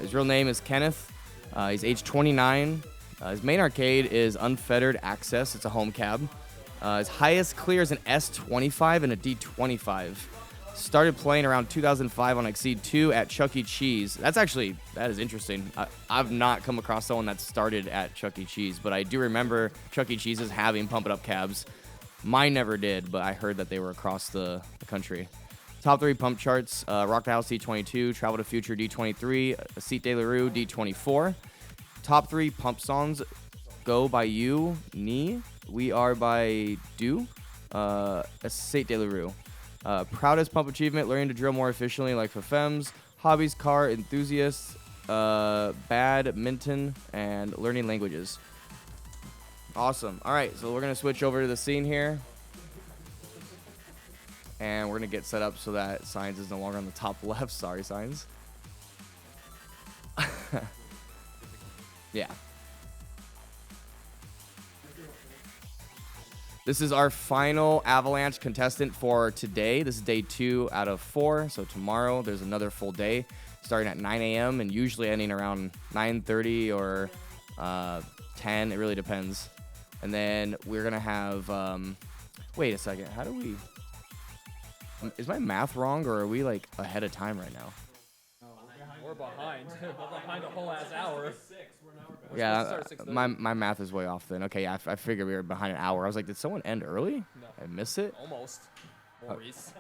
His real name is Kenneth. He's age 29. His main arcade is Unfettered Access. It's a home cab. His highest clear is an S25 and a D25. Started playing around 2005 on Exceed 2 at Chuck E. Cheese. That is interesting. I've not come across someone that started at Chuck E. Cheese, but I do remember Chuck E. Cheese's having Pump It Up cabs. Mine never did, but I heard that they were across the country. Top 3 pump charts, Rock the House D22, Travel to Future D23, Aceit de la Rue D24. Top 3 pump songs, Go by You, Ni, We Are by Do, Aceit de la Rue. Proudest pump achievement, learning to drill more efficiently like FFMs, hobbies, car enthusiasts, badminton, and learning languages. Awesome. All right, so we're going to switch over to the scene here. And we're going to get set up so that Signs is no longer on the top left. Sorry, Signs. Yeah. This is our final Avalanche contestant for today. This is day 2 out of 4. So tomorrow there's another full day starting at 9 a.m. and usually ending around 9:30 or 10. It really depends. And then we're going to have... wait a second. How do we... Is my math wrong or are we like ahead of time right now? We're behind. We're behind a whole ass hour. Yeah, my math is way off then. Okay, yeah, I figured we were behind an hour. I was like, did someone end early? No. I miss it? Almost. Maurice.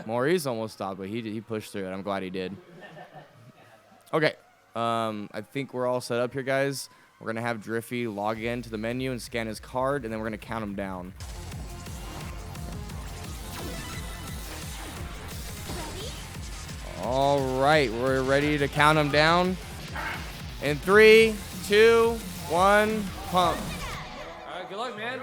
Maurice almost stopped, but he pushed through it. I'm glad he did. Okay, I think we're all set up here, guys. We're going to have Driffy log in to the menu and scan his card, and then we're going to count him down. All right, we're ready to count them down. In 3, 2, 1, pump. All right, good luck, man.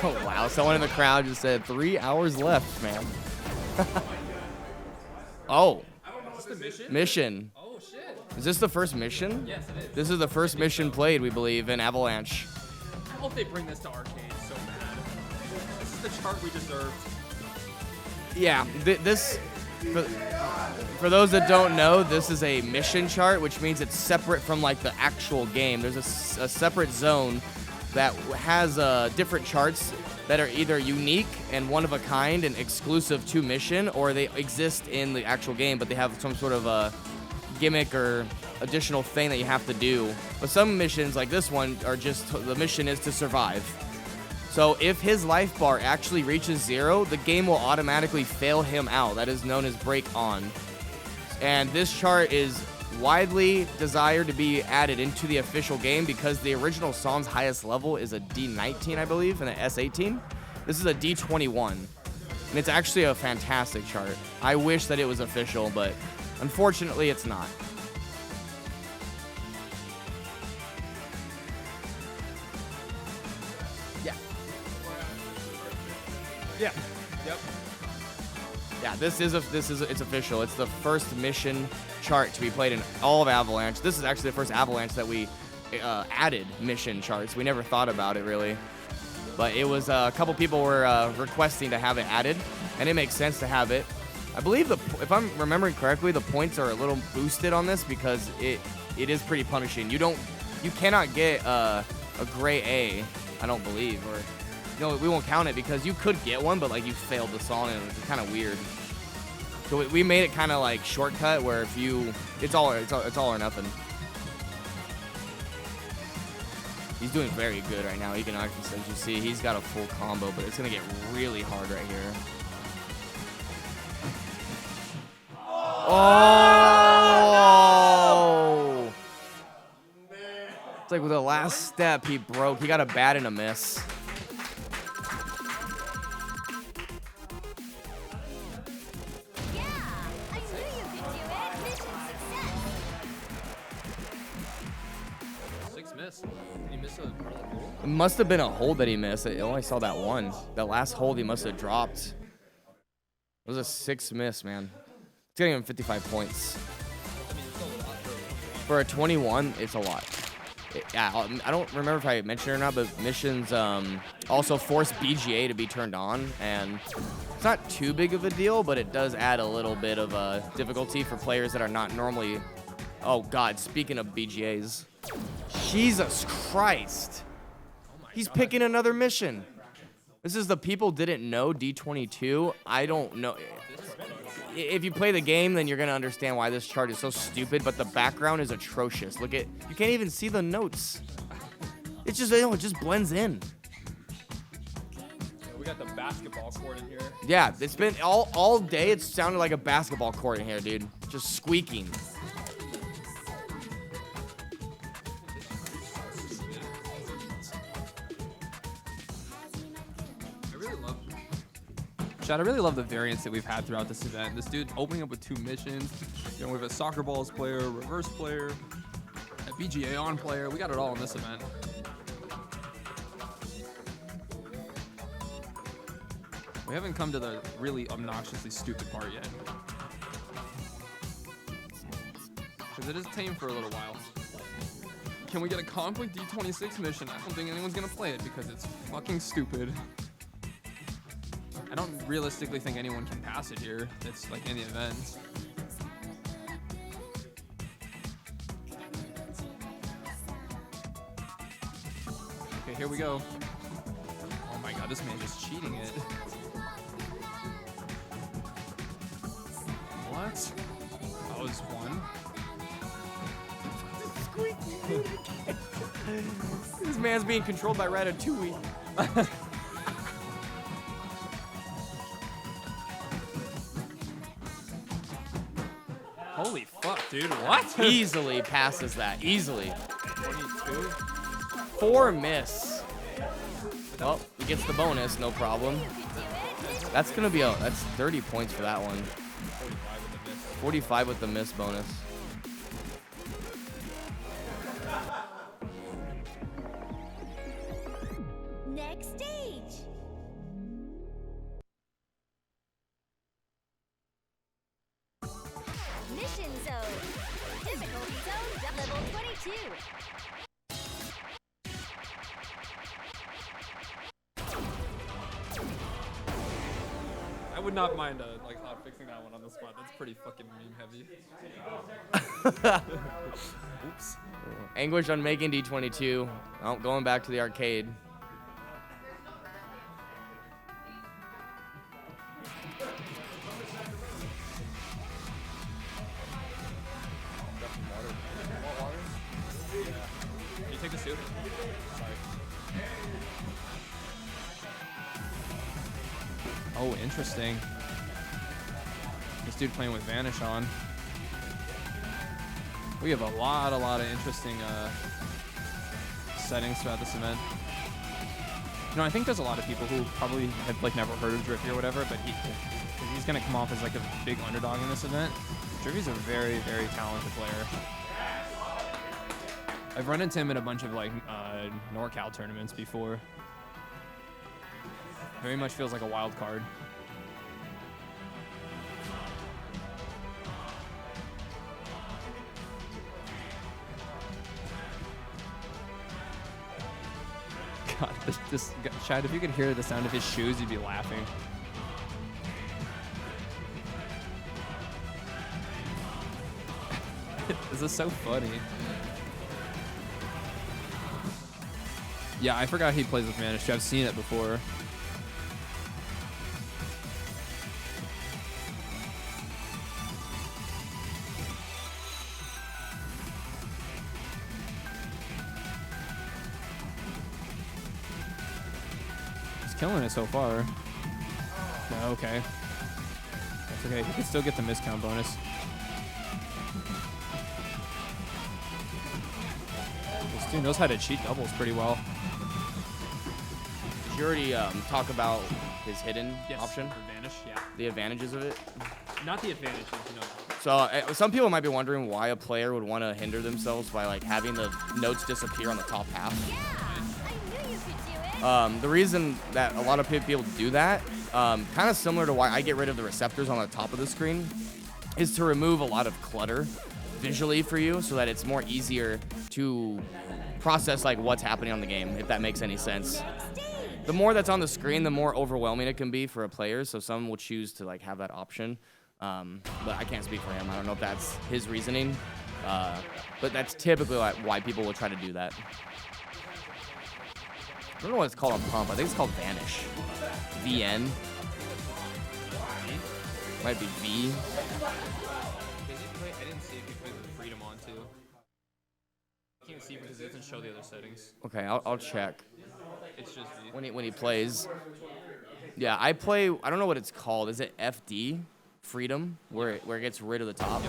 Oh, wow, someone in the crowd just said 3 hours left, man. Oh. Is this the mission? Mission. Oh, shit. Is this the first mission? Yes, it is. This is the first mission played, we believe, in Avalanche. I hope they bring this to arcade so bad. This is the chart we deserved. Yeah, for those that don't know, this is a mission chart, which means it's separate from like the actual game. There's a separate zone that has different charts that are either unique and one of a kind and exclusive to mission, or they exist in the actual game, but they have some sort of a gimmick or additional thing that you have to do. But some missions, like this one, are just the mission is to survive. So if his life bar actually reaches 0, the game will automatically fail him out. That is known as break on. And this chart is widely desired to be added into the official game because the original song's highest level is a D19, I believe, and an S18. This is a D21. And it's actually a fantastic chart. I wish that it was official, but unfortunately it's not. Yeah. Yep. Yeah, it's official. It's the first mission chart to be played in all of Avalanche. This is actually the first Avalanche that we added mission charts. We never thought about it really, but it was a couple people were requesting to have it added, and it makes sense to have it. I believe if I'm remembering correctly, the points are a little boosted on this because it is pretty punishing. You cannot get a gray A, I don't believe, or. No, we won't count it because you could get one, but like you failed the song and it's kind of weird. So we made it kind of like shortcut where if you, it's all or nothing. He's doing very good right now. You can actually, as you see, he's got a full combo, but it's gonna get really hard right here. Oh! It's like with the last step, he broke. He got a bad and a miss. It must have been a hold that he missed. I only saw that one. That last hold he must have dropped. It was a 6 miss, man. It's getting him 55 points. For a 21, it's a lot. Yeah, I don't remember if I mentioned it or not, but missions also force BGA to be turned on, and it's not too big of a deal, but it does add a little bit of difficulty for players that are not normally. Oh God! Speaking of BGAs, Jesus Christ, he's picking another mission. This is the people didn't know D22. I don't know. If you play the game, then you're gonna understand why this chart is so stupid, but the background is atrocious. Look at, you can't even see the notes. It's just, it just blends in. We got the basketball court in here. Yeah, it's been all day, it sounded like a basketball court in here, dude. Just squeaking. Chad, I really love the variance that we've had throughout this event. This dude opening up with 2 missions. You know, we have a soccer balls player, a reverse player, a BGA on player. We got it all in this event. We haven't come to the really obnoxiously stupid part yet. Because it is tame for a little while. Can we get a conflict D26 mission? I don't think anyone's gonna play it because it's fucking stupid. I don't realistically think anyone can pass it here. It's like in the event. Okay, here we go. Oh my god, this man's just cheating it. What? That was 1. This man's being controlled by Ratatouille. Holy fuck, dude, what? Easily passes that, easily. 22? 4 miss. Well, he gets the bonus, no problem. That's gonna be that's 30 points for that one. 45 with the miss bonus. Next stage. Mission zone. Difficulty zone level 22. I would not mind like hot fixing that one on the spot. That's pretty fucking meme heavy. Oops. Anguish on making D22. Oh, going back to the arcade. Can you take the suit? Sorry. Oh, interesting. This dude playing with Vanish on. We have a lot of interesting settings throughout this event. You know, I think there's a lot of people who probably have like never heard of Driffy or whatever, but he's gonna come off as like a big underdog in this event. Driffy's a very, very talented player. I've run into him in a bunch of like NorCal tournaments before. Very much feels like a wild card. God, this Chad, if you could hear the sound of his shoes, you'd be laughing. This is so funny. Yeah, I forgot he plays with Vanish too. I've seen it before. He's killing it so far. No, okay. That's okay. He can still get the miscount bonus. This dude knows how to cheat doubles pretty well. Did you already talk about his hidden option? Vanish, yeah. The advantages of it? Not the advantages, you know. So some people might be wondering why a player would want to hinder themselves by like having the notes disappear on the top half. Yeah, I knew you could do it. The reason that a lot of people do that, kind of similar to why I get rid of the receptors on the top of the screen, is to remove a lot of clutter visually for you so that it's more easier to process like what's happening on the game, if that makes any sense. The more that's on the screen, the more overwhelming it can be for a player. So some will choose to like have that option. But I can't speak for him. I don't know if that's his reasoning. But that's typically why people will try to do that. I don't know what it's called on Pump. I think it's called Vanish. VN. Might be V. I didn't see if he played with Freedom on too. I can't see because it doesn't show the other settings. Okay, I'll check. It's just V. When he plays. Yeah, I play. I don't know what it's called. Is it FD? Freedom, where it gets rid of the top.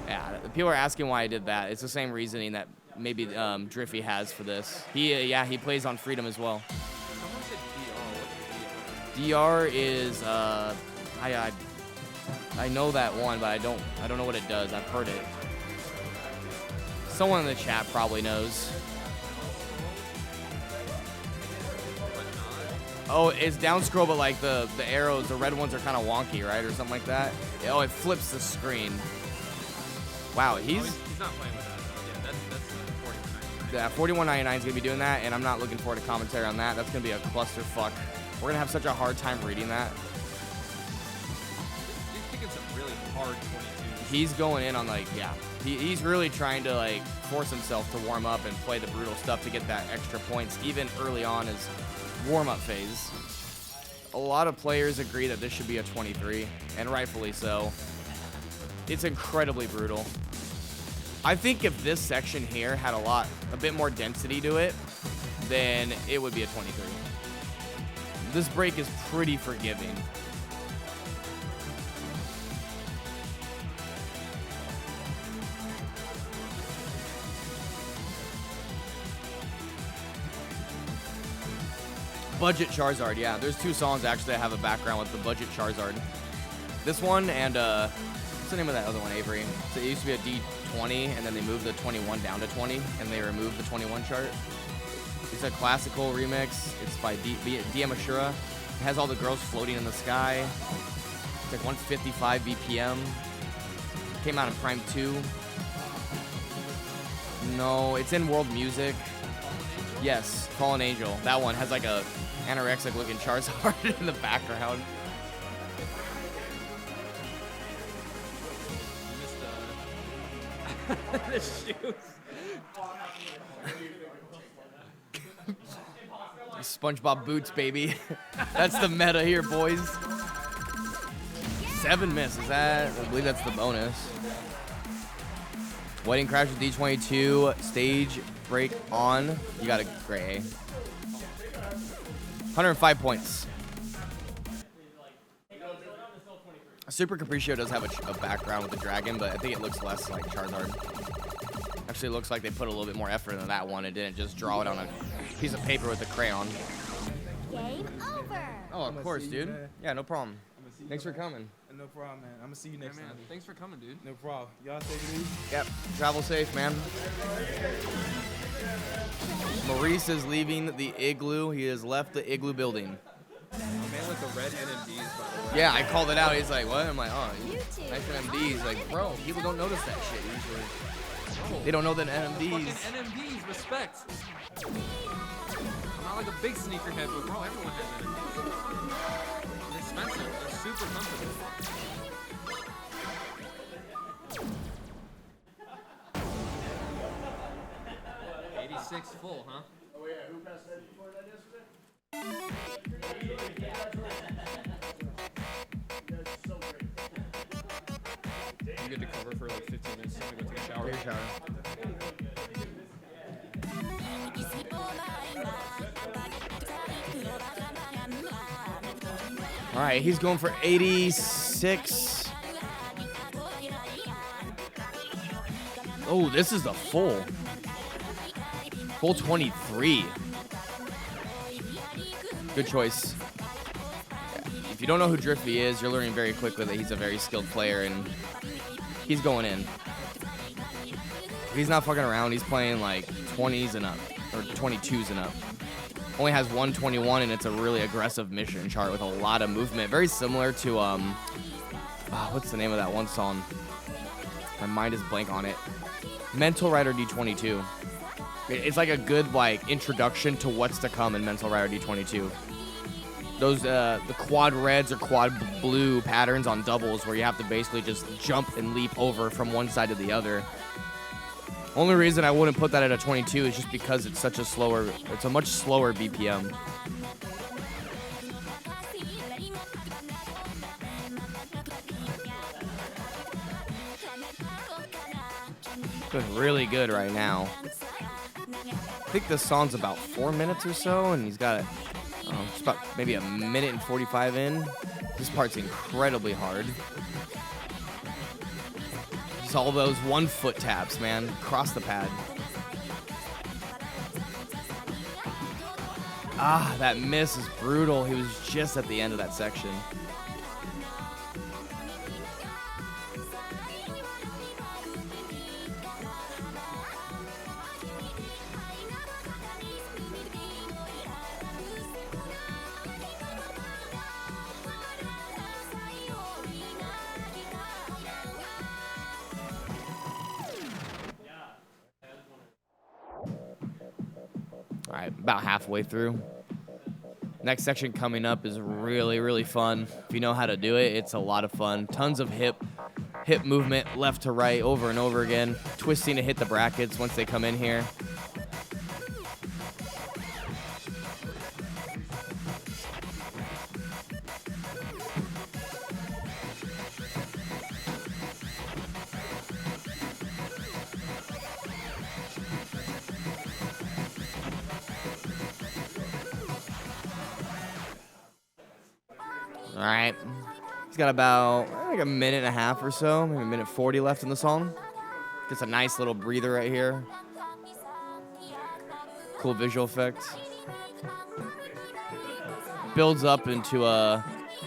Yeah, people are asking why I did that. It's the same reasoning that maybe Driffy has for this. He plays on Freedom as well. Someone said DR. What's DR is I know that one, but I don't know what it does. I've heard it. Someone in the chat probably knows. Oh, it's down scroll, but like the arrows, the red ones are kind of wonky, right, or something like that. Oh, it flips the screen. Wow, he's not playing with that. Though. Yeah, that's $41.99 is gonna be doing that, and I'm not looking forward to commentary on that. That's gonna be a clusterfuck. We're gonna have such a hard time reading that. He's picking some really hard 22s. He's going in on like, yeah, he's really trying to like force himself to warm up and play the brutal stuff to get that extra points, even early on his warm-up phase. A lot of players agree that this should be a 23, and rightfully so. It's incredibly brutal. I think if this section here had a bit more density to it, then it would be a 23. This break is pretty forgiving. Budget Charizard, yeah. There's two songs actually that have a background with the Budget Charizard. This one and what's the name of that other one, Avery? So it used to be a D20, and then they moved the 21 down to 20, and they removed the 21 chart. It's a classical remix. It's by Diamashura. It has all the girls floating in the sky. It's like 155 BPM. Came out in Prime 2. No, it's in World Music. Yes, Fallen Angel. That one has like a anorexic looking Charizard in the background. The shoes. SpongeBob boots, baby. That's the meta here, boys. 7 misses. I believe that's the bonus. Wedding Crash with D22. Stage break on. You got a gray A. 105 points. Super Capriccio does have a background with the dragon, but I think it looks less like Charizard. Actually, it looks like they put a little bit more effort into that one and didn't just draw it on a piece of paper with a crayon. Game over. Oh, of course, dude. Yeah, no problem. Thanks for coming. No problem, man. I'm gonna see you next man, time. thanks for coming, dude. No problem. Y'all take it easy. Yep. Travel safe, man. Maurice is leaving the igloo. He has left the igloo building. A man with the red NMDs, by the way. Yeah, I called it out. He's like, what? I'm like, oh, YouTube. nice NMDs. Like, bro, people don't notice that shit usually. They don't know the NMDs. Fucking NMDs, respect. I'm not like a big sneakerhead, but bro, everyone has NMDs. They're expensive. They're super comfortable. $86 full, huh? Oh yeah, who passed that before that yesterday? You guys are so great. You get to cover for like 15 minutes. So I'm gonna go take a shower. Take a shower. All right, he's going for 86. Oh, this is the full. Full 23. Good choice. If you don't know who Driffy is, you're learning very quickly that he's a very skilled player, and he's going in. He's not fucking around. He's playing like 20s and up, or 22s and up. Only has 121, and it's a really aggressive mission chart with a lot of movement. Very similar to, what's the name of that one song? My mind is blank on it. Mental Rider D22. It's like a good like introduction to what's to come in Mental Rider D22. Those the quad reds or quad blue patterns on doubles where you have to basically just jump and leap over from one side to the other. Only reason I wouldn't put that at a 22 is just because it's such a slower, it's a much slower BPM. Doing really good right now. I think this song's about 4 minutes or so, and he's got just about maybe a minute and 45 in. This part's incredibly hard. Just all those 1 foot taps, man, across the pad. Ah, that miss is brutal. He was just at the end of that section. All right, about halfway through. Next section coming up is really, really fun. If you know how to do it, it's a lot of fun. Tons of hip movement left to right over and over again. Twisting to hit the brackets once they come in here. All right, he's got about like a minute and a half or so, maybe a minute 40 left in the song. Gets a nice little breather right here. Cool visual effect. Builds up into a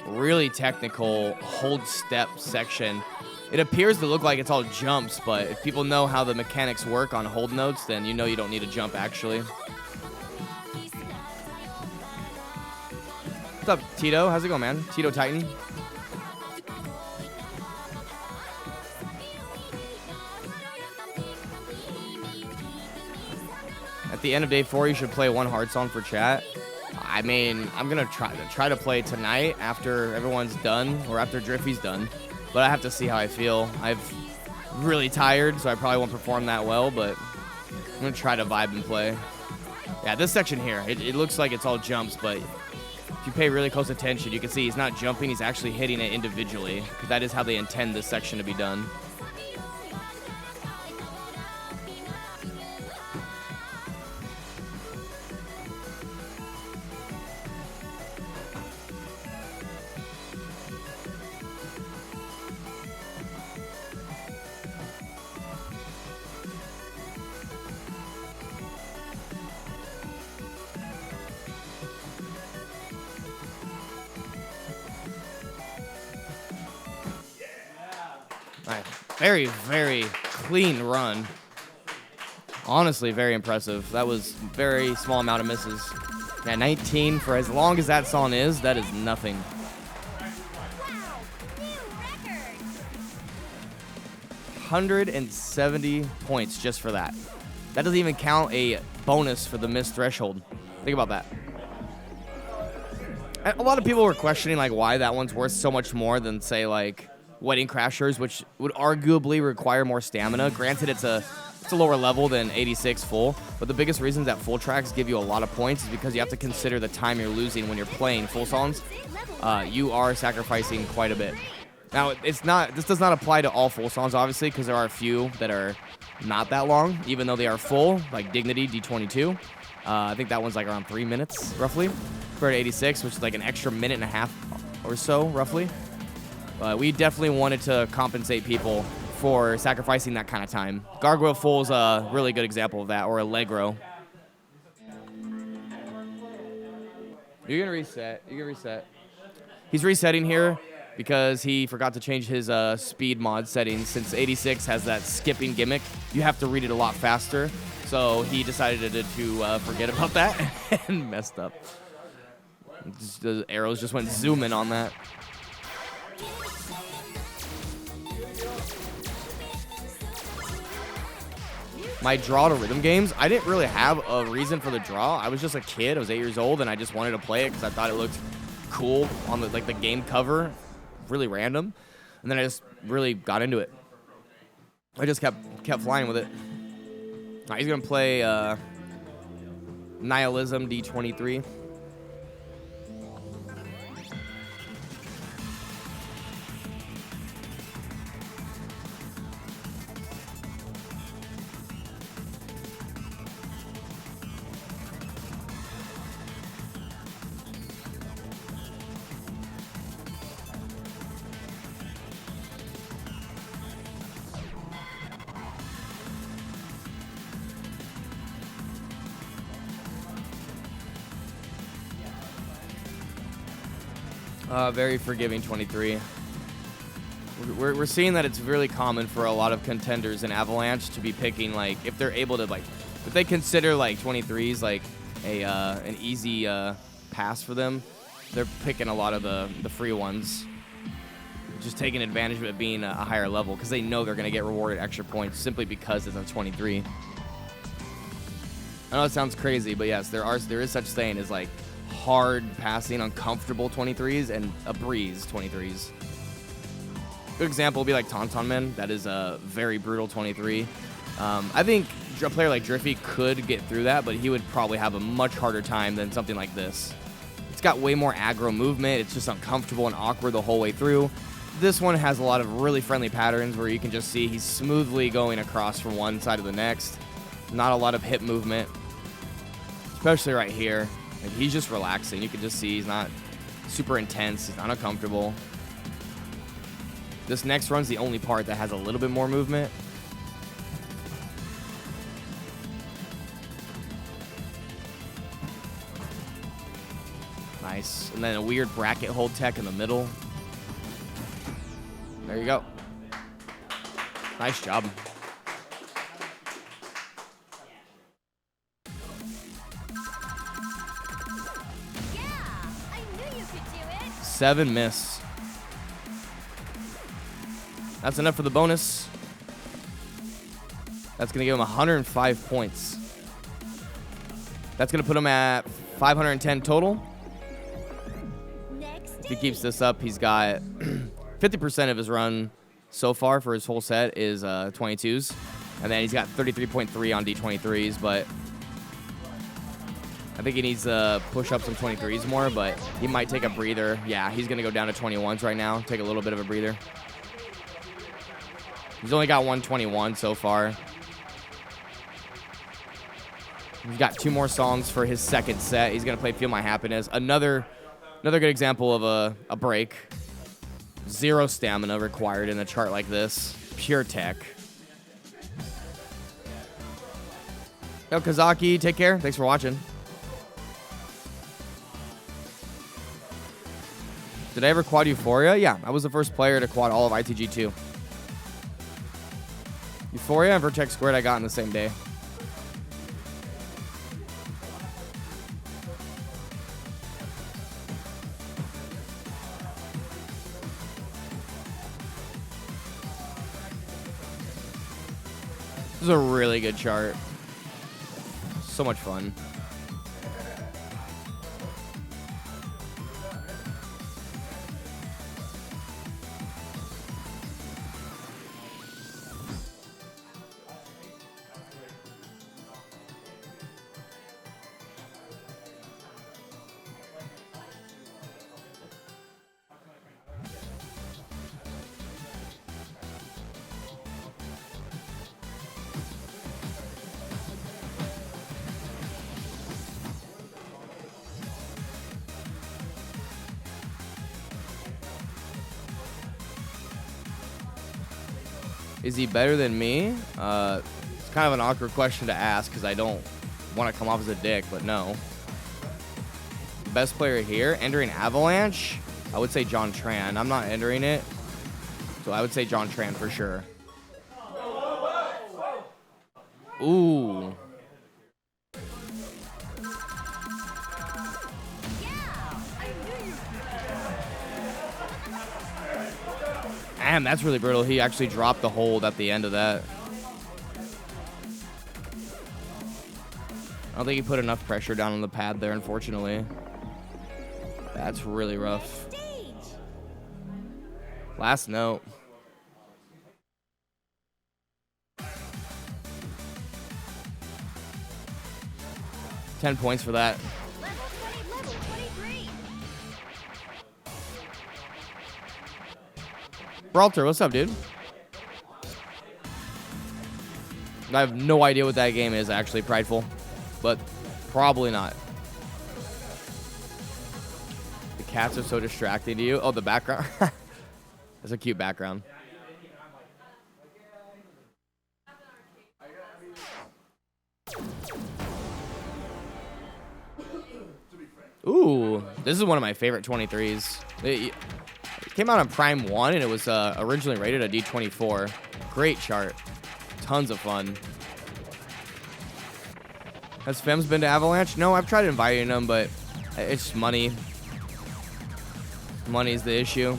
really technical hold step section. It appears to look like it's all jumps, but if people know how the mechanics work on hold notes, then you know you don't need a jump actually. What's up, Tito? How's it going, man? Tito Titan. At the end of day 4, you should play one hard song for chat. I mean, I'm gonna try to play tonight after everyone's done or after Driffy's done, but I have to see how I feel. I'm really tired, so I probably won't perform that well, but I'm gonna try to vibe and play. Yeah, this section here, it looks like it's all jumps, but if you pay really close attention, you can see he's not jumping, he's actually hitting it individually, because that is how they intend this section to be done. Right. Very, very clean run. Honestly, very impressive. That was very small amount of misses. Yeah, 19 for as long as that song is, that is nothing. 170 points just for that. That doesn't even count a bonus for the missed threshold. Think about that. A lot of people were questioning like why that one's worth so much more than say like Wedding Crashers, which would arguably require more stamina. Granted, it's a lower level than 86 full, but the biggest reasons that full tracks give you a lot of points is because you have to consider the time you're losing when you're playing full songs. You are sacrificing quite a bit. Now, this does not apply to all full songs, obviously, because there are a few that are not that long, even though they are full, like Dignity D22. I think that one's like around 3 minutes, roughly, compared to 86, which is like an extra minute and a half or so, roughly. We definitely wanted to compensate people for sacrificing that kind of time. Gargoyle Full is a really good example of that, or Allegro. You can reset. You can reset. He's resetting here because he forgot to change his speed mod settings. Since 86 has that skipping gimmick, you have to read it a lot faster. So he decided to forget about that and messed up. The arrows just went zooming on that. my draw to rhythm games, I didn't really have a reason for the draw. I was just a kid. I was 8 years old, and I just wanted to play it because I thought it looked cool on the the game cover, really random. And then I just really got into it. I just kept flying with it. All right, he's gonna play Nihilism D23. Very forgiving 23. We're seeing that it's really common for a lot of contenders in Avalanche to be picking, like, if they're able to, like, if they consider, like, 23s, like, an easy pass for them, they're picking a lot of the free ones. Just taking advantage of it being a higher level because they know they're going to get rewarded extra points simply because it's a 23. I know it sounds crazy, but yes, there is such thing as, like, hard passing, uncomfortable 23s and a breeze 23s. Good example would be like Tauntaun Men. That is a very brutal 23. I think a player like Driffy could get through that, but he would probably have a much harder time than something like this. It's got way more aggro movement. It's just uncomfortable and awkward the whole way through. This one has a lot of really friendly patterns where you can just see he's smoothly going across from one side to the next. Not a lot of hip movement, especially right here. Like, he's just relaxing. You can just see he's not super intense. He's not uncomfortable. This next run's the only part that has a little bit more movement. Nice. And then a weird bracket hold tech in the middle. There you go. Nice job. I knew you could do it. 7 miss. That's enough for the bonus. That's going to give him 105 points. That's going to put him at 510 total. Next If he keeps this up, he's got 50% of his run so far for his whole set is 22s. And then he's got 33.3 on D23s, but I think he needs to push up some 23s more, but he might take a breather. Yeah, he's going to go down to 21s right now, take a little bit of a breather. He's only got 121 so far. He's got 2 more songs for his second set. He's going to play Feel My Happiness. Another good example of a break. 0 stamina required in a chart like this. Pure tech. Yo, Kazaki, take care. Thanks for watching. Did I ever quad Euphoria? Yeah, I was the first player to quad all of ITG2. Euphoria and Vertex Squared I got in the same day. This is a really good chart. So much fun. Is he better than me? It's kind of an awkward question to ask because I don't want to come off as a dick, but no. Best player here, entering Avalanche, I would say John Tran. I'm not entering it, so I would say John Tran for sure. Ooh. Damn, that's really brutal. He actually dropped the hold at the end of that. I don't think he put enough pressure down on the pad there, unfortunately. That's really rough. Last note. $10 points for that. Level 23. Bralter, what's up, dude? I have no idea what that game is, actually, Prideful. But probably not. The cats are so distracting to you. Oh, the background. That's a cute background. Ooh, this is one of my favorite 23s. It came out on Prime 1, and it was originally rated a D24. Great chart. Tons of fun. Has Fems been to Avalanche? No, I've tried inviting them, but it's money. Money's the issue.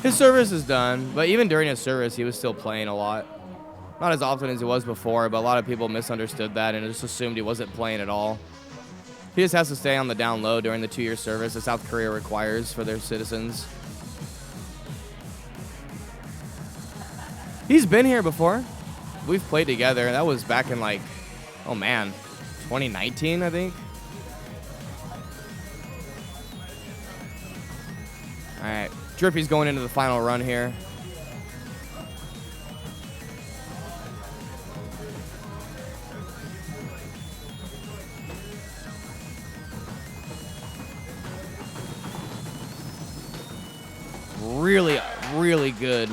His service is done, but even during his service, he was still playing a lot. Not as often as he was before, but a lot of people misunderstood that and just assumed he wasn't playing at all. He just has to stay on the down low during the 2-year service that South Korea requires for their citizens. He's been here before. We've played together. That was back in like, oh man, 2019, I think. All right. Driffy's going into the final run here. Really, really good.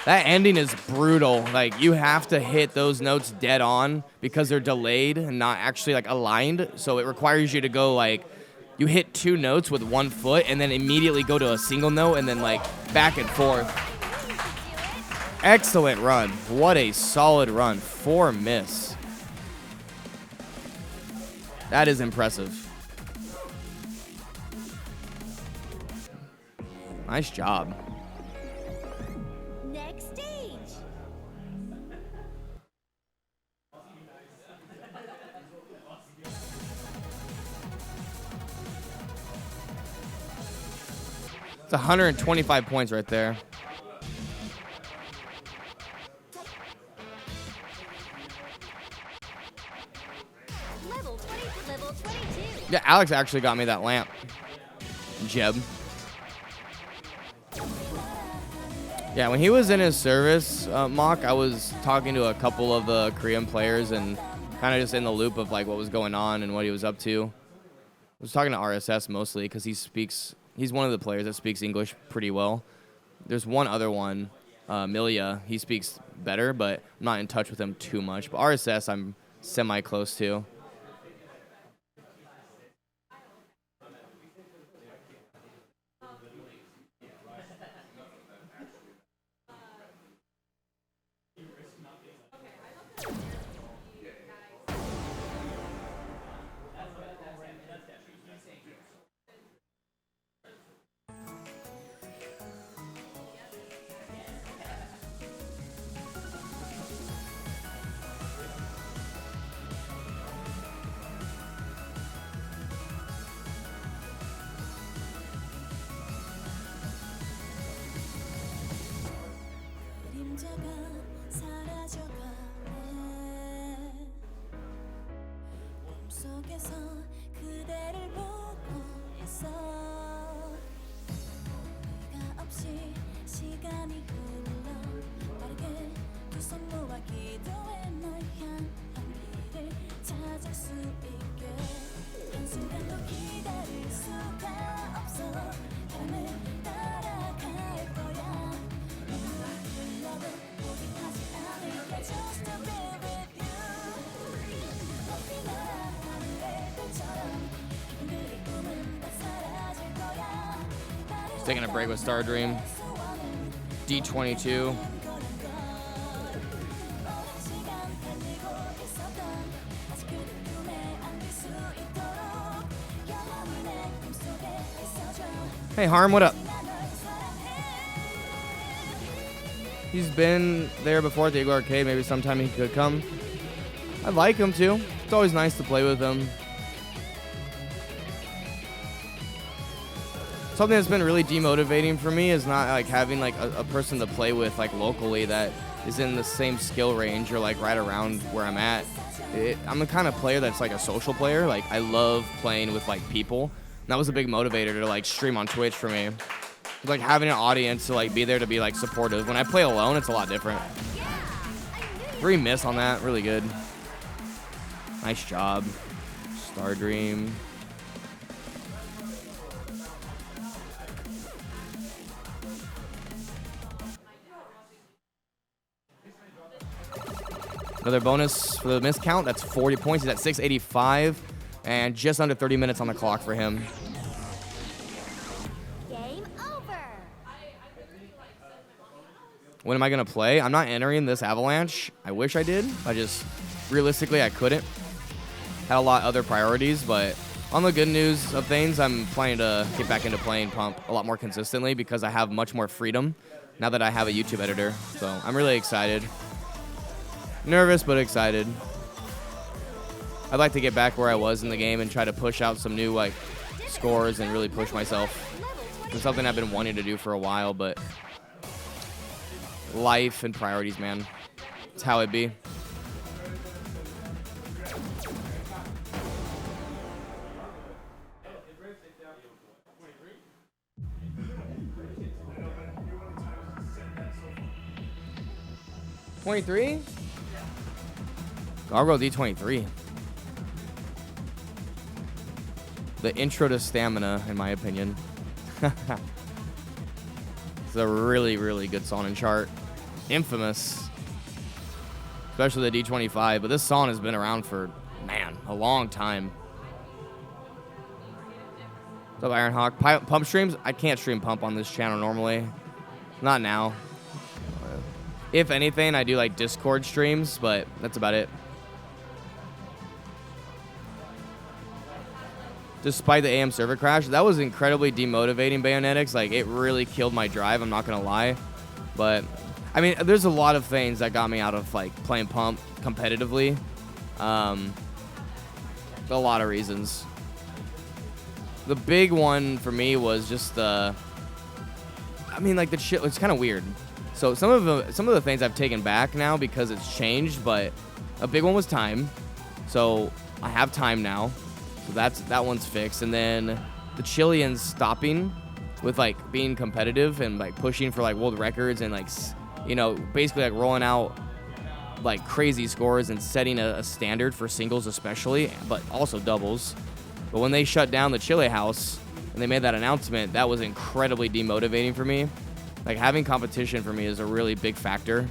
That ending is brutal. Like, you have to hit those notes dead on because they're delayed and not actually like aligned. So it requires you to go like, you hit 2 notes with 1 foot and then immediately go to a single note and then like back and forth. Excellent run. What a solid run. 4 miss. That is impressive. Nice job. Next stage. It's 125 points right there. Level 22. Yeah, Alex actually got me that lamp. Jeb. Yeah, when he was in his service, Mock, I was talking to a couple of the Korean players and kind of just in the loop of like what was going on and what he was up to. I was talking to RSS mostly because he's one of the players that speaks English pretty well. There's one other one, Milia. He speaks better, but I'm not in touch with him too much. But RSS, I'm semi-close to. 그림자가 사라져가네 꿈속에서 그대를 보고 있어 네가 없이 시간이 흘러 빠르게 두 손 모아 기도해 널 향해 있을 수 있게 한순간도 기다릴 수가 없어 바람을 따라갈 거야 누굴 불러도 포기하지 않을게 Just to be with you 높이 날아 하늘의 별처럼 그리움은 다 사라질 거야 He's taking a break with Star Dream. D22. Hey Harm, what up? He's been there before at the Eagle Arcade. Maybe sometime he could come. I like him too. It's always nice to play with him. Something that's been really demotivating for me is not like having like a person to play with like locally that is in the same skill range or like right around where I'm at. I'm the kind of player that's like a social player. Like I love playing with like people. And that was a big motivator to like stream on Twitch for me. Like having an audience to like be there to be like supportive. When I play alone, it's a lot different. 3 miss on that, really good. Nice job, Star Dream. Another bonus for the miss count. That's 40 points. He's at 685. And just under 30 minutes on the clock for him. Game over. When am I going to play? I'm not entering this Avalanche. I wish I did. Realistically, I couldn't. Had a lot of other priorities, but on the good news of things, I'm planning to get back into playing Pump a lot more consistently because I have much more freedom now that I have a YouTube editor. So I'm really excited. Nervous, but excited. I'd like to get back where I was in the game and try to push out some new like scores and really push myself. It's something I've been wanting to do for a while, but life and priorities, man. It's how it be. $23? Gargoyle D23. The intro to stamina, in my opinion. It's a really, really good song and chart. Infamous. Especially the D25. But this song has been around for, man, a long time. What's up, Ironhawk? Pump streams? I can't stream Pump on this channel normally. Not now. If anything, I do like Discord streams, but that's about it. Despite the AM server crash, that was incredibly demotivating, Bayonetics. Like, it really killed my drive, I'm not gonna lie. But, I mean, there's a lot of things that got me out of, like, playing Pump competitively. A lot of reasons. The big one for me was just the... I mean, like, the shit, it's kind of weird. So some of the things I've taken back now because it's changed, but a big one was time. So I have time now. So that one's fixed. And then the Chileans stopping with like being competitive and like pushing for like world records and like, you know, basically like rolling out like crazy scores and setting a standard for singles especially, but also doubles. But when they shut down the Chile house and they made that announcement, that was incredibly demotivating for me. Like, having competition for me is a really big factor.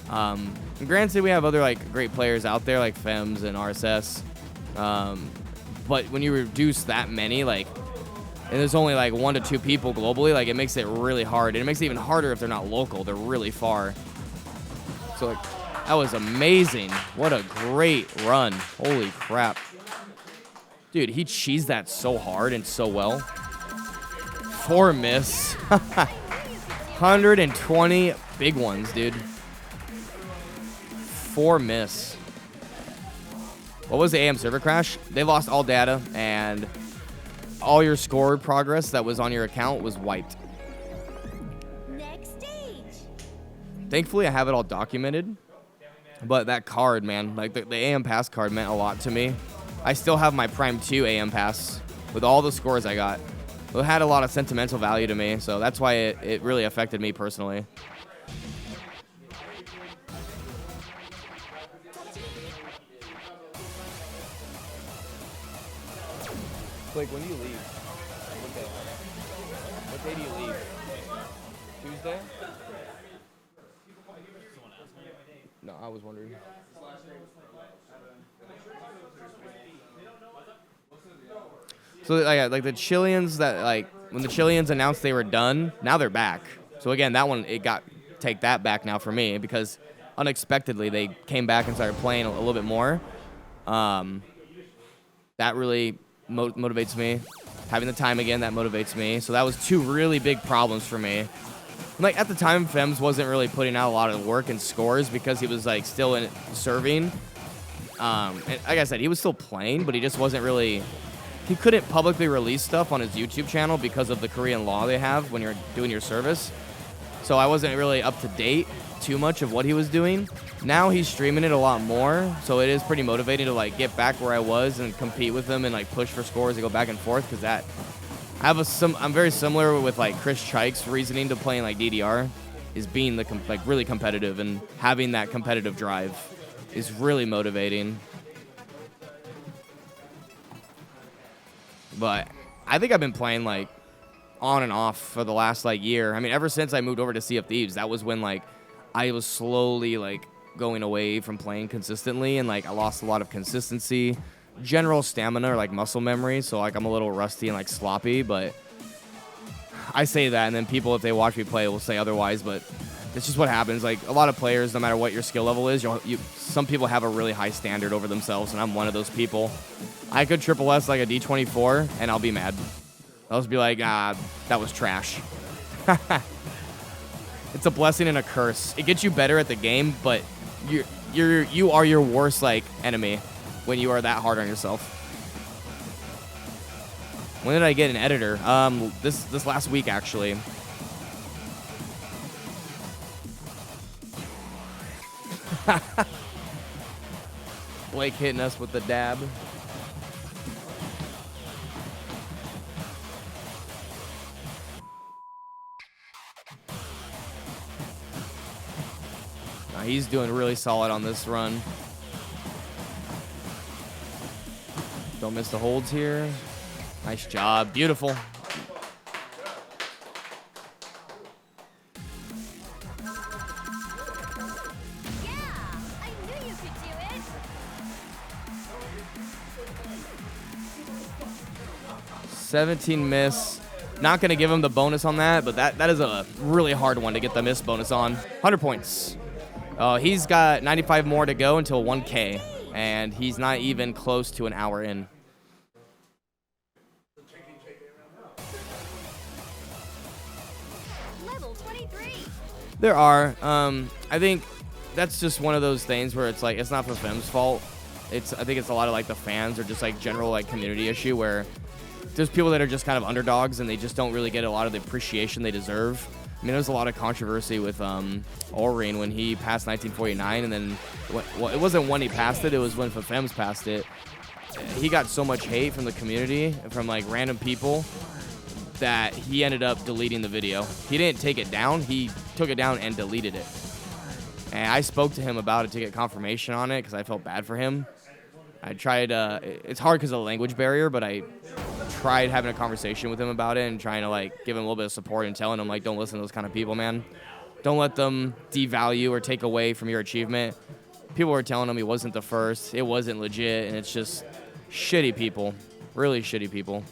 And granted, we have other, like, great players out there, like Fems and RSS. But when you reduce that many, like, and there's only, like, 1 to 2 people globally, like, it makes it really hard. And it makes it even harder if they're not local. They're really far. So, like, that was amazing. What a great run. Holy crap. Dude, he cheesed that so hard and so well. 4 miss. 120 big ones, dude. 4 miss. What was the AM server crash? They lost all data, and all your score progress that was on your account was wiped. Next stage. Thankfully, I have it all documented. But that card, man, like the AM Pass card meant a lot to me. I still have my Prime 2 AM Pass with all the scores I got. It had a lot of sentimental value to me, so that's why it really affected me personally. quick, when do you leave? What day? What day do you leave? Tuesday? No, I was wondering. So like the Chileans that like when the Chileans announced they were done, now they're back. So again, that one take that back now for me because unexpectedly they came back and started playing a little bit more. That really motivates me. Having the time again, that motivates me. So that was two really big problems for me. Like at the time, Fems wasn't really putting out a lot of work and scores because he was like still in serving. And like I said, he was still playing, but he just wasn't really. He couldn't publicly release stuff on his YouTube channel because of the Korean law they have when you're doing your service. So I wasn't really up to date too much of what he was doing. Now he's streaming it a lot more, so it is pretty motivating to like get back where I was and compete with him and like push for scores and go back and forth because that. I'm very similar with like Chris Chike's reasoning to playing like DDR is being like really competitive and having that competitive drive is really motivating. But I think I've been playing like on and off for the last like year. I mean, ever since I moved over to Sea of Thieves, that was when like I was slowly like going away from playing consistently and like I lost a lot of consistency, general stamina or like muscle memory. So like I'm a little rusty and like sloppy, but I say that and then people, if they watch me play, will say otherwise, but it's just what happens. Like a lot of players, no matter what your skill level is, some people have a really high standard over themselves, and I'm one of those people. I could triple S like a D24, and I'll be mad. I'll just be like, that was trash. It's a blessing and a curse. It gets you better at the game, but you are your worst like enemy when you are that hard on yourself. When did I get an editor? This last week actually. Blake hitting us with the dab. He's doing really solid on this run. Don't miss the holds here. Nice job. Beautiful. Yeah, I knew you could do it. 17 miss. Not going to give him the bonus on that, but that is a really hard one to get the miss bonus on. 100 points. He's got 95 more to go until 1K, and he's not even close to an hour in. Level 23. There are. I think that's just one of those things where it's like it's not for Fem's fault. I think it's a lot of like the fans or just like general like community issue where there's people that are just kind of underdogs and they just don't really get a lot of the appreciation they deserve. I mean, there was a lot of controversy with Oreen when he passed 1949, and then well, it wasn't when he passed it; it was when Fems passed it. He got so much hate from the community and from like random people that he ended up deleting the video. He didn't take it down; he took it down and deleted it. And I spoke to him about it to get confirmation on it because I felt bad for him. I tried. It's hard because of the language barrier, but I tried having a conversation with him about it and trying to like give him a little bit of support and telling him like, don't listen to those kind of people, man. Don't let them devalue or take away from your achievement. People were telling him he wasn't the first, it wasn't legit, and it's just shitty people, really shitty people.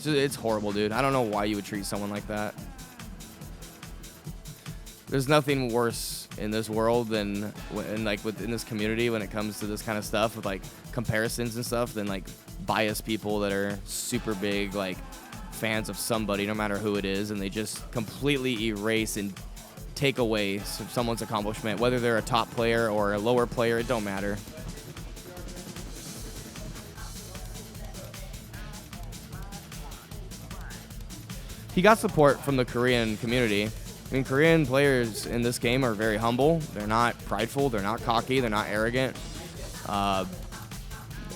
It's horrible, dude. I don't know why you would treat someone like that. There's nothing worse in this world than within this community when it comes to this kind of stuff with like comparisons and stuff than like biased people that are super big like fans of somebody no matter who it is, and they just completely erase and take away someone's accomplishment, whether they're a top player or a lower player. It don't matter. He got support from the Korean community. I mean, Korean players in this game are very humble. They're not prideful. They're not cocky. They're not arrogant.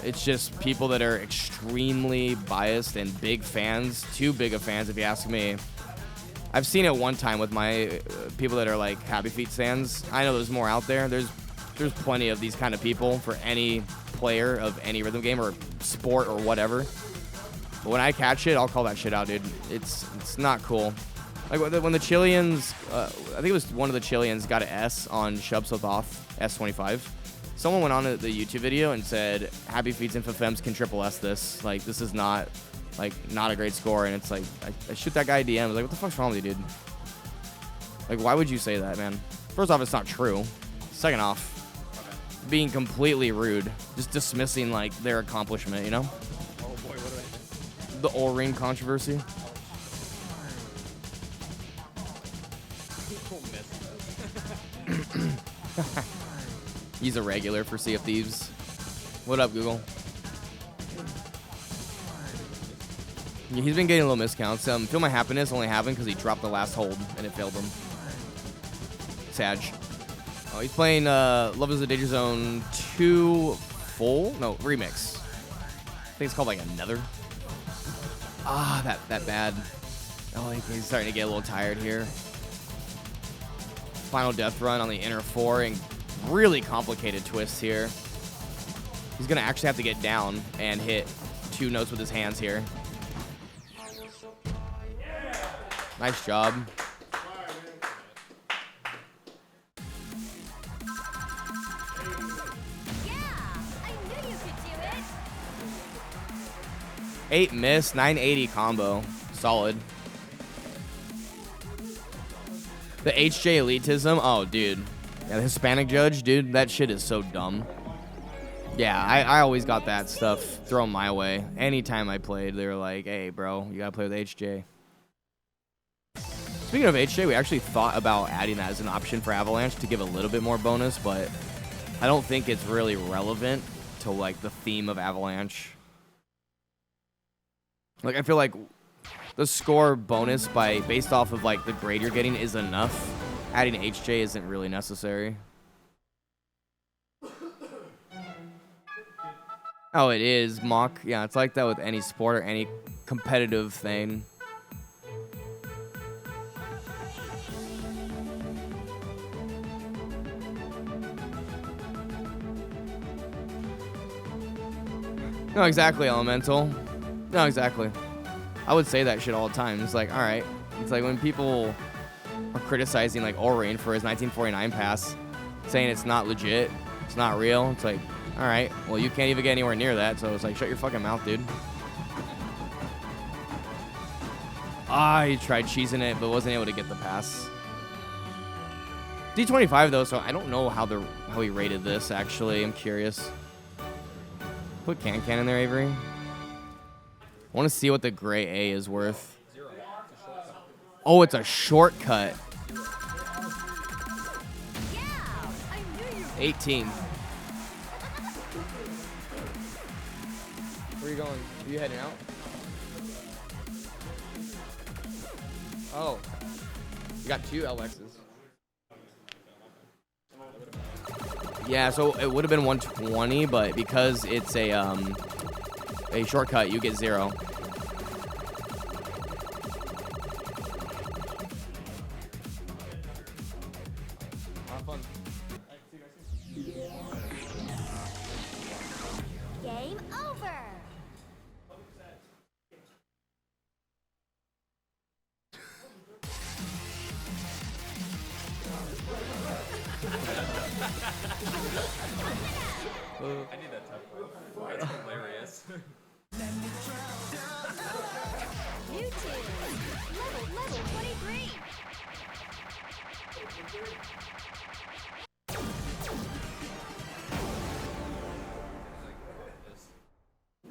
It's just people that are extremely biased and big fans. Too big of fans, if you ask me. I've seen it one time with my people that are like Happy Feet fans. I know there's more out there. There's there's plenty of these kind of people for any player of any rhythm game or sport or whatever. But when I catch it, I'll call that shit out, dude. It's not cool. Like when the Chileans, I think it was one of the Chileans got an S on Shub So Off S25. Someone went on the YouTube video and said, "Happy Feeds and Fems can triple S this. Like this is not a great score." And it's like I shoot that guy a DM. I was like, "What the fuck's wrong with you, dude? Like why would you say that, man?" First off, it's not true. Second off, being completely rude, just dismissing like their accomplishment, you know? Oh boy, what did I miss? The O-ring controversy. People miss this. He's a regular for Sea of Thieves. What up, Google? Yeah, he's been getting a little miscounts. Feel My Happiness only happened because he dropped the last hold and it failed him. Sag. Oh, he's playing Love is a Danger Zone 2 full? No, remix. I think it's called like Another. Ah, that bad. Oh, he's starting to get a little tired here. Final death run on the inner 4 and really complicated twists here. He's gonna actually have to get down and hit 2 notes with his hands here. Nice job. Yeah, I knew you could do it. 8 miss, 980 combo. Solid. The HJ elitism. Oh, dude. Yeah, the Hispanic judge, dude, that shit is so dumb. Yeah, I always got that stuff thrown my way. Anytime I played, they were like, "Hey, bro, you gotta play with HJ." Speaking of HJ, we actually thought about adding that as an option for Avalanche to give a little bit more bonus, but I don't think it's really relevant to like the theme of Avalanche. Like, I feel like the score bonus based off of like the grade you're getting is enough. Adding HJ isn't really necessary. Oh, it is, Mock. Yeah, it's like that with any sport or any competitive thing. No, exactly, Elemental. No, exactly. I would say that shit all the time. It's like, all right. It's like when people are criticizing like Orain for his 1949 pass, saying it's not legit, it's not real. It's like, all right, well, you can't even get anywhere near that. So it's like, shut your fucking mouth, dude. Ah, he tried cheesing it, but wasn't able to get the pass. D25 though, so I don't know how he rated this. Actually, I'm curious. Put Can in there, Avery. I want to see what the gray A is worth. Oh, it's a shortcut. Yeah, I knew you. 18. Where are you going? Are you heading out? Oh. You got 2 LXs. Yeah, so it would have been 120, but because it's a shortcut, you get 0. Have fun. Game over. I need that tough one. That's hilarious. YouTube. Level 23.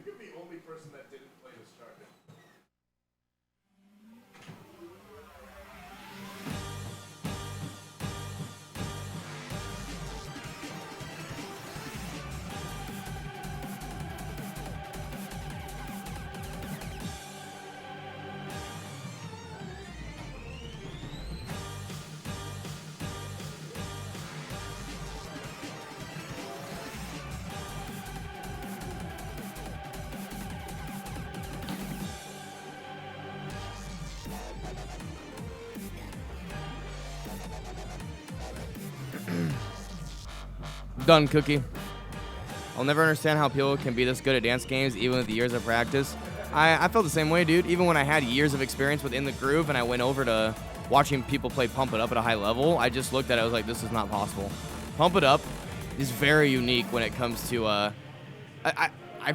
You're the only person that didn't play this chart. Done, Cookie. I'll never understand how people can be this good at dance games even with years of practice. I felt the same way, dude. Even when I had years of experience within the groove and I went over to watching people play Pump It Up at a high level, I just looked at it, I was like, this is not possible. Pump It Up is very unique when it comes to, I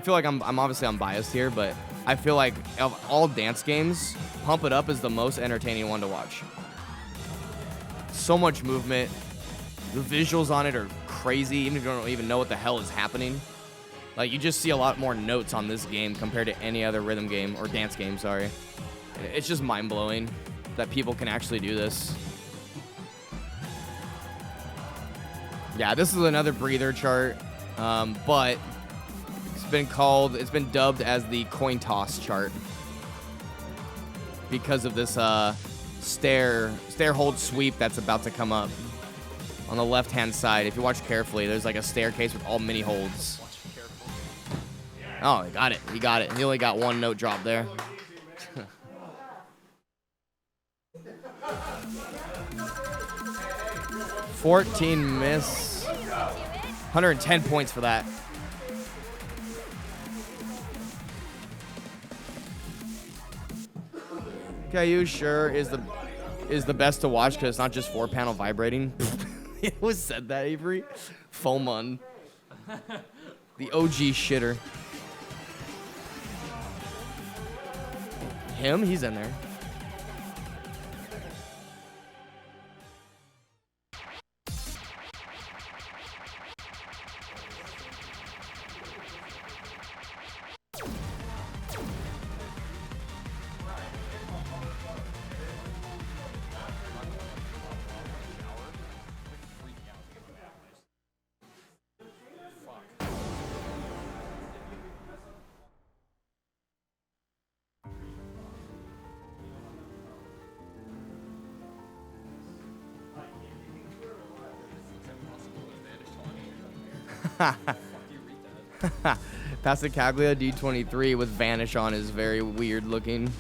feel like I'm obviously unbiased here, but I feel like of all dance games, Pump It Up is the most entertaining one to watch. So much movement. The visuals on it are crazy, even if you don't even know what the hell is happening. Like, you just see a lot more notes on this game compared to any other rhythm game, or dance game, sorry. It's just mind-blowing that people can actually do this. Yeah, this is another breather chart, but it's been dubbed as the coin toss chart because of this stair hold sweep that's about to come up on the left-hand side. If you watch carefully, there's like a staircase with all mini holds. Oh, he got it. He got it. He only got one note drop there. $14 miss. 110 points for that. Caillou sure is the best to watch because it's not just 4-panel vibrating. Who said that, Avery? Foman. The OG shitter. Him? He's in there. Passacaglia D23 with Vanish on is very weird looking.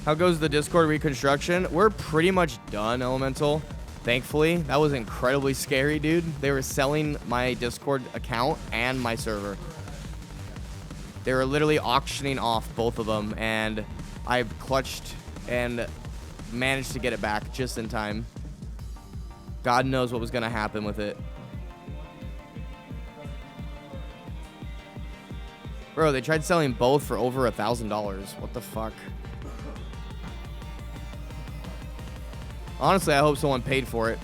How goes the Discord reconstruction? We're pretty much done, Elemental. Thankfully, that was incredibly scary, dude. They were selling my Discord account and my server. They were literally auctioning off both of them, and I clutched and managed to get it back just in time. God knows what was going to happen with it. Bro, they tried selling both for over $1,000. What the fuck? Honestly, I hope someone paid for it.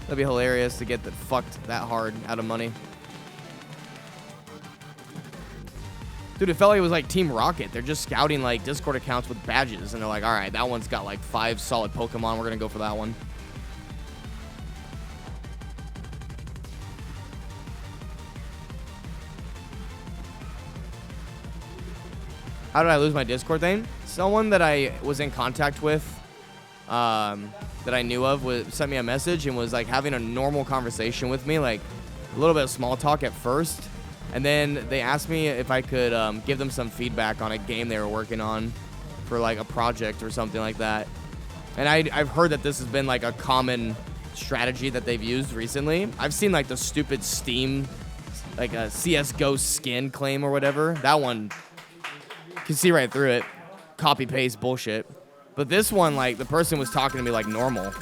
That'd be hilarious to get that fucked that hard out of money. Dude, it felt like it was like Team Rocket. They're just scouting like Discord accounts with badges, and they're like, all right, that one's got like 5 solid Pokemon. We're gonna go for that one. How did I lose my Discord thing? Someone that I was in contact with, that I knew of, sent me a message and was like having a normal conversation with me, like a little bit of small talk at first. And then they asked me if I could give them some feedback on a game they were working on for like a project or something like that. And I've heard that this has been like a common strategy that they've used recently. I've seen like the stupid Steam, like a CSGO skin claim or whatever. That one, you can see right through it. Copy paste bullshit. But this one, like, the person was talking to me like normal.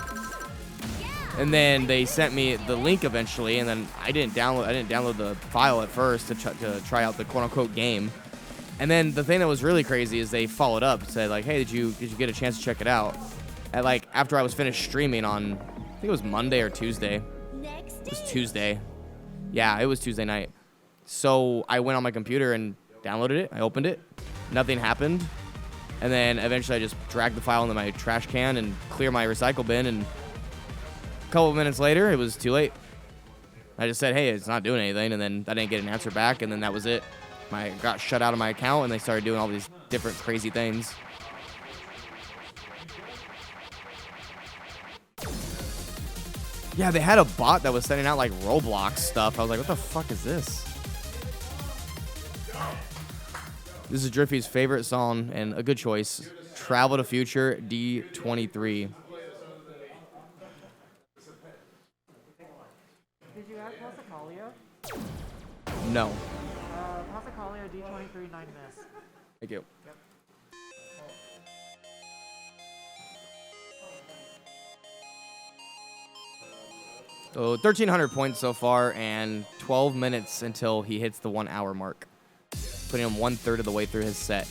And then they sent me the link eventually, and then I didn't download the file at first to try out the quote-unquote game. And then the thing that was really crazy is they followed up and said, like, hey, did you get a chance to check it out? And, like, after I was finished streaming on, I think it was Monday or Tuesday. It was Tuesday. Yeah, it was Tuesday night. So I went on my computer and downloaded it. I opened it. Nothing happened. And then eventually I just dragged the file into my trash can and clear my recycle bin, and a couple of minutes later, it was too late. I just said, hey, it's not doing anything, and then I didn't get an answer back, and then that was it. I got shut out of my account, and they started doing all these different crazy things. Yeah, they had a bot that was sending out, like, Roblox stuff. I was like, what the fuck is this? This is Driffy's favorite song and a good choice. Travel to Future D23. Did you add Passacalio? No. Passacalio D23 9 miss. Thank you. Yep. So 1,300 points so far and 12 minutes until he hits the 1 hour mark. Putting him 1/3 of the way through his set.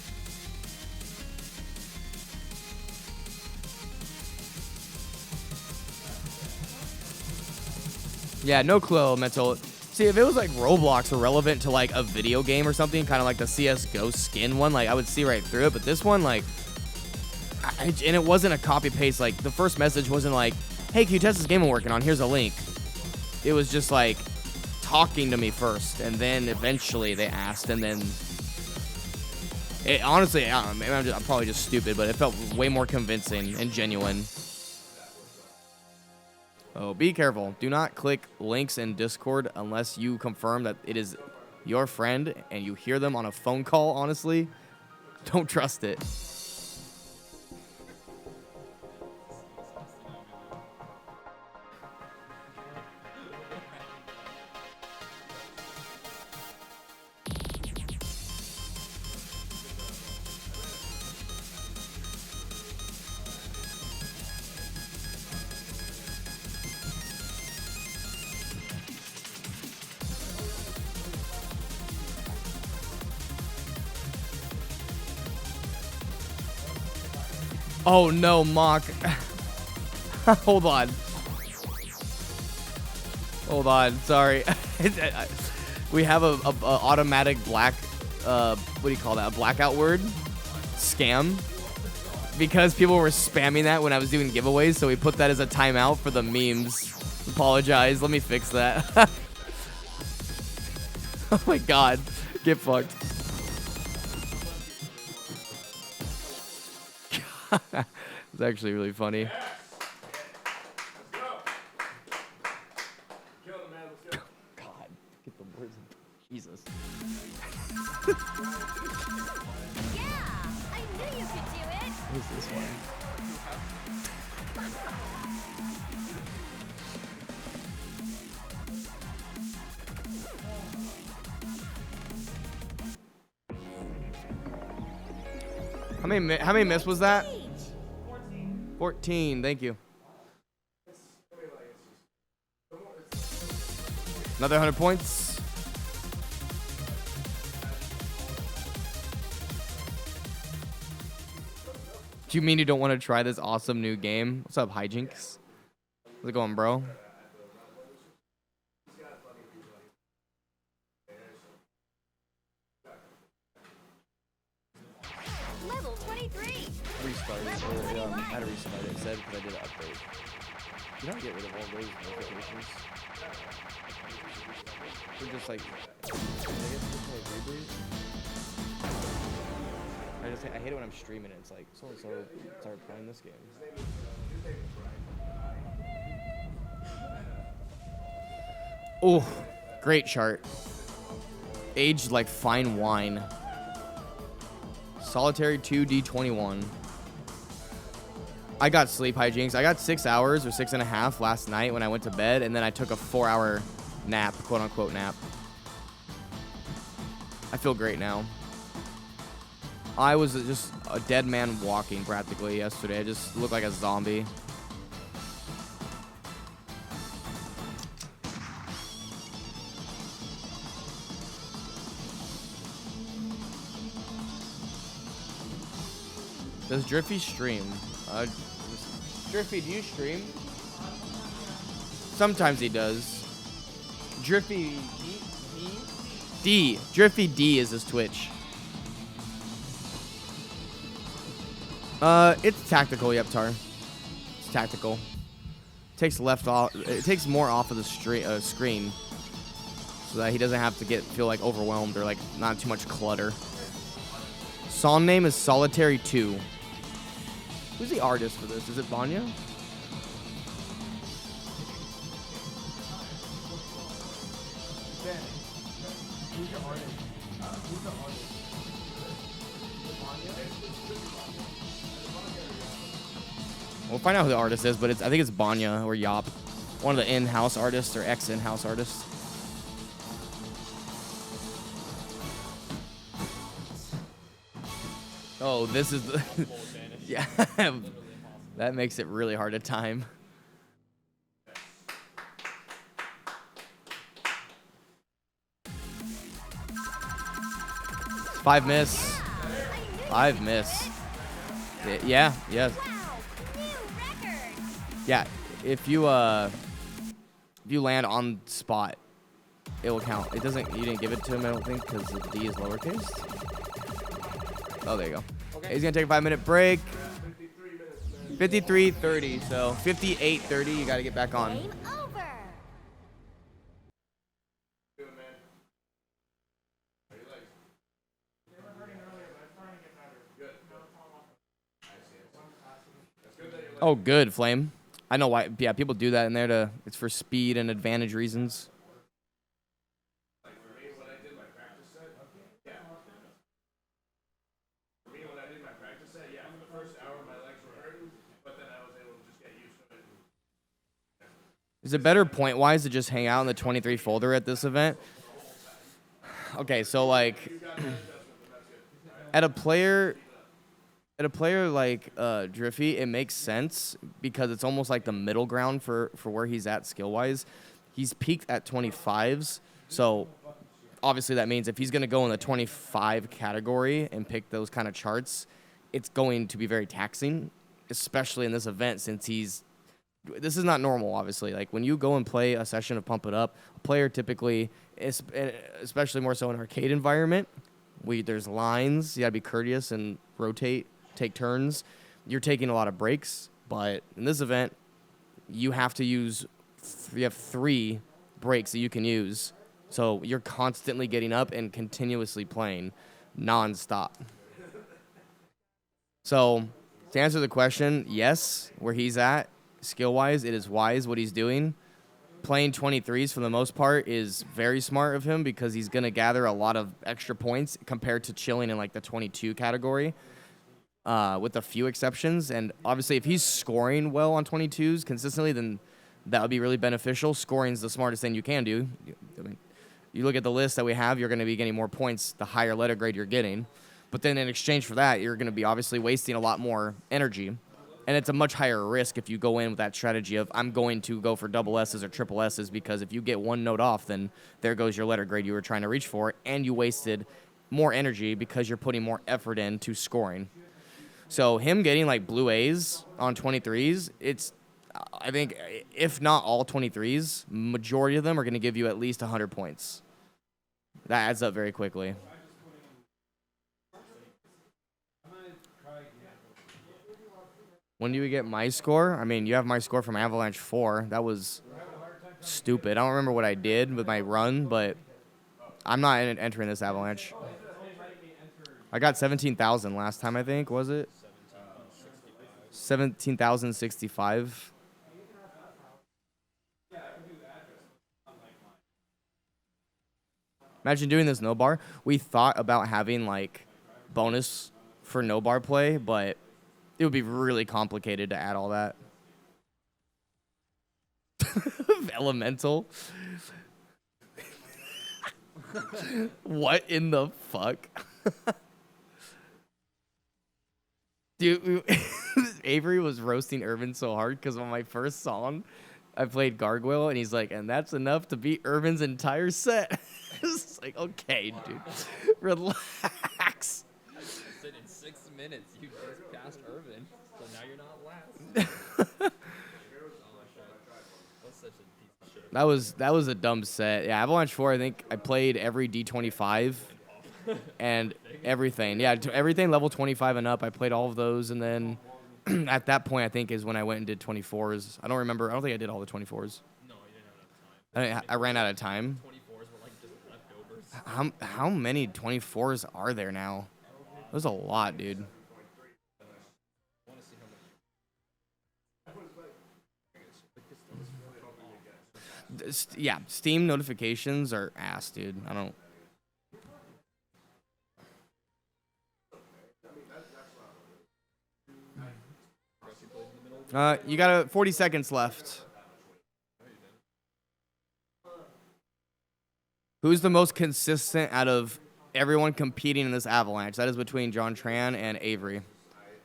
Yeah, no clue, Elemental. See, if it was like Roblox or relevant to like a video game or something, kind of like the CSGO skin one, like I would see right through it. But this one, like, and it wasn't a copy paste. Like the first message wasn't like, "Hey, can you test this game I'm working on? Here's a link." It was just like talking to me first, and then eventually they asked, and then it honestly, I don't know, maybe I'm probably just stupid, but it felt way more convincing and genuine. Oh, be careful. Do not click links in Discord unless you confirm that it is your friend and you hear them on a phone call, honestly. Don't trust it. Oh no, Mock. Hold on. Hold on, sorry. We have a automatic black, what do you call that? A blackout word? Scam. Because people were spamming that when I was doing giveaways, so we put that as a timeout for the memes. Apologize, let me fix that. Oh my god, get fucked. It's actually really funny. God, get the words in. Jesus. Yeah, I knew you could do it. What is this one? How many miss was that? 14, thank you. Another 100 points. Do you mean you don't want to try this awesome new game? What's up, Hijinks? How's it going, bro? Level 23. Restarted. I had to restart it instead because I did an update. You don't get rid of all those notifications. We're just like, I guess it's like reboot. I hate it when I'm streaming and it's like, so started playing this game. Oh, great chart. Aged like fine wine. Solitary 2D21. I got sleep, Hijinks. I got 6 hours or 6.5 last night when I went to bed, and then I took a 4-hour nap, quote-unquote nap. I feel great now. I was just a dead man walking practically yesterday. I just looked like a zombie. Does Driffy stream? Driffy, do you stream? Sometimes he does. Driffy D. Driffy D is his Twitch. It's tactical, yep, Tar. It's tactical. Takes left off. It takes more off of the screen, so that he doesn't have to feel like overwhelmed or like not too much clutter. Song name is Solitary 2. Who's the artist for this? Is it Vanya? Ben, who's the artist? Who's the artist? We'll find out who the artist is, but I think it's Banya or Yop, one of the in-house artists or ex-in-house artists. Oh, this is the yeah. That makes it really hard to time. Five miss. Five miss. Yeah. Wow, new record. Yeah. If you land on spot, it will count. It doesn't. You didn't give it to him, I don't think, because the D is lowercase. Oh, there you go. Okay. He's gonna take a 5-minute break. 53:30. So 58:30. You got to get back on. Game over. Oh, good, Flame. I know why. Yeah, people do that in there to. It's for speed and advantage reasons. Is it better point-wise to just hang out in the 23 folder at this event? Okay, so like at a player like Driffy, it makes sense because it's almost like the middle ground for where he's at skill-wise. He's peaked at 25s, so obviously that means if he's going to go in the 25 category and pick those kind of charts, it's going to be very taxing, especially in this event since this is not normal, obviously. Like, when you go and play a session of Pump It Up, a player typically, especially more so in an arcade environment, there's lines. You got to be courteous and rotate, take turns. You're taking a lot of breaks, but in this event, you have to use, you have 3 breaks that you can use. So you're constantly getting up and continuously playing nonstop. So to answer the question, yes, where he's at, skill-wise, it is wise what he's doing. Playing 23s for the most part is very smart of him because he's going to gather a lot of extra points compared to chilling in like the 22 category, with a few exceptions. And obviously, if he's scoring well on 22s consistently, then that would be really beneficial. Scoring's the smartest thing you can do. I mean, you look at the list that we have, you're going to be getting more points the higher letter grade you're getting. But then in exchange for that, you're going to be obviously wasting a lot more energy. And it's a much higher risk if you go in with that strategy of, I'm going to go for double S's or triple S's, because if you get one note off, then there goes your letter grade you were trying to reach for, and you wasted more energy because you're putting more effort into scoring. So him getting like blue A's on 23s, I think, if not all 23s, majority of them are going to give you at least 100 points. That adds up very quickly. When do you get my score? I mean, you have my score from Avalanche 4. That was stupid. I don't remember what I did with my run, but I'm not entering this Avalanche. I got 17,000 last time, I think, was it? 17,065. Imagine doing this no bar. We thought about having like bonus for no bar play, but it would be really complicated to add all that. Elemental. What in the fuck? Dude, Avery was roasting Irvin so hard because on my first song, I played Gargoyle, and he's like, and that's enough to beat Irvin's entire set. It's like, okay, dude. Relax. I said in 6 minutes, you just passed Irvin, so now you're not last. That's such a piece of shit. That was a dumb set. Yeah, Avalanche 4, I think I played every D25 and everything. Yeah, everything level 25 and up. I played all of those, and then at that point, I think, is when I went and did 24s. I don't remember. I don't think I did all the 24s. No, you didn't have enough time. I ran out of time. 24s were like just leftovers. How many 24s are there now? There's a lot, dude. Yeah, Steam notifications are ass, dude. I don't. You got 40 seconds left. Who's the most consistent out of everyone competing in this Avalanche? That is between John Tran and Avery. And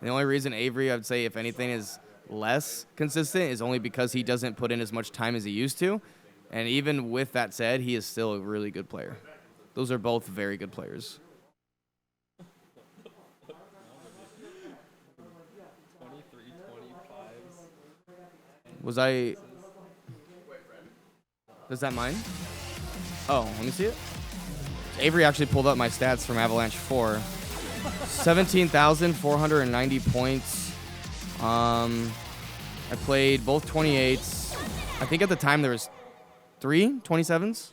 the only reason Avery, I would say, if anything, is less consistent is only because he doesn't put in as much time as he used to. And even with that said, he is still a really good player. Those are both very good players. 23, 25s. Was I... Is that mine? Oh, let me see it. Avery actually pulled up my stats from Avalanche 4. 17,490 points. I played both 28s. I think at the time there was 3 27s.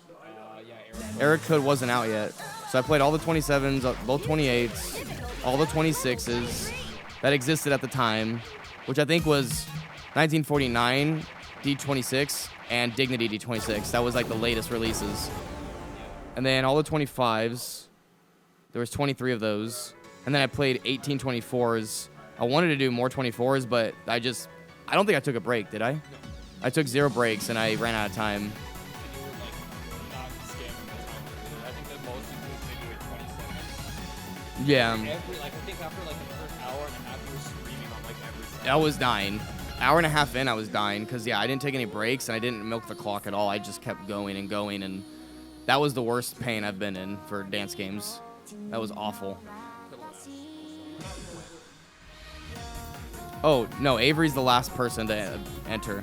Eric Hood wasn't out yet. So I played all the 27s, both 28s, all the 26s that existed at the time, which I think was 1949 D26 and Dignity D26. That was like the latest releases. And then all the 25s, there was 23 of those. And then I played 18 24s. I wanted to do more 24s, but I don't think I took a break, did I? I took 0 breaks and I ran out of time. Yeah. I think after like the first hour and a half, you were screaming on like every side. I was dying. Hour and a half in, I was dying because, yeah, I didn't take any breaks and I didn't milk the clock at all. I just kept going and going, and that was the worst pain I've been in for dance games. That was awful. Oh, no, Avery's the last person to enter.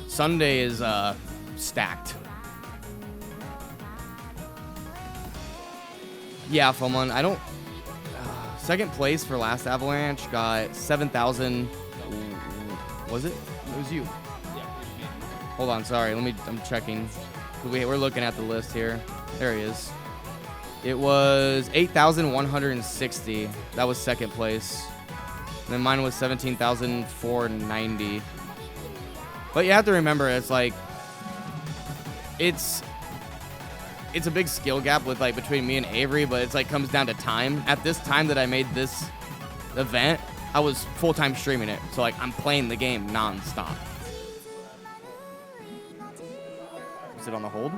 Sunday is stacked. Yeah, Fomon, I don't... second place for last Avalanche got 7,000... Was it? It was you. Hold on, sorry. I'm checking. We're looking at the list here. There he is. It was 8,160. That was second place. And then mine was 17,490. But you have to remember, it's like... It's a big skill gap with like between me and Avery, but it's like comes down to time. At this time that I made this event, I was full-time streaming it. So like I'm playing the game non-stop. Is it on the hold?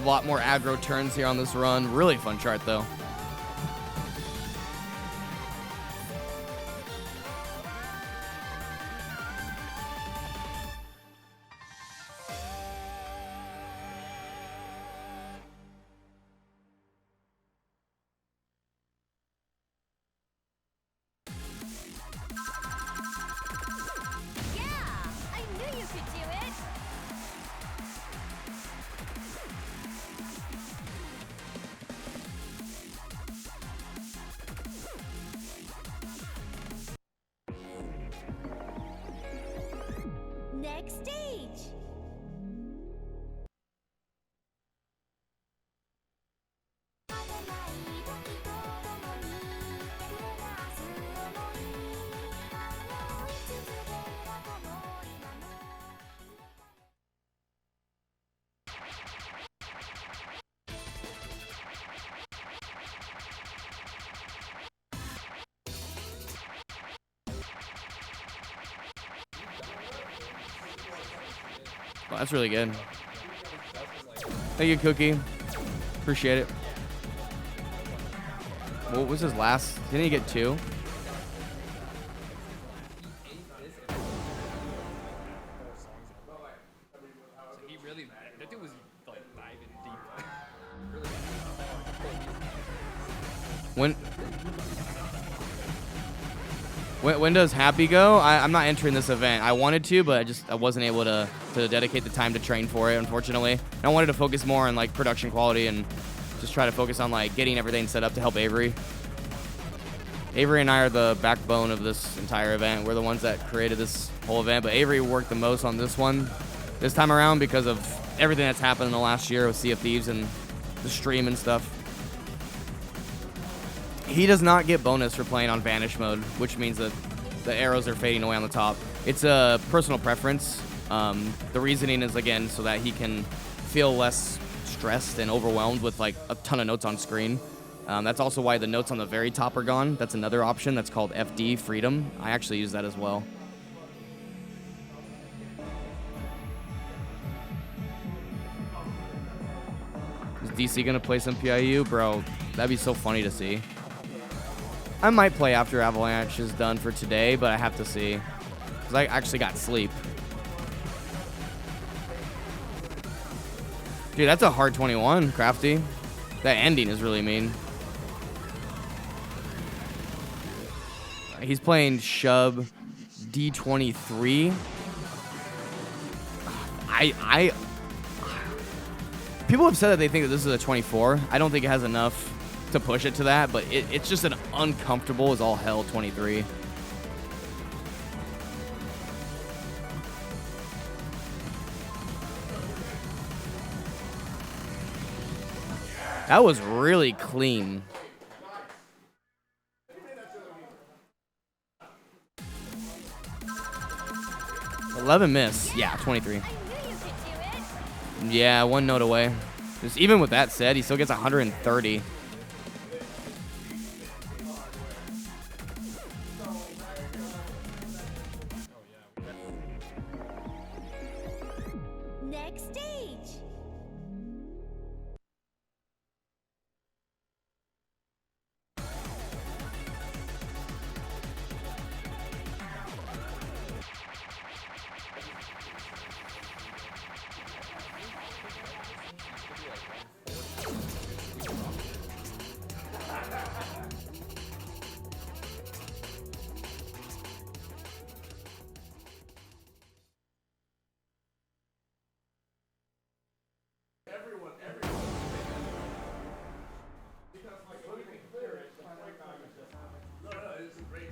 A lot more aggro turns here on this run. Really fun chart though. Next stage. Well, that's really good. Thank you, Cookie. Appreciate it. What was his last? Didn't he get 2? He really, that dude was like diving deep. When does Happy go? I'm not entering this event. I wanted to, but I wasn't able to dedicate the time to train for it, unfortunately. And I wanted to focus more on like production quality and just try to focus on like getting everything set up to help Avery. Avery and I are the backbone of this entire event. We're the ones that created this whole event, but Avery worked the most on this one this time around because of everything that's happened in the last year with Sea of Thieves and the stream and stuff. He does not get bonus for playing on Vanish mode, which means that the arrows are fading away on the top. It's a personal preference. The reasoning is, again, so that he can feel less stressed and overwhelmed with like a ton of notes on screen. That's also why the notes on the very top are gone. That's another option that's called FD, Freedom. I actually use that as well. Is DC gonna play some PIU? Bro, that'd be so funny to see. I might play after Avalanche is done for today, but I have to see. Because I actually got sleep. Dude, that's a hard 21, Crafty. That ending is really mean. He's playing Shub D23. People have said that they think that this is a 24. I don't think it has enough to push it to that, but it's just an uncomfortable as all hell 23. That was really clean. $11 miss. Yeah, 23. I knew you could do it. Yeah, one note away. Just even with that said, he still gets 130. Next stage.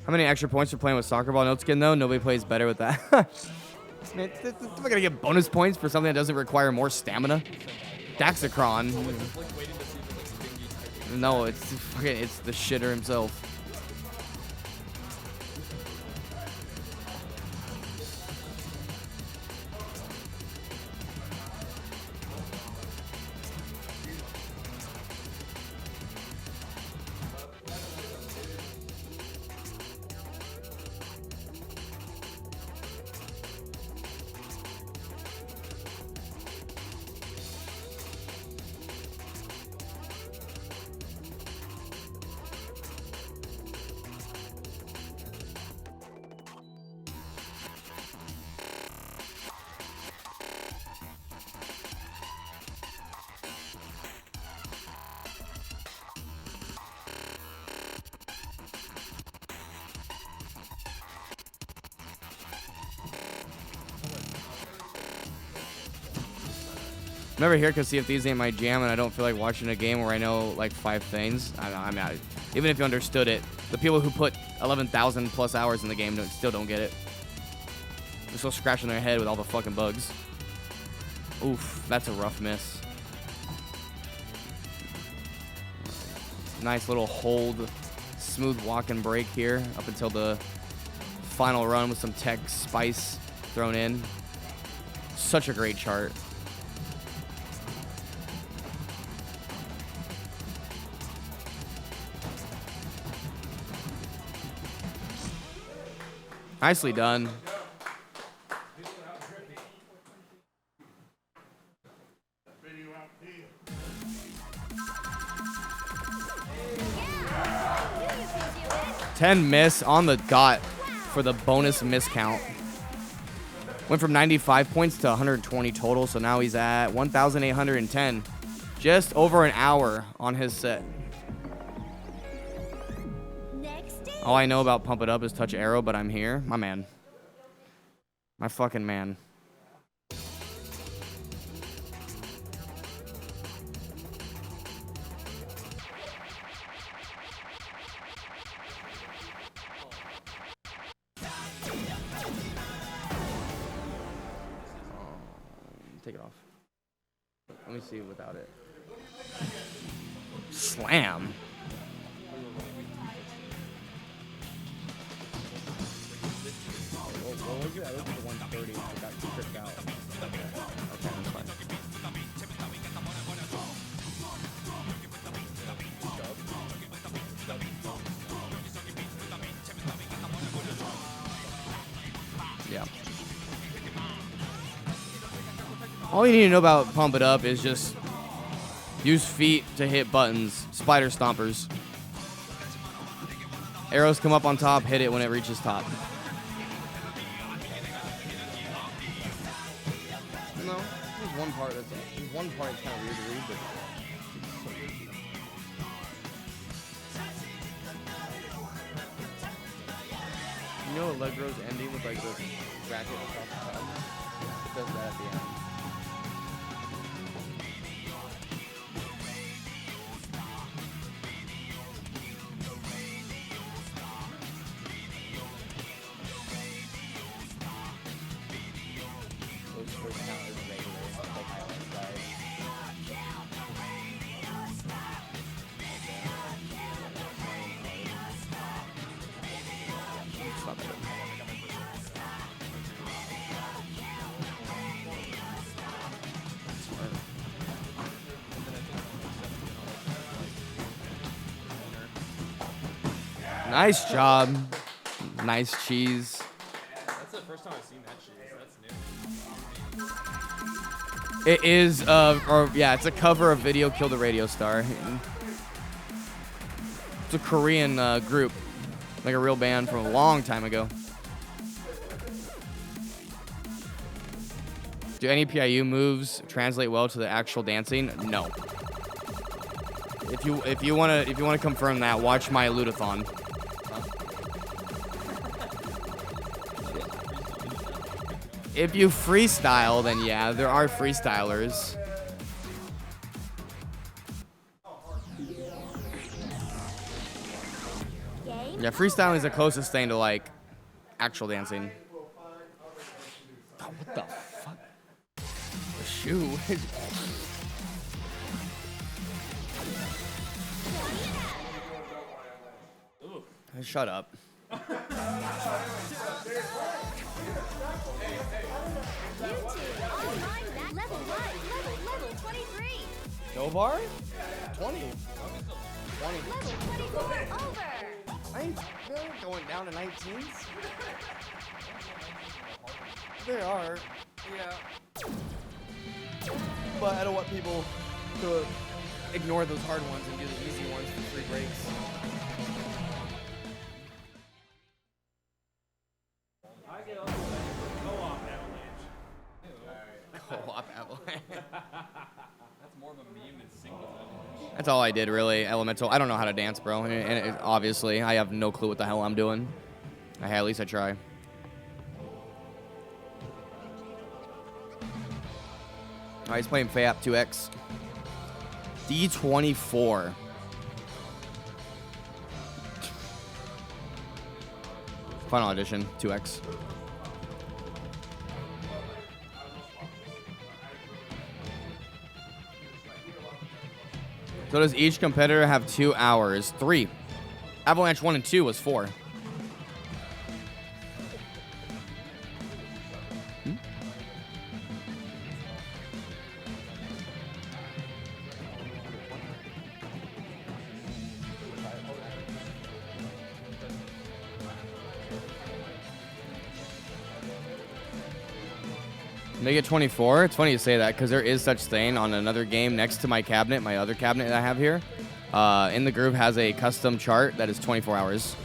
How many extra points for playing with soccer ball note skin though? Nobody plays better with that. Man, am I gonna get bonus points for something that doesn't require more stamina? Daxicron. No, it's the shitter himself. I'm never here because see if these ain't my jam and I don't feel like watching a game where I know like 5 things. I'm out. Even if you understood it, the people who put 11,000 plus hours in the game still don't get it. They're still scratching their head with all the fucking bugs. Oof, that's a rough miss. Nice little hold, smooth walk and break here up until the final run with some tech spice thrown in. Such a great chart. Nicely done. $10 miss on the dot for the bonus miss count. Went from 95 points to 120 total, so now he's at 1,810. Just over an hour on his set. All I know about Pump It Up is touch arrow, but I'm here. My man. My fucking man. Take it off. Let me see without it. Slam. What was it? I looked at the 130. I got tricked out. Okay, that's fine. All you need to know about Pump It Up is just use feet to hit buttons. Spider stompers. Arrows come up on top, hit it when it reaches top. No, there's one part that's kind of weird to read, but you know Allegro's ending with like the bracket across the top? It does that at the end. Those first count as regular, like Highland size. Stop it. Nice job. Nice cheese. That's the first time I've seen that cheese. That's new. It is, yeah, it's a cover of Video Kill the Radio Star. It's a Korean group, like a real band from a long time ago. Do any PIU moves translate well to the actual dancing? No. If you wanna confirm that, watch my Ludathon. If you freestyle, then yeah, there are freestylers. Yeah, freestyling is the closest thing to like actual dancing. Oh, what the fuck? A shoe. Shut up. Level 23. Dovar? 20. 20. Level 24 over. I ain't going down to 19s. They are. Yeah. But I don't want people to ignore those hard ones and do the easy ones for free breaks. Co-op Avalanche. That's more of a meme than singles Avalanche. That's all I did, really. Elemental. I don't know how to dance, bro. And obviously, I have no clue what the hell I'm doing. At least I try. All right, he's playing FAP 2X. D24. Final Edition 2X. So does each competitor have 2 hours? 3. Avalanche 1 and 2 was 4. Make it 24. It's funny you say that because there is such thing on another game next to my cabinet, my other cabinet that I have here. In the group has a custom chart that is 24 hours.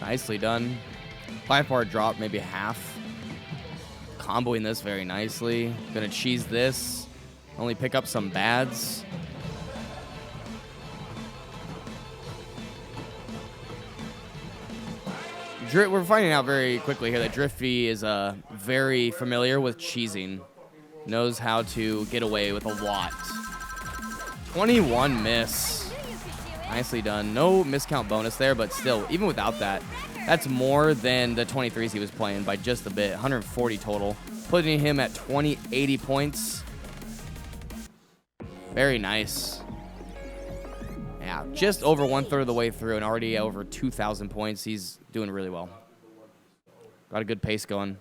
Nicely done. 5-part drop, maybe half. Comboing this very nicely. Gonna cheese this. Only pick up some bads. We're finding out very quickly here that Driffy is very familiar with cheesing. Knows how to get away with a lot. 21 miss. Nicely done. No miscount bonus there, but still, even without that, that's more than the 23s he was playing by just a bit. 140 total, putting him at 2080 points. Very nice. Yeah, just over 1/3 of the way through and already over 2,000 points. He's doing really well. Got a good pace going.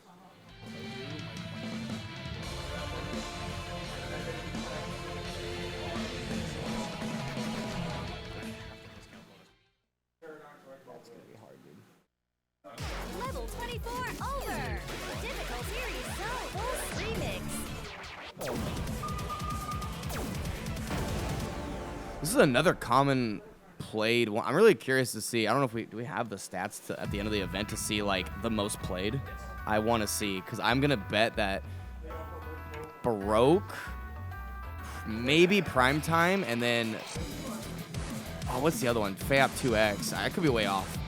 This is another common played one. I'm really curious to see. I don't know if do we have the stats at the end of the event to see like the most played. I want to see because I'm gonna bet that Baroque, maybe Primetime, and then what's the other one? FAP 2X. I could be way off.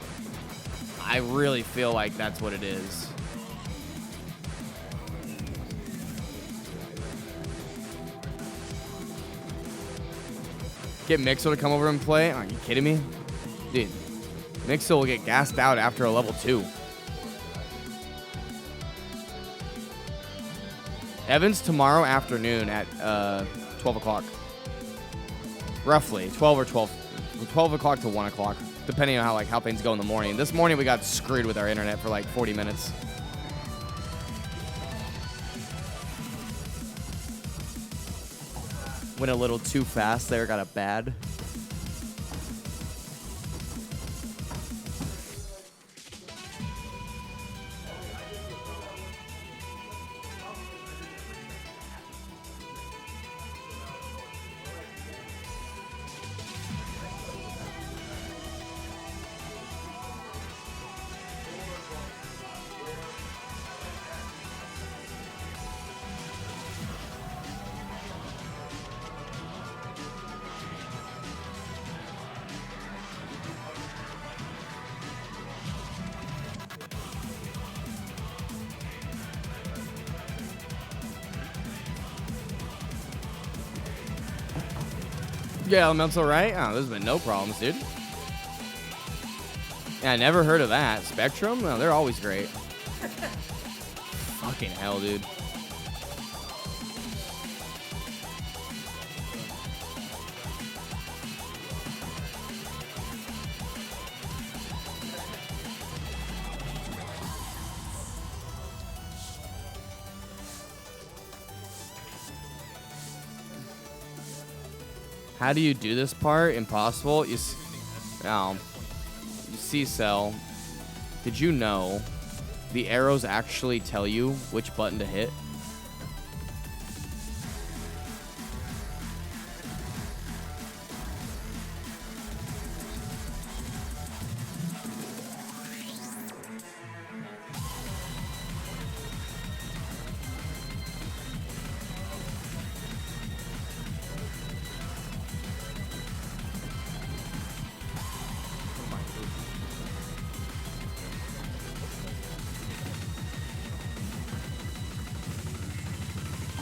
I really feel like that's what it is. Get Mixel to come over and play? Are you kidding me? Dude, Mixel will get gassed out after a level 2. Evans tomorrow afternoon at 12 o'clock. Roughly 12 o'clock to 1 o'clock, depending on how things go in the morning. This morning we got screwed with our internet for like 40 minutes. Went a little too fast there, got a bad. Yeah, elemental, right? Oh, there's been no problems, dude. Yeah, I never heard of that. Spectrum? No, they're always great. Fucking hell, dude. How do you do this part? Impossible. You see, Cell. Did you know the arrows actually tell you which button to hit?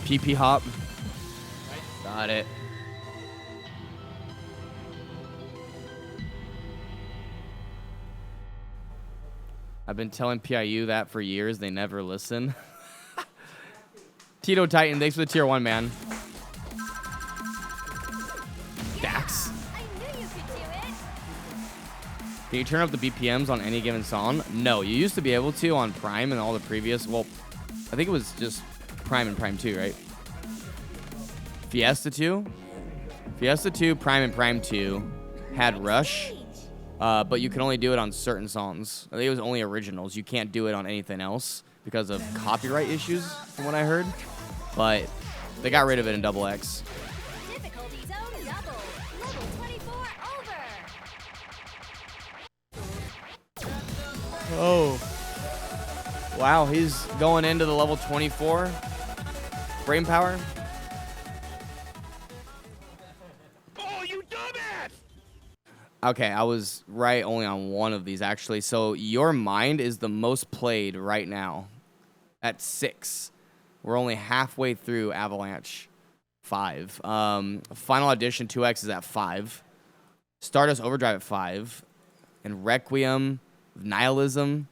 PP hop. Got it. I've been telling PIU that for years. They never listen. Tito Titan, thanks for the tier 1, man. Dax. I knew you could do it. Can you turn up the BPMs on any given song? No, you used to be able to on Prime and all the previous. Well, I think it was just Prime and Prime 2, right? Fiesta 2? Fiesta 2, Prime and Prime 2 had Rush, but you can only do it on certain songs. I think it was only originals. You can't do it on anything else because of copyright issues, from what I heard. But they got rid of it in Double X. Difficulty zone double. Level 24 over. Oh. Wow, he's going into the level 24. Brain power. Oh, you dumbass! Okay, I was right only on one of these, actually. So Your Mind is the most played right now at 6. We're only halfway through Avalanche 5. Final Audition 2X is at 5. Stardust Overdrive at 5. And Requiem, Nihilism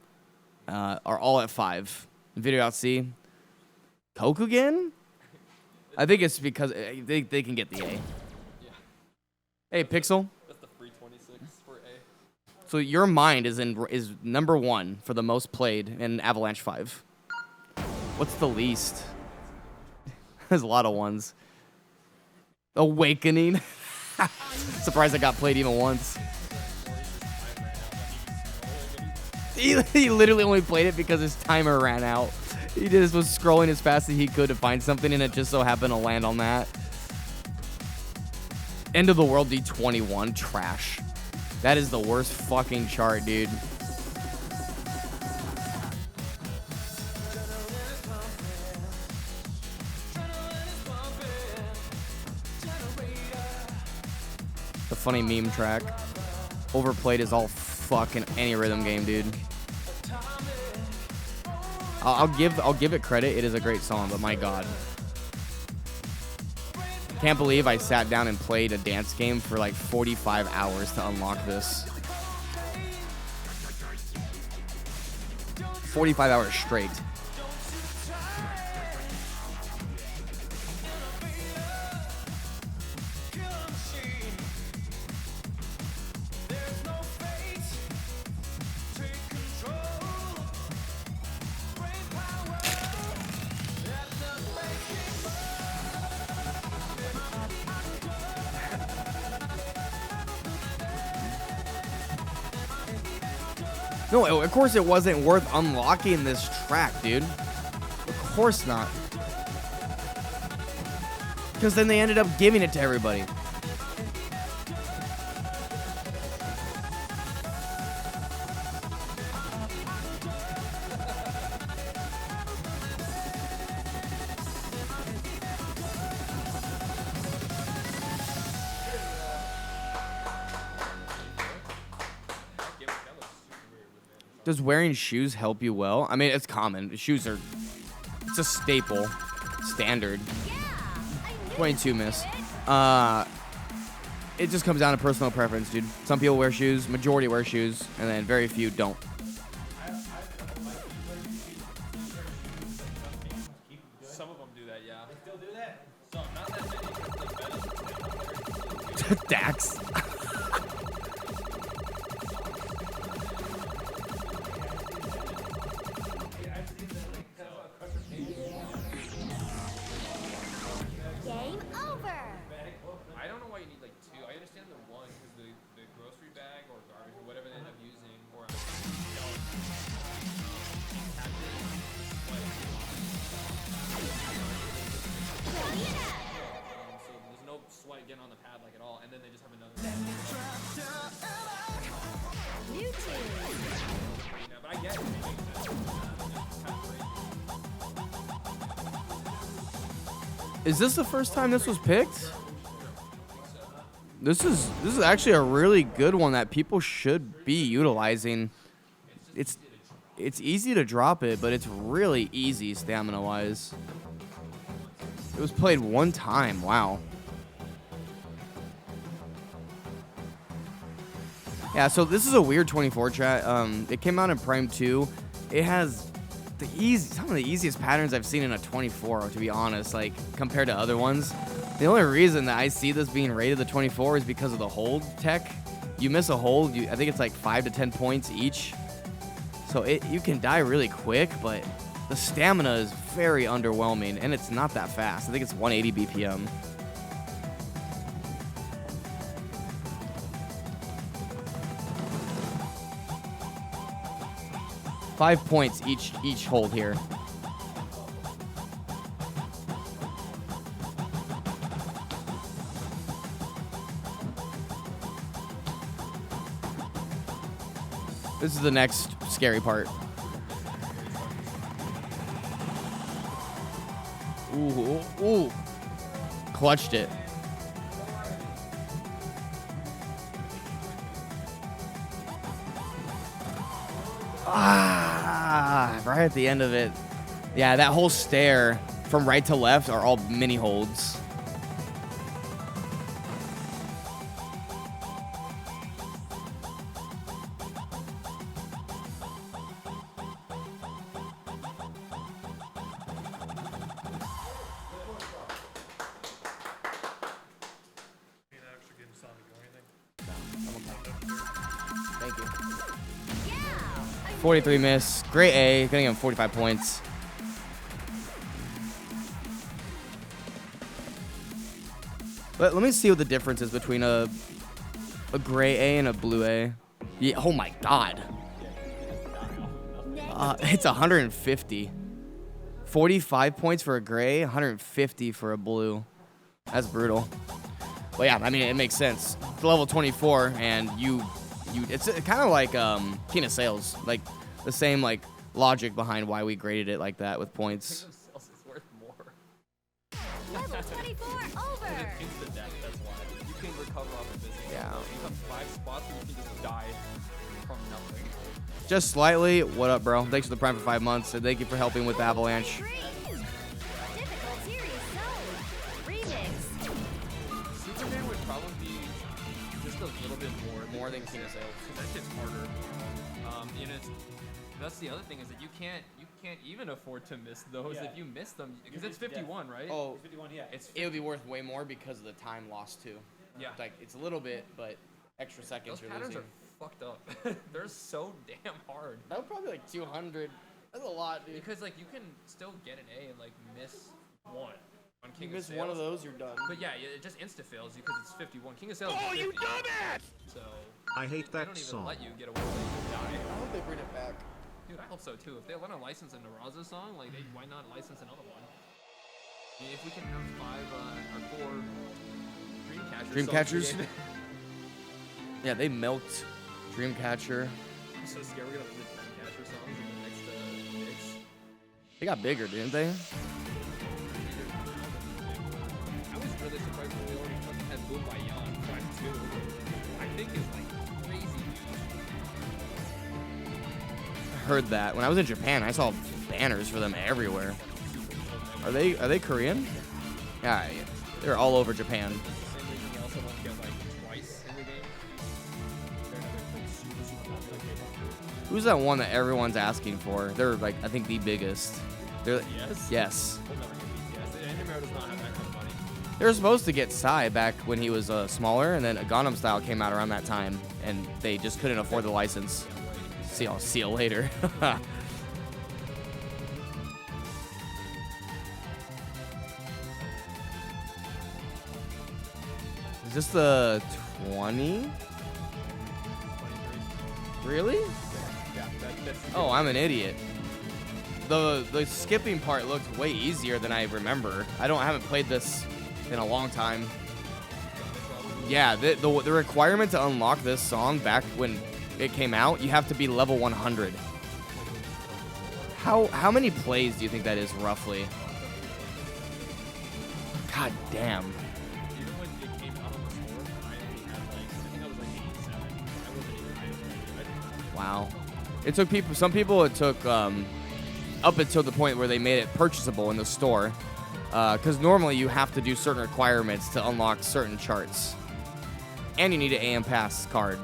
are all at 5. Video out C. Kokugen? I think it's because they can get the A. Yeah. Hey, Pixel. That's the free 26 for A. So Your Mind is number 1 for the most played in Avalanche 5. What's the least? There's a lot of ones. Awakening. Surprised I got played even once. He literally only played it because his timer ran out. He just was scrolling as fast as he could to find something, and it just so happened to land on that. End of the world D21 trash. That is the worst fucking chart, dude. The funny meme track. Overplayed is all fucking any rhythm game, dude. I'll give it credit. It is a great song, but my god. Can't believe I sat down and played a dance game for like 45 hours to unlock this. 45 hours straight. No, of course it wasn't worth unlocking this track, dude. Of course not. Because then they ended up giving it to everybody. Does wearing shoes help you well? I mean, it's common. Shoes are, it's a staple, standard. 22 miss. It just comes down to personal preference, dude. Some people wear shoes, majority wear shoes, and then very few don't. Some of them do that, yeah. They still do that? So, not that many. Dax. Game over. I don't know why you need like two. I understand the one because the grocery bag or garbage or whatever they end up using or so there's no sweat getting on the pad like at all, and then they just have another. New team. Yeah, but I get it. It makes sense. Is this the first time this was picked? This is actually a really good one that people should be utilizing. It's easy to drop it, but it's really easy stamina wise. It was played one time. Wow. Yeah, so this is a weird 24 chat. It came out in Prime 2. It has some of the easiest patterns I've seen in a 24, to be honest, like compared to other ones. The only reason that I see this being rated the 24 is because of the hold tech. You miss a hold, I think it's like 5 to 10 points each. So you can die really quick, but the stamina is very underwhelming, and it's not that fast. I think it's 180 BPM. Five points each hold here. This is the next scary part. Ooh, ooh. Clutched it. Right at the end of it. Yeah, that whole stair from right to left are all mini holds. Thank you. 43 miss. Great A. Gonna give him 45 points. But let me see what the difference is between a gray A and a blue A. Yeah, oh my god. It's 150. 45 points for a gray, 150 for a blue. That's brutal. Well, yeah, I mean, it makes sense. It's level 24, and it's kind of like King of Sales, like the same like logic behind why we graded it like that with points. King of Sales is worth more. Level 24 over. Instant death, that's why. You can recover off of this. Yeah. You have 5 spots and you can just die from nothing. Just slightly. What up, bro? Thanks for the Prime for 5 months, and thank you for helping with Avalanche. 3. Difficult series zone. Remix. Superman would probably be just a little bit more than King of Sales. Because that shit's harder. And that's the other thing is that you can't even afford to miss those Yeah. if you miss them because it's 51, right? Oh, 51, yeah. it would be worth way more because of the time lost too. Yeah. Like it's a little bit, but extra seconds Those you're patterns losing. are fucked up. They're so damn hard. That would probably like 200. That's a lot, dude. Because like you can still get an A and like miss one on You King miss of one of Sales. those, you're done. But yeah, it just insta fails you because it's 51. King of Sales. Oh, is 50, you dumbass! So I hate they that don't even song. let you get away with it. You die. I hope they bring it back. Dude, I hope so too. If they let a license a Naraza song, like why not license another one? I mean, if we can have 5 or 4 Dreamcatchers. Dreamcatchers? Yeah, they milked Dreamcatcher. I'm so scared we're gonna put Dreamcatcher songs in the next mix. They got bigger, didn't they? I was really surprised when we already had Boom by Yon 5-2. I think is like crazy huge. Heard that. When I was in Japan, I saw banners for them everywhere. Are they Korean? Yeah, they're all over Japan. That's the same reason we also don't get like twice in the game. They're another like super popular K-pop. Who's that one that everyone's asking for? They're like, I think the biggest. They're Yes? yes. We'll never get BTS. Anime does not have that kind of money. They were supposed to get Psy back when he was smaller, and then Gangnam Style came out around that time, and they just couldn't afford the license. See you later. Is this the 20? Really? Yeah, that's Oh, I'm an idiot. The skipping part looked way easier than I remember. I haven't played this in a long time. Yeah, the requirement to unlock this song back when it came out, you have to be level 100. How many plays do you think that is roughly? God damn. Even when it came out on the store, I only had like, I think I was like 87. I wasn't even high enough. Wow. It took people. Some people it took up until the point where they made it purchasable in the store, because normally you have to do certain requirements to unlock certain charts, and you need an AM Pass card.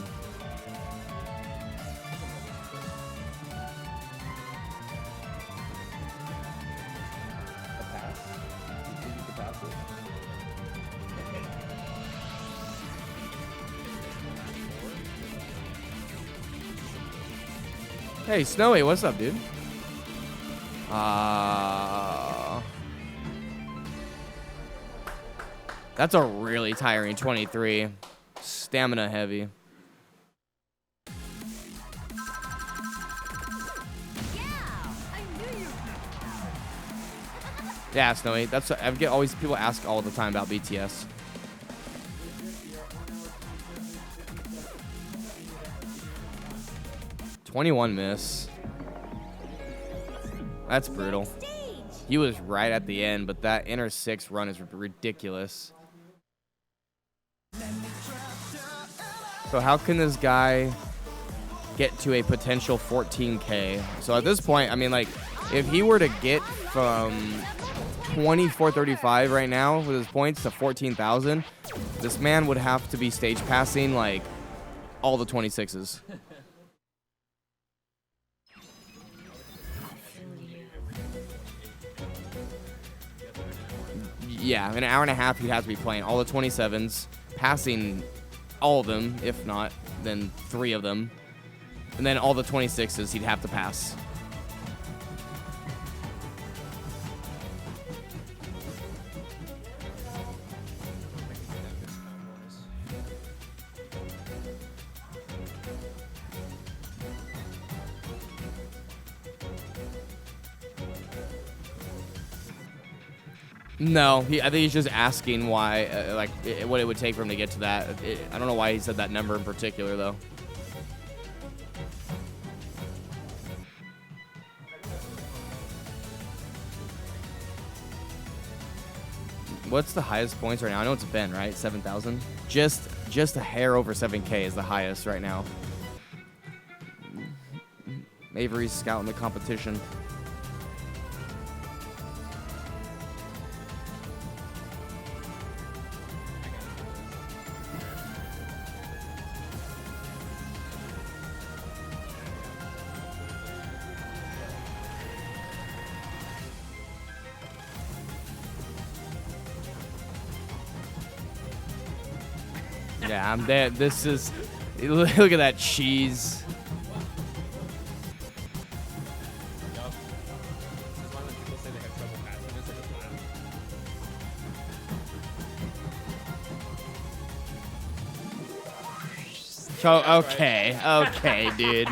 Hey, Snowy, what's up, dude? That's a really tiring 23. Stamina heavy. Yeah, Snowy. That's I get always people ask all the time about BTS. $21 miss. That's brutal. He was right at the end, but that inner 6 run is ridiculous. So how can this guy get to a potential 14K? So at this point, I mean, like, if he were to get from 2435 right now with his points to 14,000, this man would have to be stage passing, like, all the 26s. Yeah, in an hour and a half, he'd have to be playing all the 27s, passing all of them, if not, then 3 of them. And then all the 26s he'd have to pass. No, I think he's just asking why, what it would take for him to get to that. I don't know why he said that number in particular, though. What's the highest points right now? I know it's Ben, right? 7,000. Just a hair over 7K is the highest right now. Avery's scouting the competition. Yeah, I'm there. This is. Look at that cheese. Okay, dude.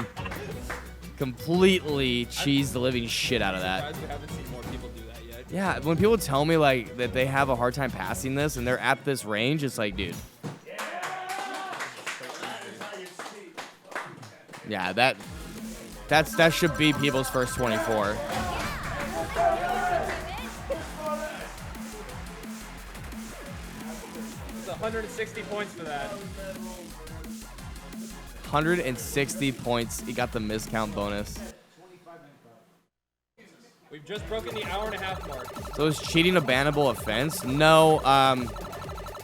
Completely cheese the living shit out of that. We haven't seen more people do that yet. Yeah, when people tell me like that they have a hard time passing this and they're at this range, it's like, dude. Yeah, that should be people's first 24. It's 160 points for that. 160 points. He got the miscount bonus. We've just broken the hour-and-a-half mark. So is cheating a bannable offense? No.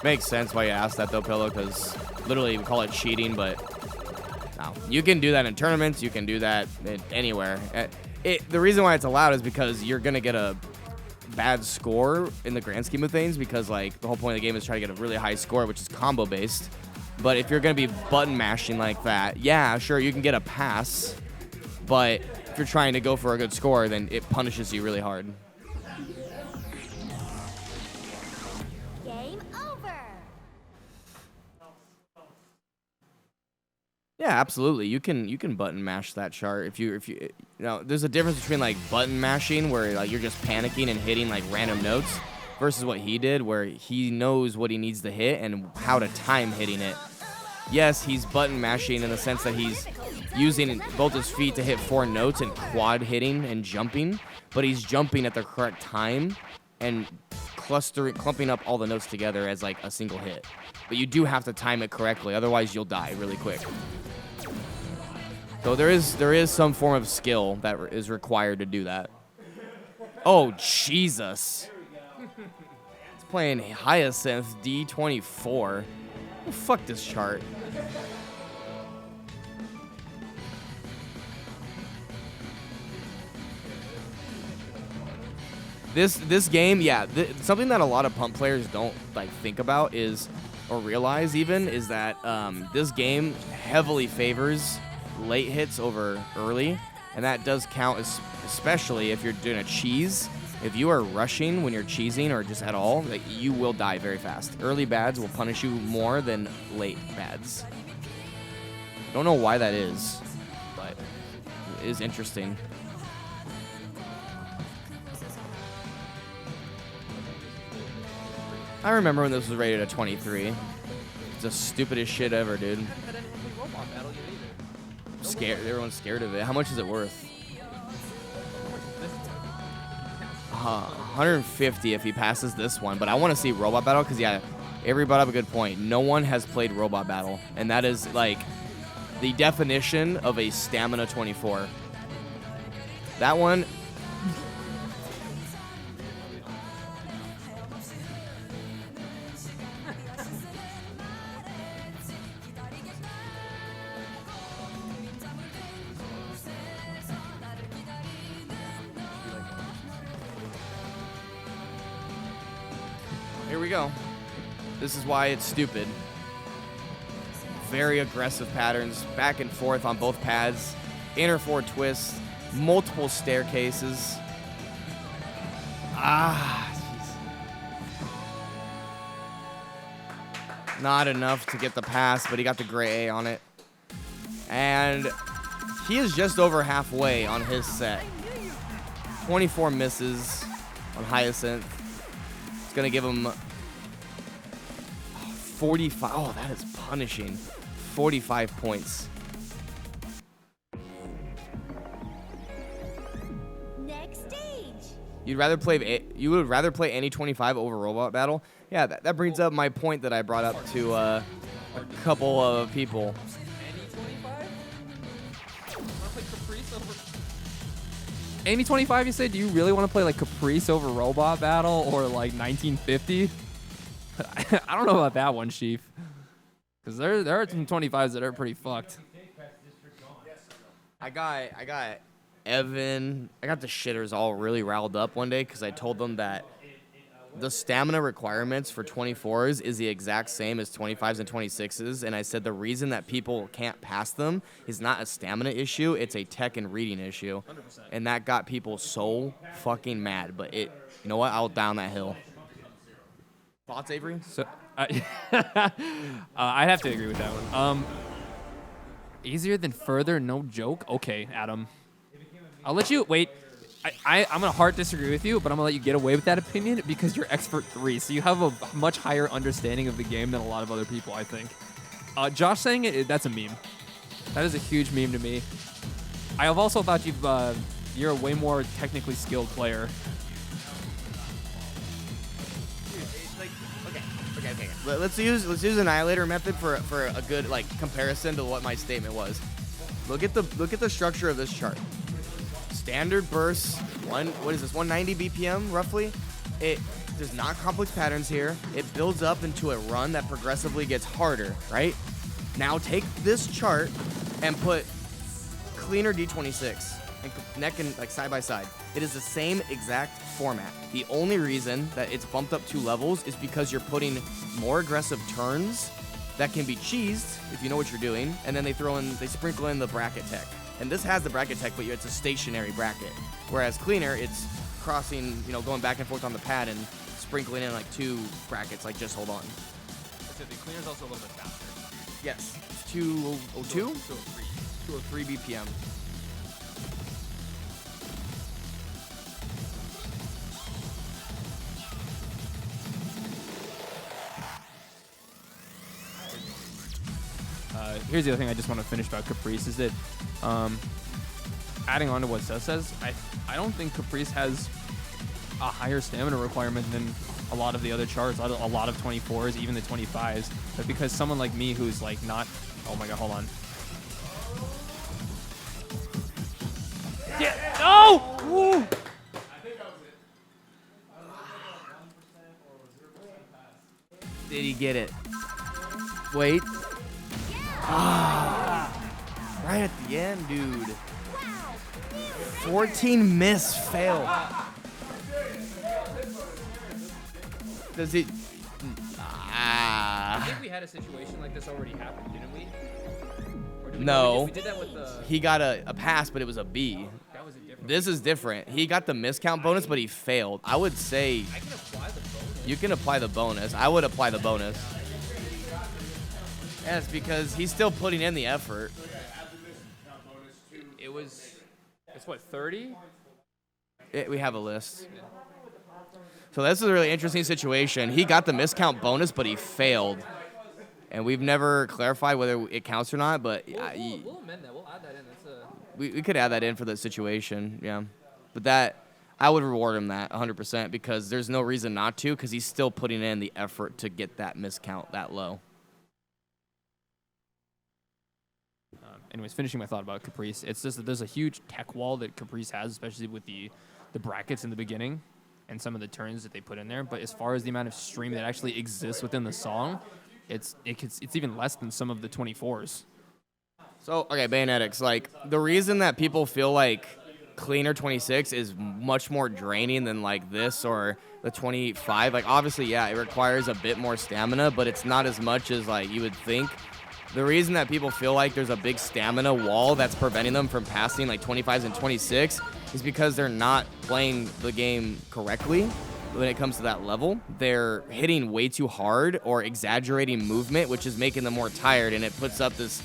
Makes sense why you asked that though, Pillow, because literally we call it cheating, but no. You can do that in tournaments. You can do that anywhere. The reason why it's allowed is because you're gonna get a bad score in the grand scheme of things, because like the whole point of the game is trying to get a really high score, which is combo based. But if you're gonna be button mashing like that, yeah, sure, you can get a pass, but if you're trying to go for a good score, then it punishes you really hard. Game over. Yeah, absolutely. You can button mash that chart if you know. There's a difference between like button mashing, where like you're just panicking and hitting like random notes, versus what he did, where he knows what he needs to hit and how to time hitting it. Yes, he's button mashing in the sense that he's using both his feet to hit 4 notes and quad hitting and jumping, but he's jumping at the correct time and clumping up all the notes together as like a single hit. But you do have to time it correctly, otherwise you'll die really quick. So there is some form of skill that is required to do that. Oh, Jesus. It's playing Hyacinth D24. Oh, fuck this chart. This game, yeah, something that a lot of pump players don't like think about is, or realize even, is that this game heavily favors late hits over early, and that does count, especially if you're doing a cheese. If you are rushing when you're cheesing or just at all, like, you will die very fast. Early bads will punish you more than late bads. Don't know why that is, but it is interesting. I remember when this was rated at 23. It's the stupidest shit ever, dude. Scared. Everyone's scared of it. How much is it worth? 150 if he passes this one, but I want to see Robot Battle because, yeah, Avery brought up a good point. No one has played Robot Battle, and that is like the definition of a stamina 24. That one. Here we go. This is why it's stupid. Very aggressive patterns, back and forth on both pads, inner 4 twists, multiple staircases. Jeez. Not enough to get the pass, but he got the gray A on it. And he is just over halfway on his set. 24 misses on Hyacinth. gonna give him 45. Oh, that is punishing. 45 points. Next stage. You would rather play any 25 over Robot Battle? Yeah, that brings up my point that I brought up to a couple of people. Any 25, you say? Do you really want to play like Caprice over Robot Battle or like 1950? I don't know about that one, Chief. Because there are some 25s that are pretty fucked. I got Evan. I got the shitters all really riled up one day because I told them that the stamina requirements for 24s is the exact same as 25s and 26s, and I said the reason that people can't pass them is not a stamina issue, it's a tech and reading issue. 100%. And that got people so fucking mad, but you know what? I'll down that hill. Thoughts, Avery? So, I'd have to agree with that one. Easier than further, no joke? Okay, Adam. I'll let you, wait. I'm going to hard disagree with you, but I'm going to let you get away with that opinion because you're expert 3, so you have a much higher understanding of the game than a lot of other people, I think. Josh saying it, that's a meme. That is a huge meme to me. I have also thought you're a way more technically skilled player. Okay. Let's use Annihilator method for a good comparison to what my statement was. Look at the structure of this chart. Standard bursts, 190 BPM roughly. There's not complex patterns here. It builds up into a run that progressively gets harder, right? Now take this chart and put cleaner D26 and neck and side by side. It is the same exact format. The only reason that it's bumped up 2 levels is because you're putting more aggressive turns that can be cheesed if you know what you're doing, and then they sprinkle in the bracket tech. And this has the bracket tech, but it's a stationary bracket. Whereas cleaner, it's crossing, going back and forth on the pad and sprinkling in 2 brackets, just hold on. So the cleaner's also a little bit faster. Yes, it's 202? 203 BPM. Here's the other thing I just want to finish about Caprice is that, adding on to what Seth says, I don't think Caprice has a higher stamina requirement than a lot of the other charts, a lot of 24s, even the 25s. But because someone like me who's not, oh my god, hold on. Yeah, no! Woo! I think that was it. Did he get it? Wait. Ah, right at the end, dude. 14 miss fail. Does he? I think we had a situation like this already happen, didn't we? Or did we No. We did that with the... He got a pass, but it was a B. That was a different... This is different. He got the miscount bonus, but he failed. I would say I can apply the bonus. you can apply the bonus. I would apply the bonus. Yes, because he's still putting in the effort. It was... It's what, 30? We have a list. So this is a really interesting situation. He got the miscount bonus, but he failed. And we've never clarified whether it counts or not, but We'll amend that. We'll add that in. That's a... we could add that in for the situation, yeah. But that, I would reward him that 100% because there's no reason not to because he's still putting in the effort to get that miscount that low. Anyways, finishing my thought about Caprice, it's just that there's a huge tech wall that Caprice has, especially with the brackets in the beginning and some of the turns that they put in there. But as far as the amount of stream that actually exists within the song, it's even less than some of the 24s. So, okay, Bayonetics, the reason that people feel like cleaner 26 is much more draining than this or the 25, obviously, yeah, it requires a bit more stamina, but it's not as much as you would think. The reason that people feel like there's a big stamina wall that's preventing them from passing 25s and 26 is because they're not playing the game correctly when it comes to that level. They're hitting way too hard or exaggerating movement, which is making them more tired, and it puts up this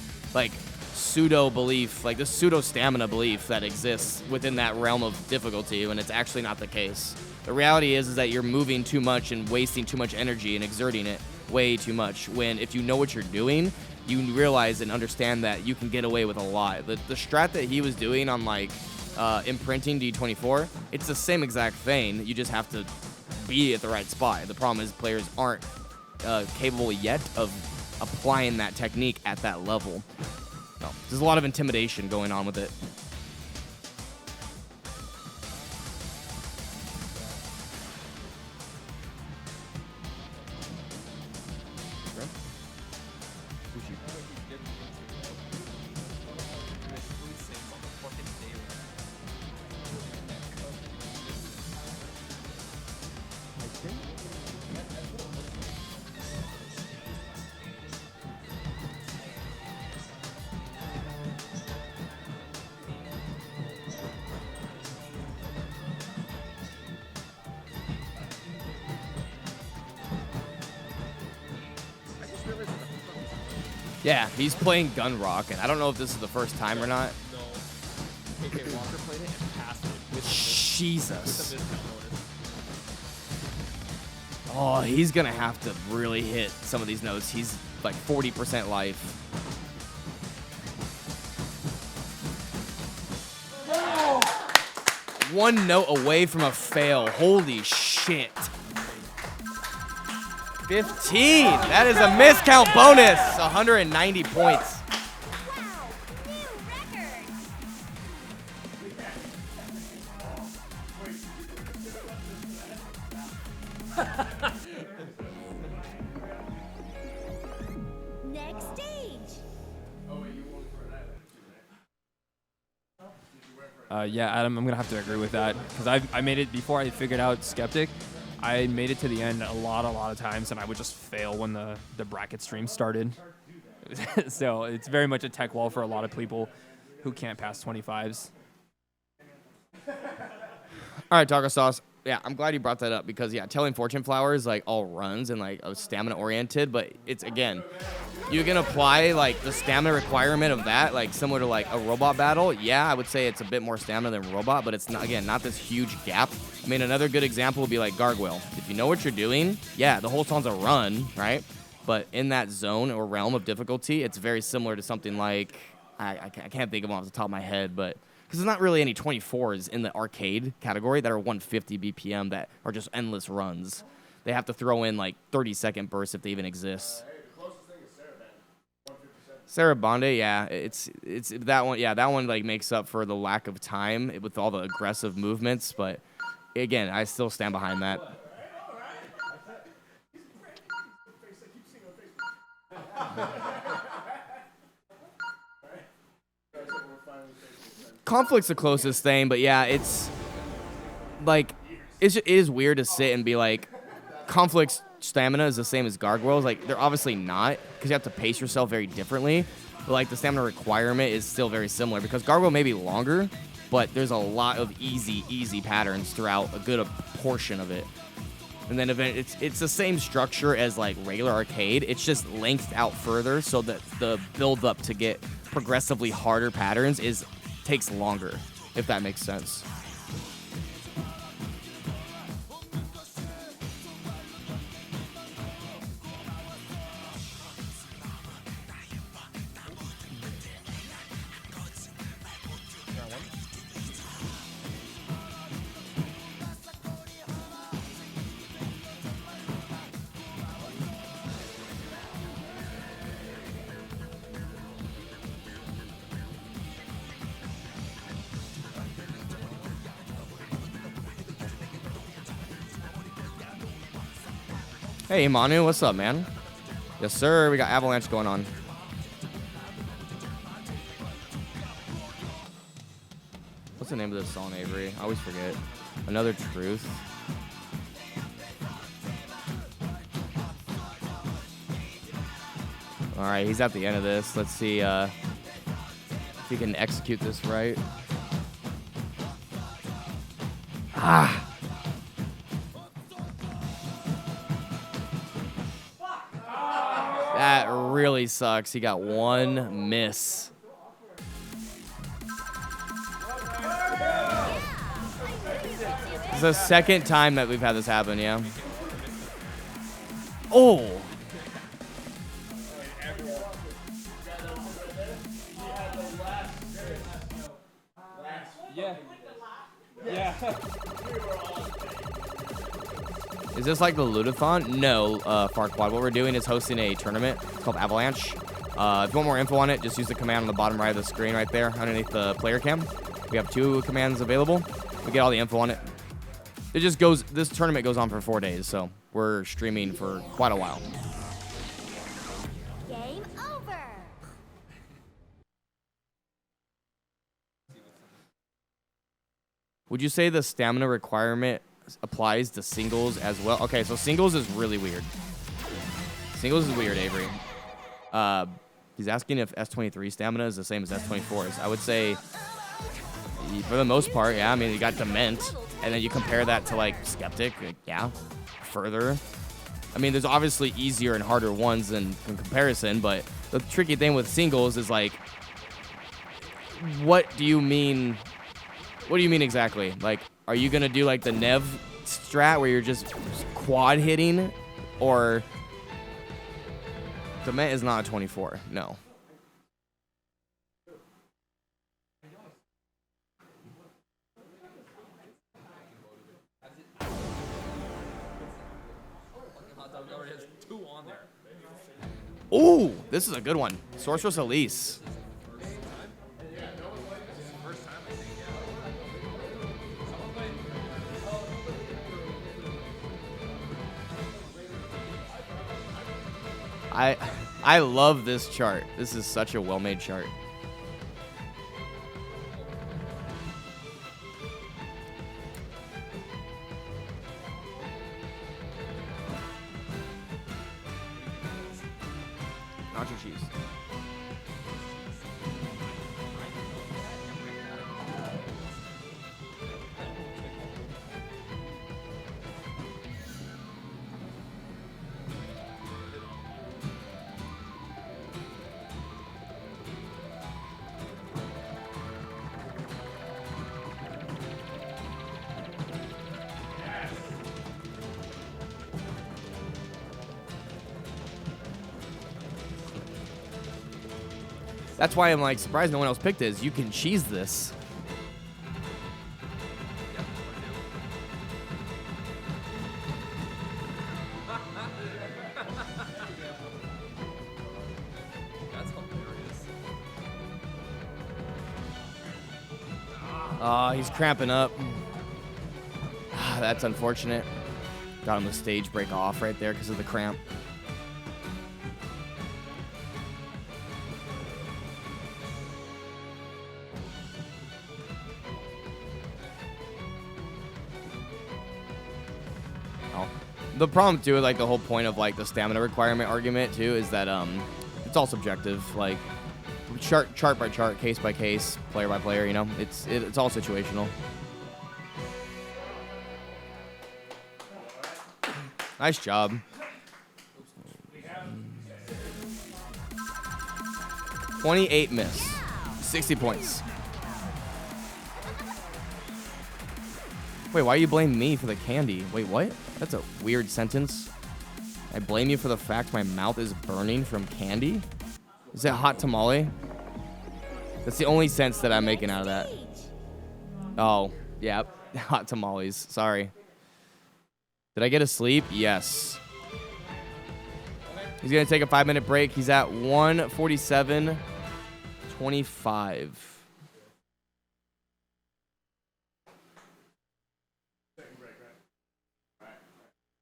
pseudo belief, this pseudo stamina belief that exists within that realm of difficulty when it's actually not the case. The reality is that you're moving too much and wasting too much energy and exerting it way too much. When if you know what you're doing, you realize and understand that you can get away with a lot. The strat that he was doing on like imprinting D24, it's the same exact thing. You just have to be at the right spot. The problem is players aren't capable yet of applying that technique at that level. So, there's a lot of intimidation going on with it. Yeah, he's playing Gun Rock, and I don't know if this is the first time or not. No. KK Walker played it and passed it with Jesus. the discount bonus. Oh, he's going to have to really hit some of these notes. He's like 40% life. One note away from a fail. Holy shit. 15. That is a miscount bonus. 190 points. Wow, new record. Next stage. Yeah, Adam, I'm gonna have to agree with that because I made it before I figured out Skeptic. I made it to the end a lot of times, and I would just fail when the bracket stream started. So it's very much a tech wall for a lot of people who can't pass 25s. All right, Taco Sauce. Yeah, I'm glad you brought that up because, yeah, telling Fortune Flowers, like, all runs and, like, stamina-oriented, but it's, again, you can apply, like, the stamina requirement of that, like, similar to, like, a robot battle. Yeah, I would say it's a bit more stamina than robot, but it's, not, again, not this huge gap. I mean, another good example would be, like, Gargoyle. If you know what you're doing, yeah, the whole song's a run, right? But in that zone or realm of difficulty, it's very similar to something like, I can't think of them off the top of my head, but because there's not really any 24s in the arcade category that are 150 BPM that are just endless runs. They have to throw in like 30-second bursts if they even exist. Hey, the closest thing is Sarabande, yeah, it's that one. Yeah, that one like makes up for the lack of time with all the aggressive movements. But again, I still stand behind that. Conflict's the closest thing, but yeah, it's like it is weird to sit and be like, Conflict's stamina is the same as Gargoyle's. Like, they're obviously not, because you have to pace yourself very differently. But like the stamina requirement is still very similar because Gargoyle may be longer, but there's a lot of easy patterns throughout a good portion of it. And then it's the same structure as like regular arcade. It's just lengthed out further so that the build up to get progressively harder patterns takes longer, if that makes sense. Hey, Manu, what's up, man? Yes, sir. We got Avalanche going on. What's the name of this song, Avery? I always forget. Another Truth. All right, he's at the end of this. Let's see if he can execute this right. Ah! That really sucks. He got one miss. the second time that we've had this happen, yeah. Oh. Yeah. Yeah. Is this like the Ludathon? No, Farquad. What we're doing is hosting a tournament. It's called Avalanche. If you want more info on it, just use the command on the bottom right of the screen right there underneath the player cam. We have 2 commands available. We get all the info on it. It just goes, this tournament goes on for 4 days, so we're streaming for quite a while. Game over. Would you say the stamina requirement applies to singles as well? Okay, so singles is really weird. Singles is weird, Avery. He's asking if S23 stamina is the same as S24's. I would say, for the most part, yeah. I mean, you got Dement, and then you compare that to, like, Skeptic, yeah, further. I mean, there's obviously easier and harder ones in comparison, but the tricky thing with singles is, like, what do you mean? What do you mean exactly? Like, are you going to do, like, the Nev strat where you're just quad hitting? Or Dement is not a 24, no. Ooh, this is a good one. Sorceress Elise. I love this chart. This is such a well-made chart. Nacho cheese. That's why I'm like surprised no one else picked this. You can cheese this. He's cramping up. That's unfortunate. Got him the stage break off right there because of the cramp. The problem too, like the whole point of like the stamina requirement argument too, is that it's all subjective. Like chart by chart, case by case, player by player. You know, it's all situational. Nice job. 28 miss, 60 points. Wait, why are you blaming me for the candy? Wait, what? That's a weird sentence. I blame you for the fact my mouth is burning from candy? Is it hot tamale? That's the only sense that I'm making out of that. Oh, yeah. Hot tamales. Sorry. Did I get a sleep? Yes. He's going to take a 5-minute break. He's at 1:47:25.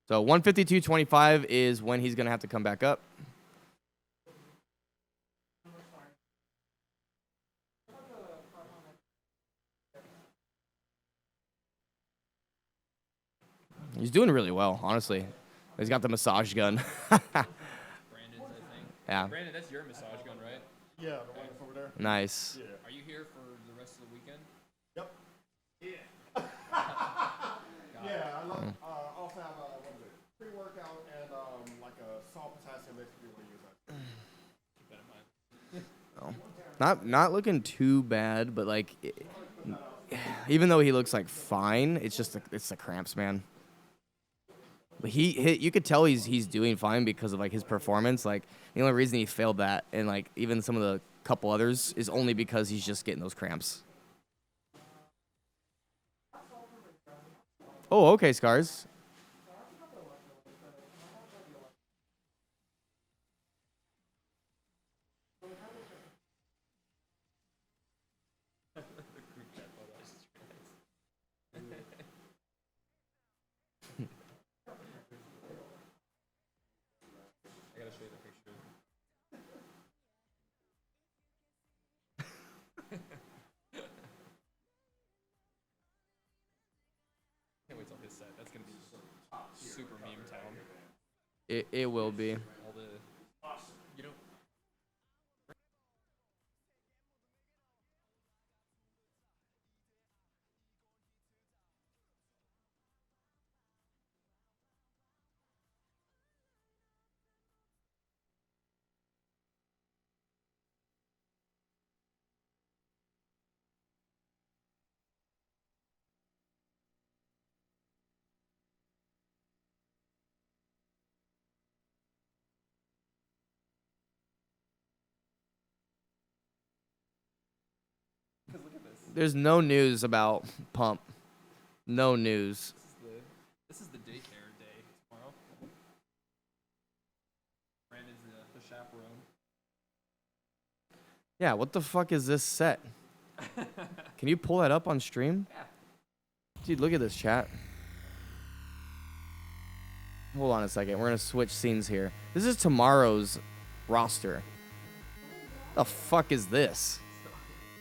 So 1:52:25 is when he's going to have to come back up. He's doing really well, honestly. He's got the massage gun. Brandon's, I think. Yeah. Brandon, that's your massage gun, right? Yeah, the one over there. Nice. Yeah. Are you here for the rest of the weekend? Yep. Yeah. Yeah, I love. Also have what is it? Pre-workout and like a salt potassium mix if you want to use that. Keep that in mind. Oh. Not looking too bad, but like even though he looks like fine, it's just it's the cramps, man. But you could tell he's doing fine because of like his performance. Like the only reason he failed that, and like even some of the couple others, is only because he's just getting those cramps. Oh, okay, Scars. Can't wait till his set. That's gonna be super meme town. It will be. All the, you know. There's no news about Pump. No news. This is the daycare day tomorrow. Brandon's the chaperone. Yeah, what the fuck is this set? Can you pull that up on stream? Yeah. Dude, look at this chat. Hold on a second. We're going to switch scenes here. This is tomorrow's roster. The fuck is this?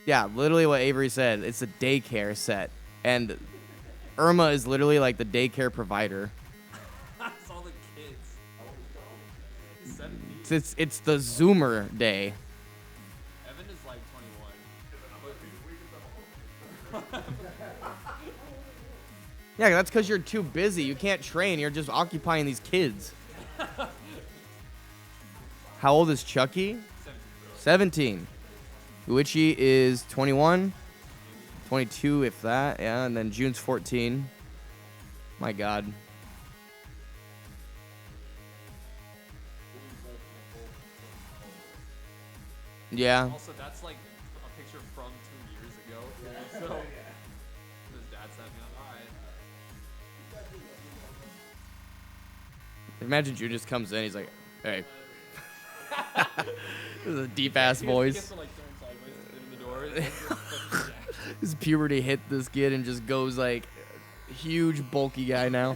Yeah, literally what Avery said. It's a daycare set. And Irma is literally like the daycare provider. That's all the kids. He's 17. It's the Zoomer day. Evan is like 21. Yeah, that's because you're too busy. You can't train. You're just occupying these kids. How old is Chucky? 17. Uichi is 21. 22, if that. Yeah, and then June's 14. My God. Yeah. Also, that's like a picture from 2 years ago. So, his dad sent me on, alright. Imagine June just comes in. He's like, hey. This is a deep ass voice. He gets to like turn sideways in the door. It's like, fucking jacked. His puberty hit this kid and just goes like huge, bulky guy now. I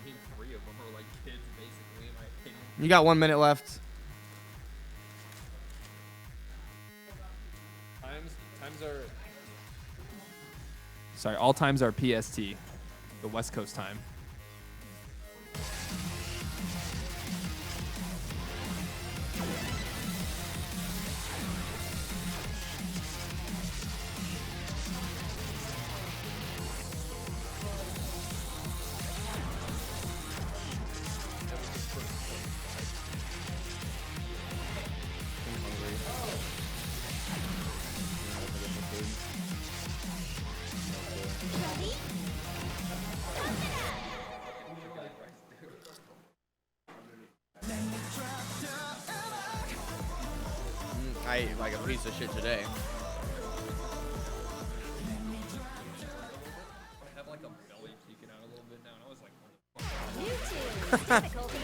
mean, 3 of them are like kids, basically, in my opinion. You got 1 minute left. Times are. Sorry, all times are PST, the West Coast time. I ate like a piece of shit today. I have like a belly peeking out a little bit now, and I was like, YouTube. Difficulty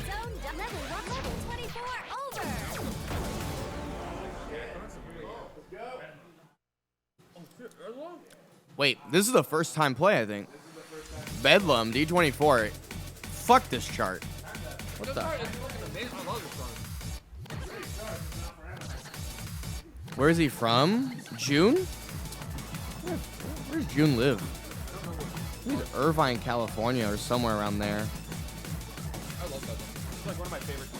zone. Level 1, level 24 over. Wait, this is the first time play, I think. Bedlam, D24. Fuck this chart. What the? Where is he from? June? Where does June live? I think it's Irvine, California, or somewhere around there. I love that one. It's like one of my favorite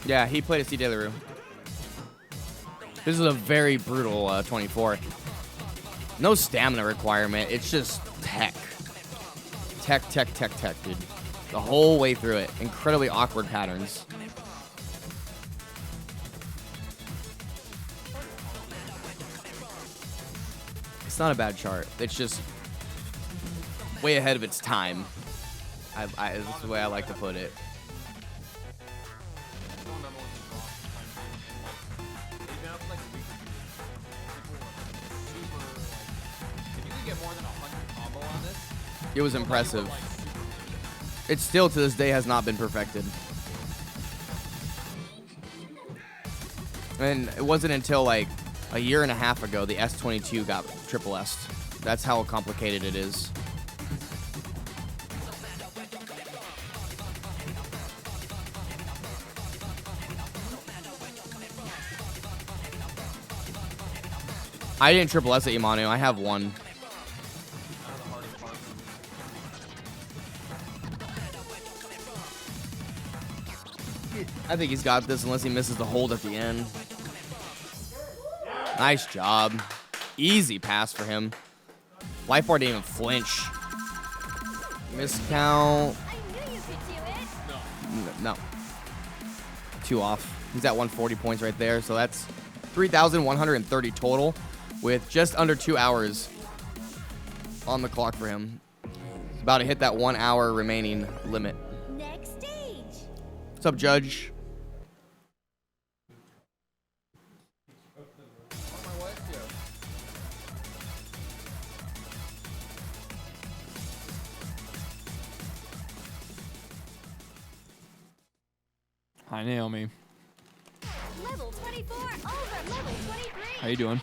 24s. Yeah, he played a C. Delarue. This is a very brutal 24. No stamina requirement. It's just tech. Tech, dude. the whole way through it. Incredibly awkward patterns. It's not a bad chart. It's just way ahead of its time. That's the way I like to put it. It was impressive. It still to this day has not been perfected. And it wasn't until like a year and a half ago the S22 got triple S. That's how complicated it is. I didn't triple S at Imanu. I have one. I think he's got this unless he misses the hold at the end. Nice job. Easy pass for him. Life bar didn't even flinch. Miscount. No. 2 off. He's at 140 points right there. So that's 3,130 total with just under 2 hours on the clock for him. He's about to hit that 1 hour remaining limit. Next stage. What's up, Judge? Hi, Naomi. Level 24 over level 23. How you doing?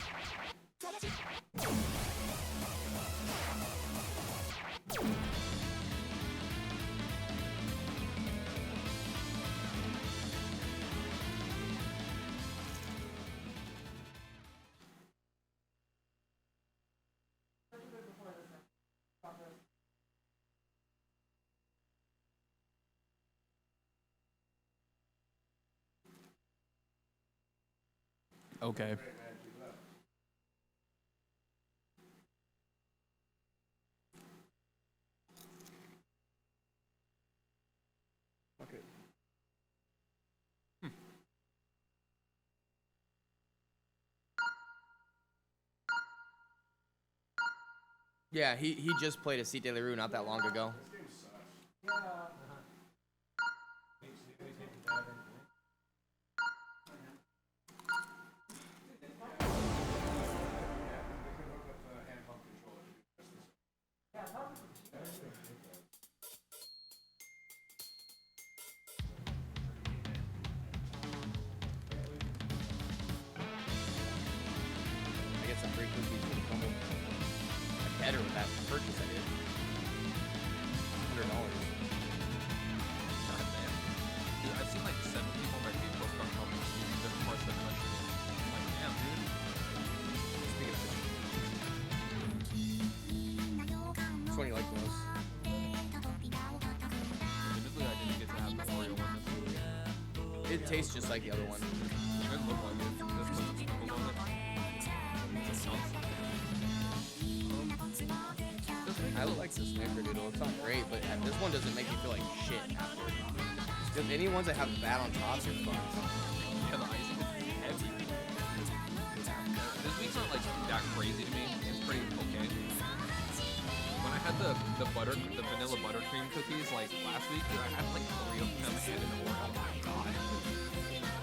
Okay. Yeah, he just played a Cite Leroux not that long ago. I get some free cookies for the combo. Better with that purchase I did. $100. Dude, I've seen like 7 people on my Facebook start helping me in different parts of the country. I'm like, damn, dude. Speaking of which, which one you like the most? Admittedly, I didn't get to have the Oreo one this week. It tastes just like the other one. It didn't look like it. This was sprinkles on it. I like this snickerdoodle. It's not great, but this one doesn't make me feel like shit after. Because any ones that have that on top are fun. Yeah, the icing is heavy. This week's not like that crazy to me. It's pretty okay. When I had the vanilla buttercream cookies like last week, I had like 3 of them and an Oreo. Oh my god.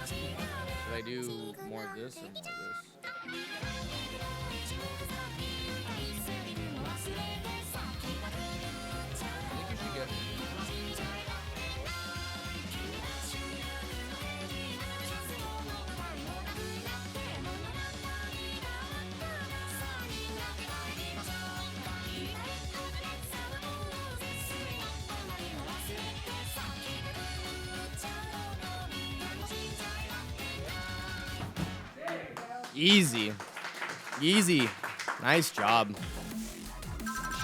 Should I do more of this or more of this? I think you should get. Easy. Easy. Nice job.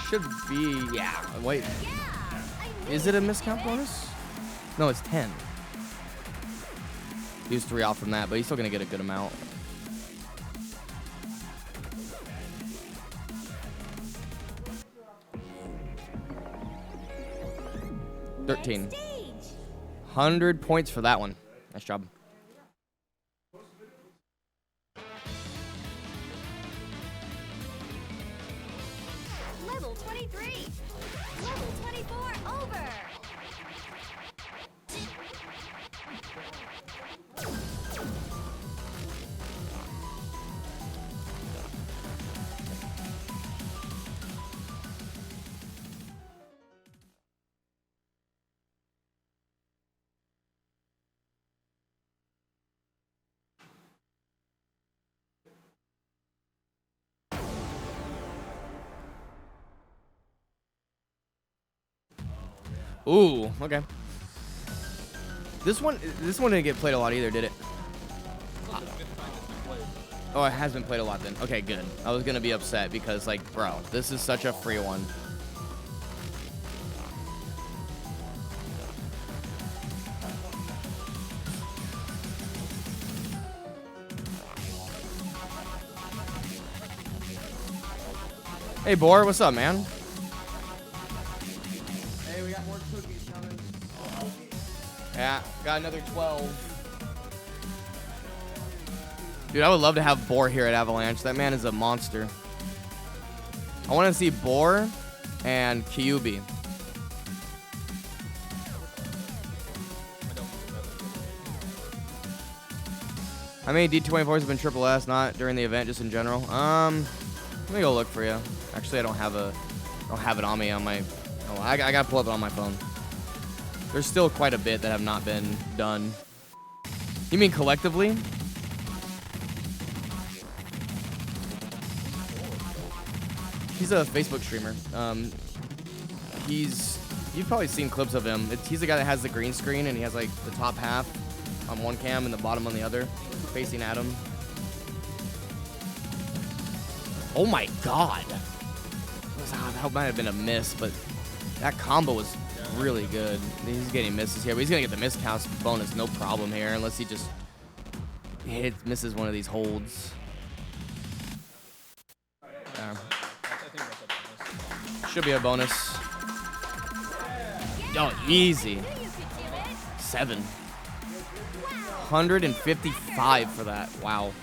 Should be, yeah. Wait. Is it a miscount bonus? No, it's 10. He was 3 off from that, but he's still going to get a good amount. 13. Next stage. 100 points for that one. Nice job. Level 23. Level 24 over. Ooh, okay. This one didn't get played a lot either, did it? Oh, it has been played a lot then. Okay, good. I was gonna be upset because, like, bro, this is such a free one. Hey, Boar, what's up, man? Hey, we got more cookies coming. Yeah, got another 12. Dude, I would love to have Boar here at Avalanche. That man is a monster. I want to see Boar and Kyubi. How many D24s have been triple S? Not during the event, just in general. Let me go look for you. Actually, I don't have it on me on my. Oh, I gotta pull up it on my phone. There's still quite a bit that have not been done. You mean collectively? He's a Facebook streamer. You've probably seen clips of him. He's the guy that has the green screen and he has like the top half on one cam and the bottom on the other, facing at him. Oh my god! That might have been a miss, but that combo was really good. He's getting misses here, but he's gonna get the miss counts bonus no problem here, unless he just misses one of these holds. Should be a bonus. Oh, easy. 7. 155 for that. Wow.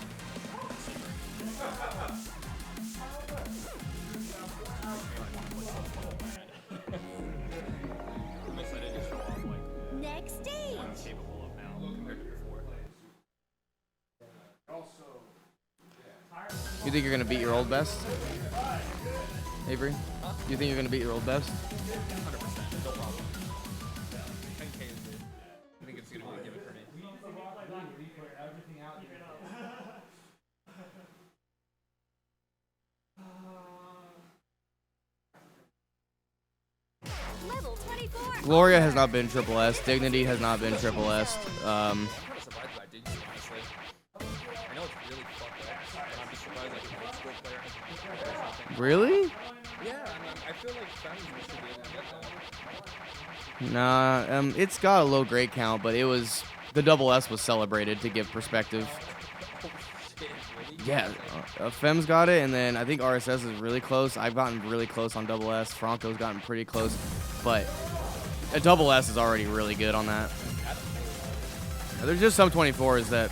Next stage. You think you're gonna beat your old best, Avery? You think you're gonna beat your old best? 100%, no problem. 10K is it. I think it's gonna be a given for me. Level 24. Gloria has not been triple S. Dignity has not been triple S. I'm kind of surprised by Dignity, honestly. I know it's really fucked up, but I'm just surprised like an old school player has or something. Really? Yeah, I feel like Femmes should be able to get that. Nah, it's got a low grade count, but it was the double S was celebrated to give perspective. Shit, really? Yeah, Fem's got it, and then I think RSS is really close. I've gotten really close on double S. Franco's gotten pretty close, but a double S is already really good on that. Yeah, there's just some 24s that,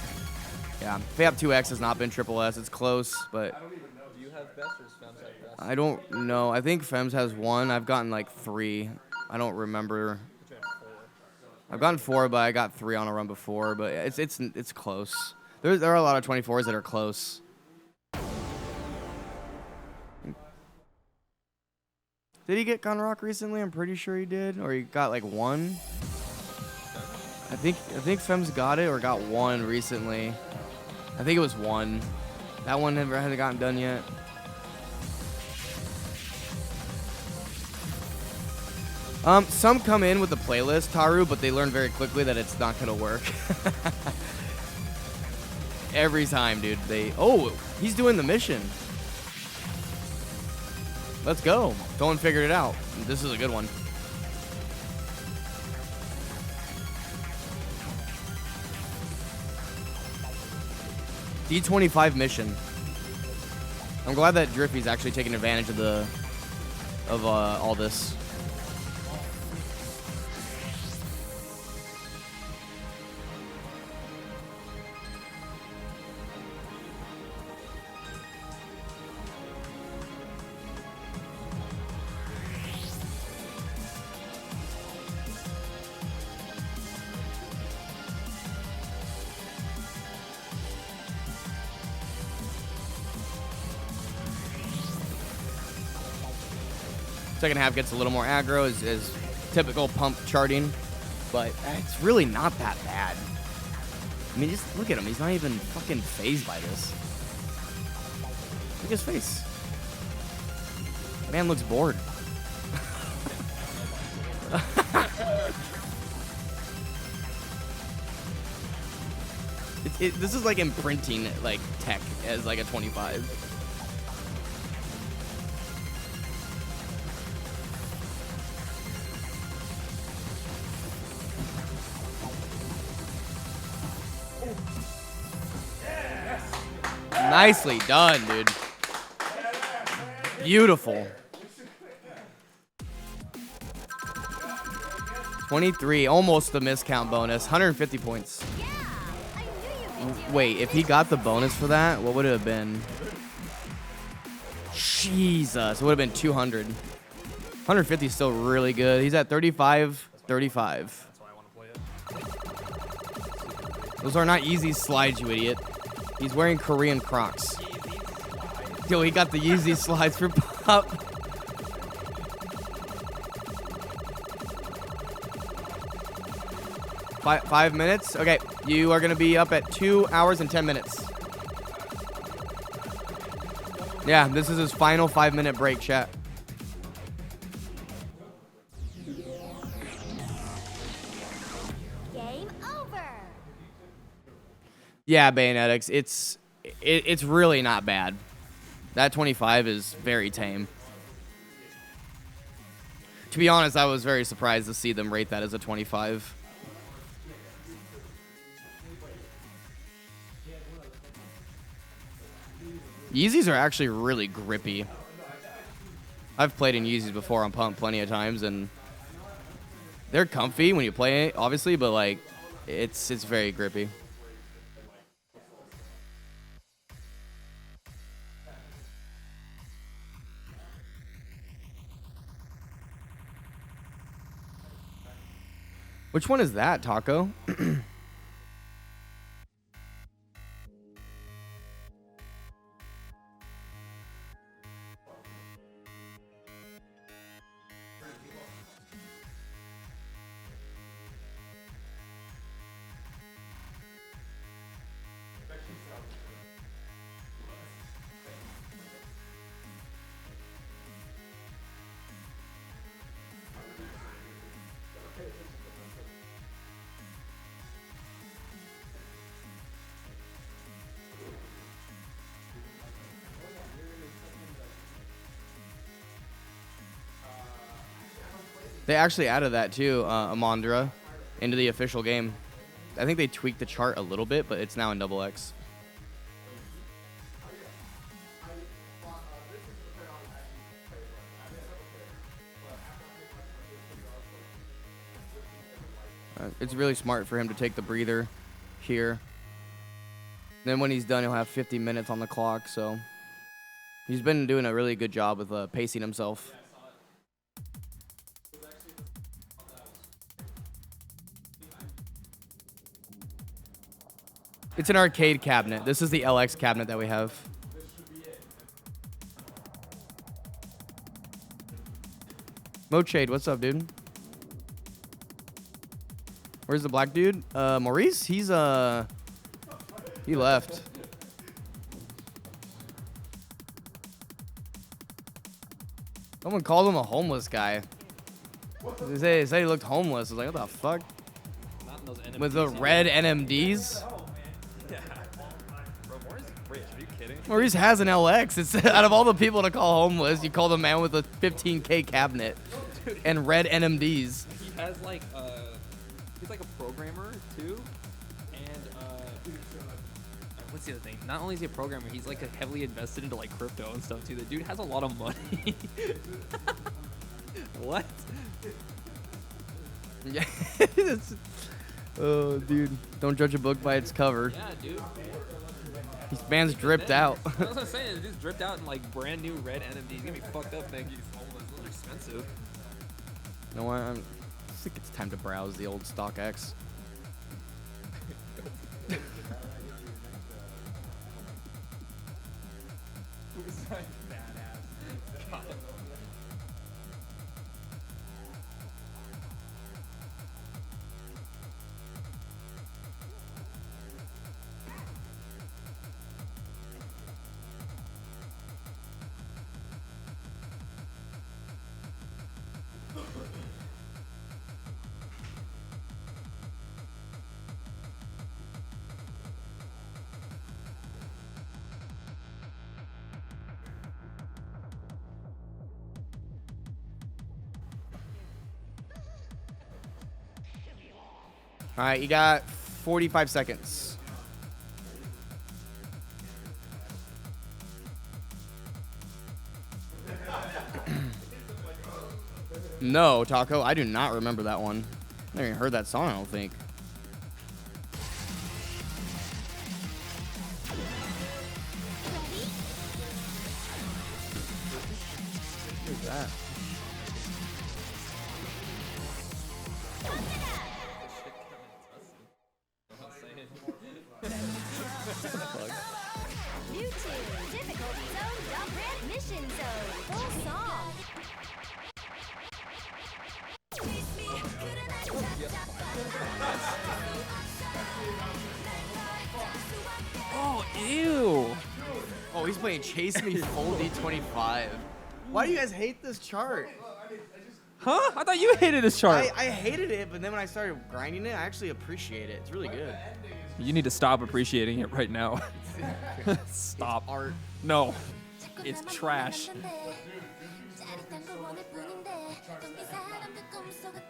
yeah, FAP 2X has not been triple S. It's close, but Do you have best or Femmes have best? I don't know. I think Fem's has 1. I've gotten like 3. I don't remember. I've gotten 4, but I got 3 on a run before. But it's close. There are a lot of 24s that are close. Did he get Gunrock recently? I'm pretty sure he did, or he got like 1. I think Fem's got it or got 1 recently. I think it was 1. That one never hasn't gotten done yet. Some come in with the playlist, Taru, but they learn very quickly that it's not gonna work. Every time, dude. Oh, he's doing the mission. Let's go. Someone figured it out. This is a good one. D25 mission. I'm glad that Driffy's actually taking advantage of all this. Second half gets a little more aggro as typical pump charting, but it's really not that bad. I mean, just look at him. He's not even fucking phased by this. Look at his face. Man looks bored. This is like imprinting like tech as like a 25. Nicely done, dude. Beautiful. 23, almost the miscount bonus. 150 points. Yeah, I knew you'd be Wait, if he got the bonus for that, what would it have been? Jesus, it would have been 200. 150 is still really good. He's at 35, 35. That's why I want to play it. Those are not easy slides, you idiot. He's wearing Korean Crocs. Yo, he got the Yeezy slides for Pop. Five minutes? Okay, you are going to be up at 2 hours and 10 minutes. Yeah, this is his final 5-minute break, chat. game over. Yeah, Bayonetics, it's really not bad. That 25 is very tame. To be honest, I was very surprised to see them rate that as a 25. Yeezys are actually really grippy. I've played in Yeezys before on Pump plenty of times, and they're comfy when you play it, obviously, but like, it's very grippy. Which one is that, Taco? They actually added that too, Amandra, into the official game. I think they tweaked the chart a little bit, but it's now in XX. It's really smart for him to take the breather here. Then when he's done, he'll have 50 minutes on the clock, so he's been doing a really good job with pacing himself. It's an arcade cabinet. This is the LX cabinet that we have. Mochade, what's up, dude? Where's the black dude? Maurice? He left. Someone called him a homeless guy. They said he looked homeless. I was like, what the fuck? Not in those NMDs, With the red NMDs? Yeah. Bro, Maurice is rich. Are you kidding? Maurice has an LX. It's out of all the people to call homeless, you call the man with a 15K cabinet and red NMDs. He has like he's like a programmer too, and what's the other thing? Not only is he a programmer, he's like heavily invested into like crypto and stuff too. The dude has a lot of money. What? Yeah. Oh, dude. Don't judge a book by its cover. Yeah, dude. This man's dripped out. That's what I'm saying. The dude's dripped out in like brand new red NMD. He's gonna be fucked up thinking he's homeless. Those are expensive. You know what? I think it's time to browse the old StockX. All right, you got 45 seconds. No, Taco, I do not remember that one. I never even heard that song, I don't think. Who's that? Mewtwo, difficulty zone, jump ramp, mission zone, full song. Oh, ew. Oh, he's playing Chase Me Full D25. Why do you guys hate this chart? Huh? I thought you hated this chart. I hated it, but then when I started grinding it, I actually appreciate it. It's really good. You need to stop appreciating it right now. Stop. Art. No. It's trash.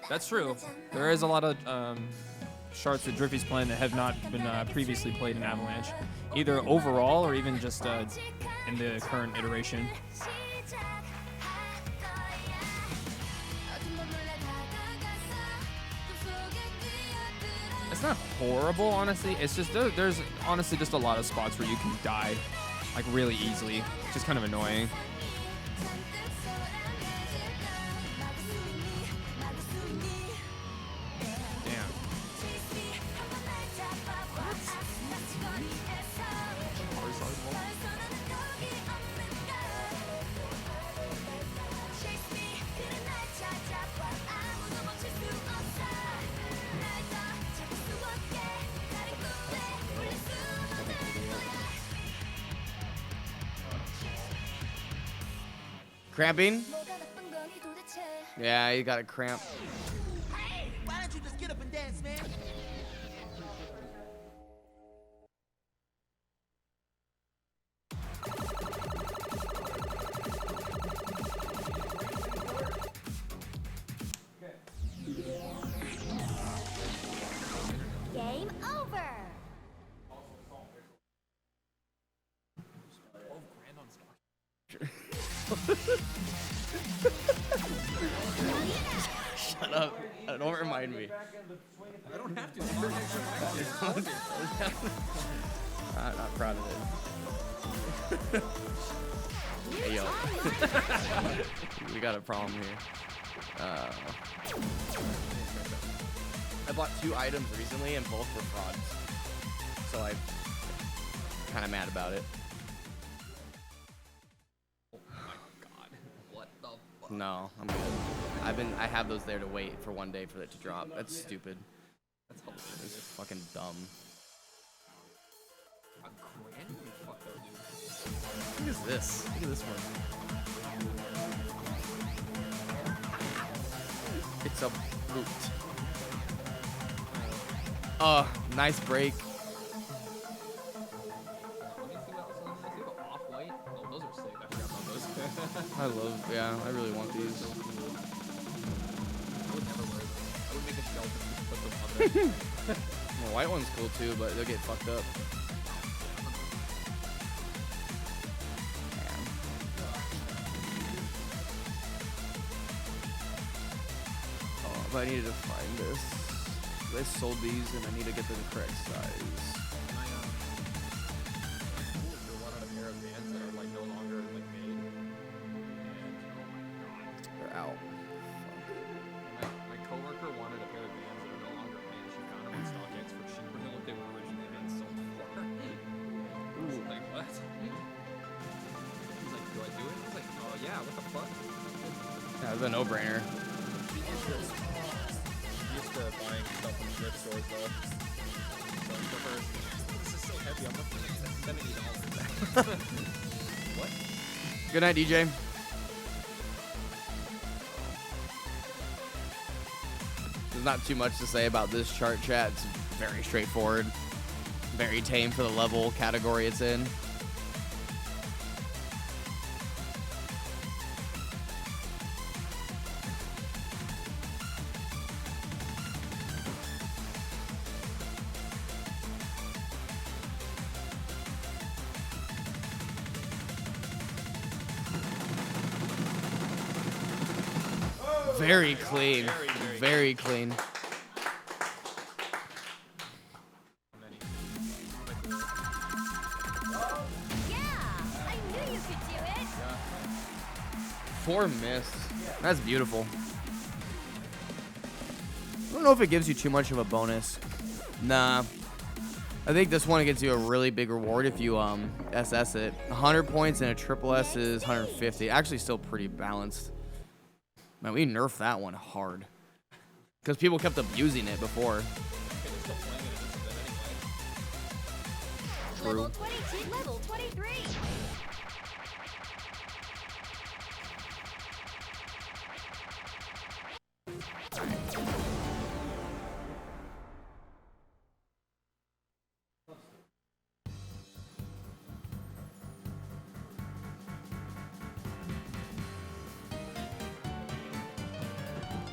That's true. There is a lot of charts that Driffy's playing that have not been previously played in Avalanche, either overall or even just in the current iteration. It's not horrible, honestly. It's just there's honestly just a lot of spots where you can die, like really easily. It's just kind of annoying. Damn. Cramping? Yeah, you got a cramp. Why don't you just get up and dance, man? Game over. Shut up. Don't remind me. I don't have to. I'm not proud of it. Hey, yo. We got a problem here. I bought 2 items recently and both were frauds. So I'm kind of mad about it. No, I'm good. I have those there to wait for one day for it to drop. That's stupid. That's hilarious. It's fucking dumb. A grand? Fuck that, dude. What is this? Look at this one. It's a boot. Nice break. I really want these. I would never wear them. I would make a shelf and put them on there. The white one's cool too, but they'll get fucked up. Oh, but I needed to find this. They sold these and I need to get the correct size. Out. My coworker wanted a pair of Vans that are no longer made. She found them on StockX for cheaper than what they were originally being sold for. I was like, what? He's like, do I do it? I was like, oh yeah, what the fuck? Yeah, it's a no-brainer. Used to buying stuff from thrift stores though. So for her, this is so heavy. I'm looking at $70. What? Good night, DJ. There's not too much to say about this chart, chat. It's very straightforward. Very tame for the level category it's in. Very clean. Very clean. Yeah, I knew you could do it. 4 missed. That's beautiful. I don't know if it gives you too much of a bonus. Nah. I think this one gets you a really big reward if you SS it. 100 points and a triple S is 150. Actually still pretty balanced. Man, we nerfed that one hard. Because people kept abusing it before. Level 22, level 23.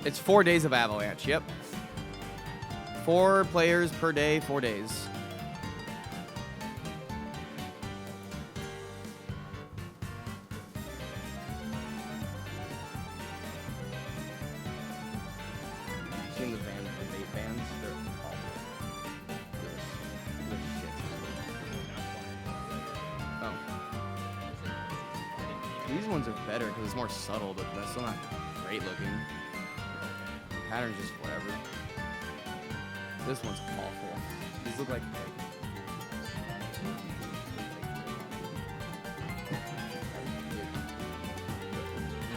It's 4 days of Avalanche, yep. 4 players per day, 4 days. Seen the vape bands? They're awful. They're shit. Oh. These ones are better because it's more subtle, but that's still not great looking. Pattern's just whatever. This one's awful. These look like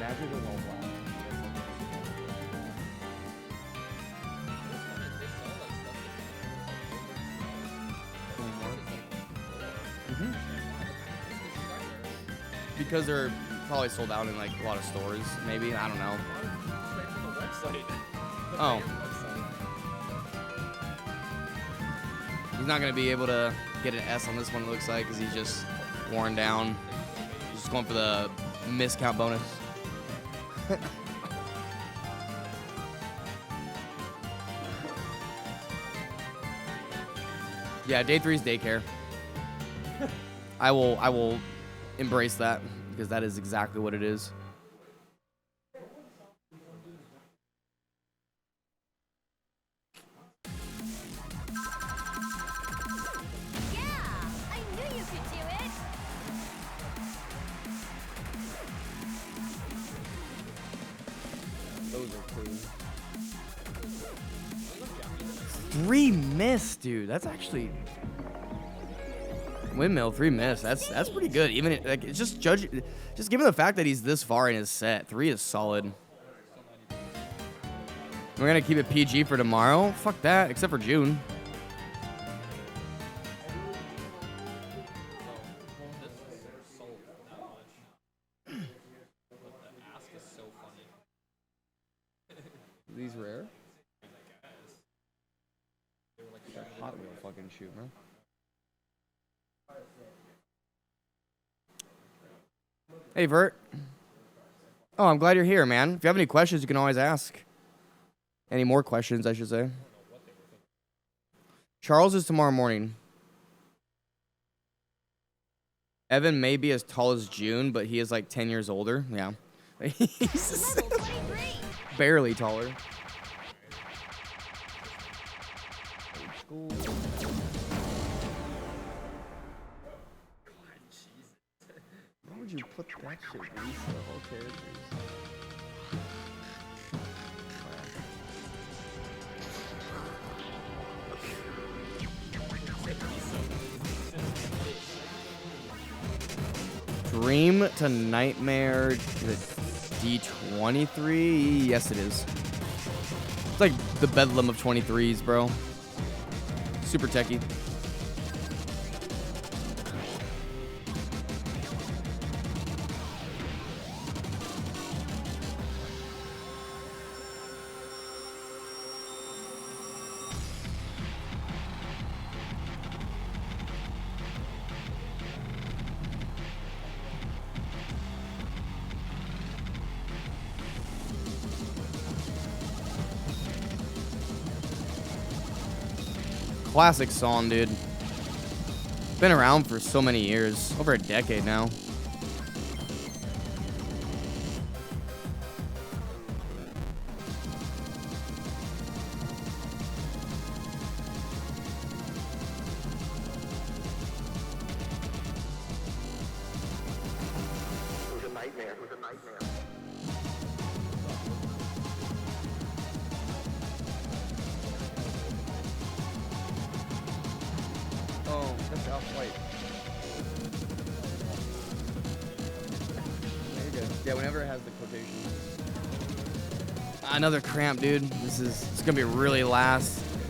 Magic is all black. Because they're probably sold out in like a lot of stores, maybe. I don't know. Oh. He's not going to be able to get an S on this one, it looks like, because he's just worn down. He's just going for the miscount bonus. Yeah, day 3 is daycare. I will embrace that, because that is exactly what it is. Those are clean. 3 miss, dude. That's actually windmill 3 miss. That's pretty good. Even like it's just given the fact that he's this far in his set, 3 is solid. We're gonna keep it PG for tomorrow. Fuck that, except for June. These rare? That Hot Wheel fucking shoot, man. Hey, Vert. Oh, I'm glad you're here, man. If you have any questions, you can always ask. Any more questions, I should say. Charles is tomorrow morning. Evan may be as tall as June, but he is like 10 years older. Yeah. He's barely taller. Old school. Why would you put that shit Lisa of all characters? Dream to Nightmare. Is it D23? Yes, it is. It's like the bedlam of 23s, bro. Super techie. Classic song, dude. Been around for so many years. Over a decade now. Yeah, whenever it has the quotations. Another cramp, dude. It's gonna be really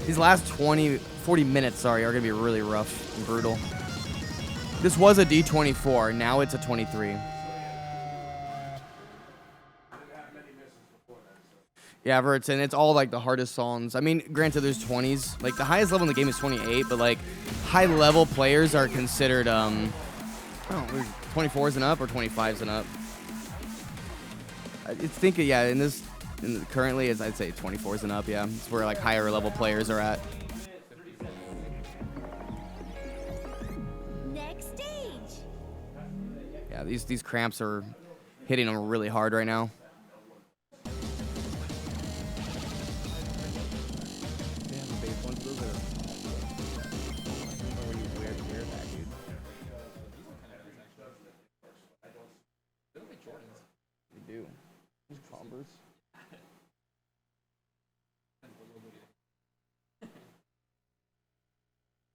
these last 40 minutes, sorry, are gonna be really rough and brutal. This was a D24, now it's a 23. Yeah, Verts, and it's all like the hardest songs. I mean, granted, there's 20s. Like the highest level in the game is 28, but like high level players are considered 24s and up or 25s and up. It's thinking, yeah, currently I'd say 24s and up. Yeah, it's where like higher level players are at. Next stage. Yeah, these cramps are hitting them really hard right now.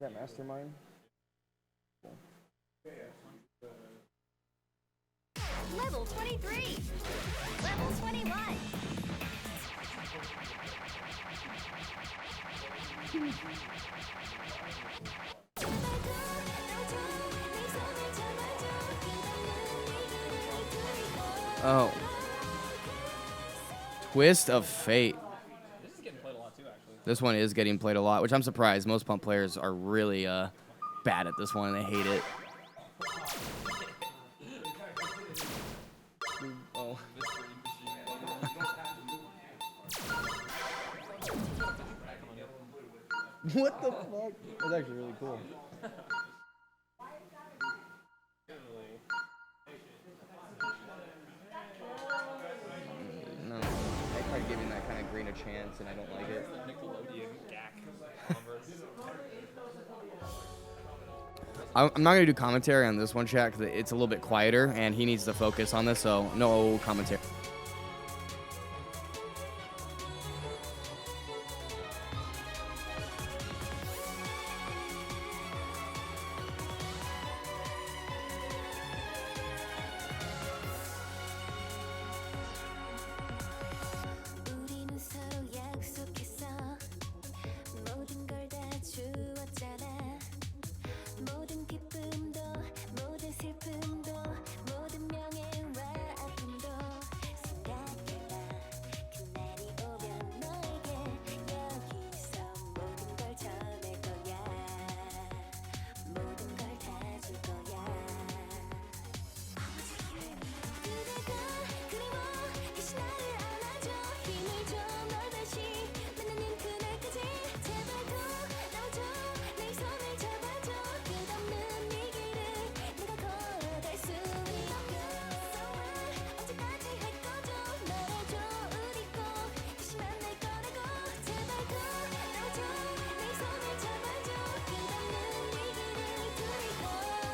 Is that Mastermind? Cool. Level 23. Level 21. Oh. Twist of Fate. This is getting played a lot too, actually. This one is getting played a lot, which I'm surprised. Most pump players are really bad at this one and they hate it. Oh. What the fuck? That's actually really cool. No, I tried giving that kind of green a chance, and I don't like it. I'm not gonna do commentary on this one, chat, because it's a little bit quieter, and he needs to focus on this, so no commentary. 우리는 서로 약속했어 모든 걸 다 주었잖아 모든 기쁨도 모든 슬픔도 모든 명예와 아픔도 생각해봐 그날이 오면 너에게 여기서 모든 걸 전할 거야 모든 걸 다 줄 거야 그대가 그리워 다시 나를 안아줘 힘을 줘 널 다시 만나는 그날까지 제발 돌아와줘 내 손을 잡아줘 끝없는 이 길을 내가 걸어갈 수 있게 언제까지 할 거죠 말해줘 우리 꼭 다시 만날 거라고 제발 돌아와줘 내 손을 잡아줘 끝없는 이 길을 둘이 걸어갈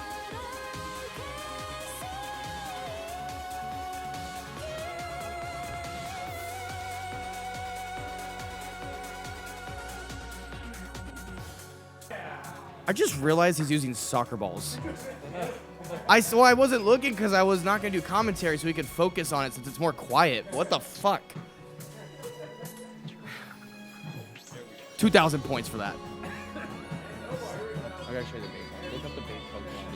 I just realized he's using soccer balls. I wasn't looking because I was not gonna do commentary so we could focus on it since it's more quiet. What the fuck? 2,000 points for that. I gotta show you the base one. Look up the base Pokemon.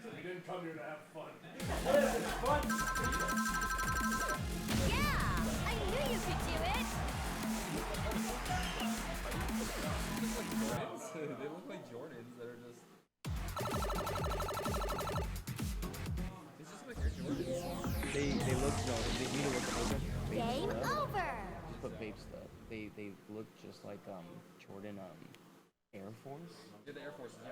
We didn't come here to have fun. Yeah, I knew you could do it. They look like Jordans that are just. These just look like Jordans. They look they need to look over. Game over. Just put vape stuff. They look just like Jordan Air Force. Yeah, the Air Forces, yeah.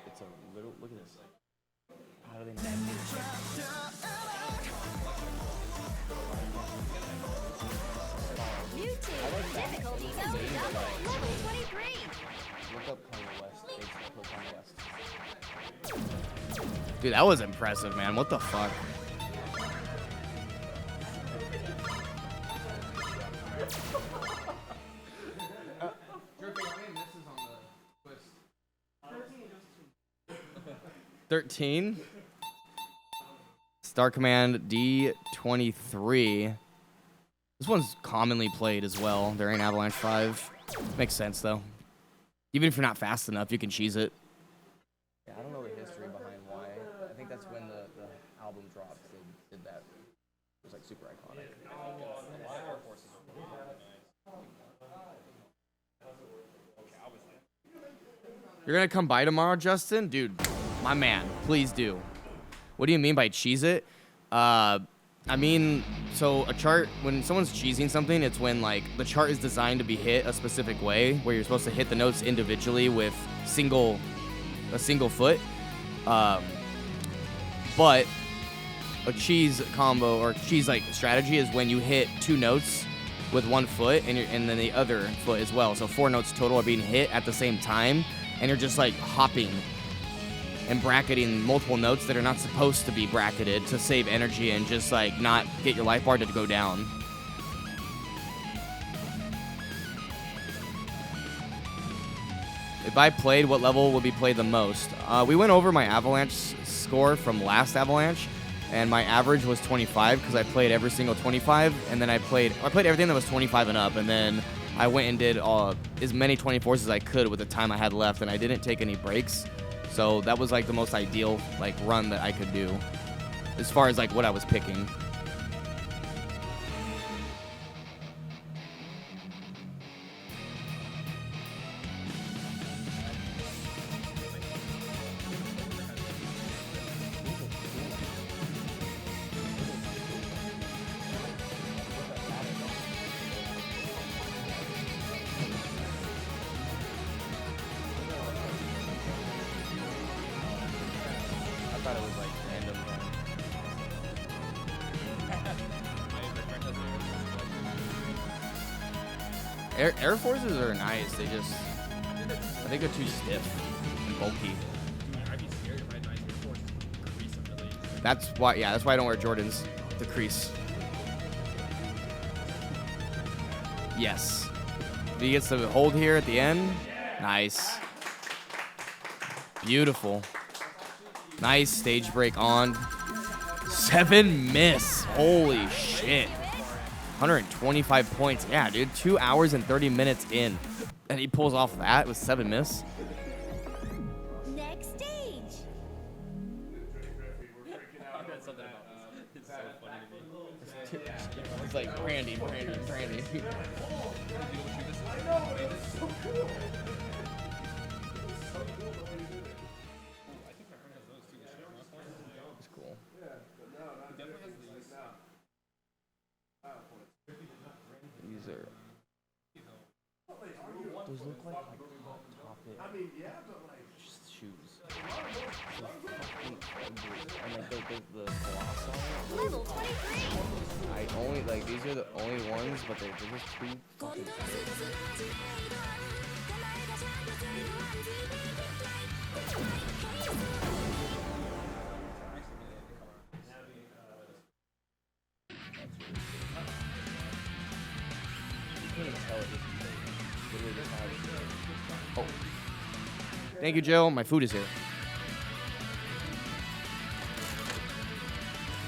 It's a little. Look at this. How do they know? New team. Difficulty zone double. Level 23. Look up Kanye West. They put Kanye West. Dude, that was impressive, man. What the fuck? Driffy, how many misses on the twist? 13. Star Command D23. This one's commonly played as well during Avalanche 5. Makes sense, though. Even if you're not fast enough, you can cheese it. Yeah, I don't know the history behind why. I think that's when the album dropped. They did that. It was like super iconic. You're gonna come by tomorrow, Justin? Dude, my man, please do. What do you mean by cheese it? I mean, so a chart, when someone's cheesing something, it's when like the chart is designed to be hit a specific way, where you're supposed to hit the notes individually with a single foot. But a cheese combo or cheese like strategy is when you hit 2 notes with 1 foot and then the other foot as well. So 4 notes total are being hit at the same time, and you're just like hopping and bracketing multiple notes that are not supposed to be bracketed to save energy and just like not get your life bar to go down. If I played, what level would be played the most? We went over my Avalanche score from last Avalanche, and my average was 25 because I played every single 25, and then I played everything that was 25 and up, and then I went and did as many 24s as I could with the time I had left, and I didn't take any breaks. So that was like the most ideal like run that I could do as far as like what I was picking. I thought it was like random. Air Forces are nice. They just, I think they're too stiff and bulky. I'd be scared if I had nice Air Force crease them really. That's why, yeah, that's why I don't wear Jordans. The crease. Yes. He gets to hold here at the end. Nice. Beautiful. Nice stage break on. 7 miss. Holy shit. 125 points. Yeah, dude. 2 hours and 30 minutes in. And he pulls off that with 7 miss. Next stage. I've got something about this. It's so funny to me. It's like Brandy. It's cool. These are. Those look like top it. I mean, yeah, but like shoes. So fucking ugly. And like the colossal. Level 23. I only like these are the only ones, but they're just too fucking big. Oh. Thank you, Joe. My food is here.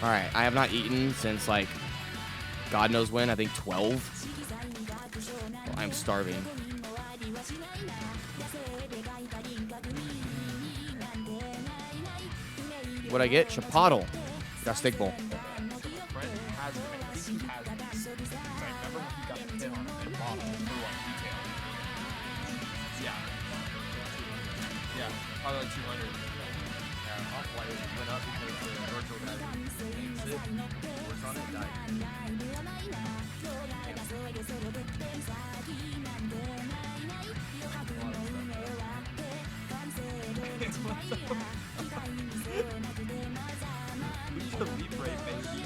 All right, I have not eaten since like God knows when. I think 12. Well, I'm starving. What'd I get? Chipotle. Got steak bowl. Yeah, probably like 200. Yeah, Off-White went up because the virtual guy names it, works on it, died. The Libre baby.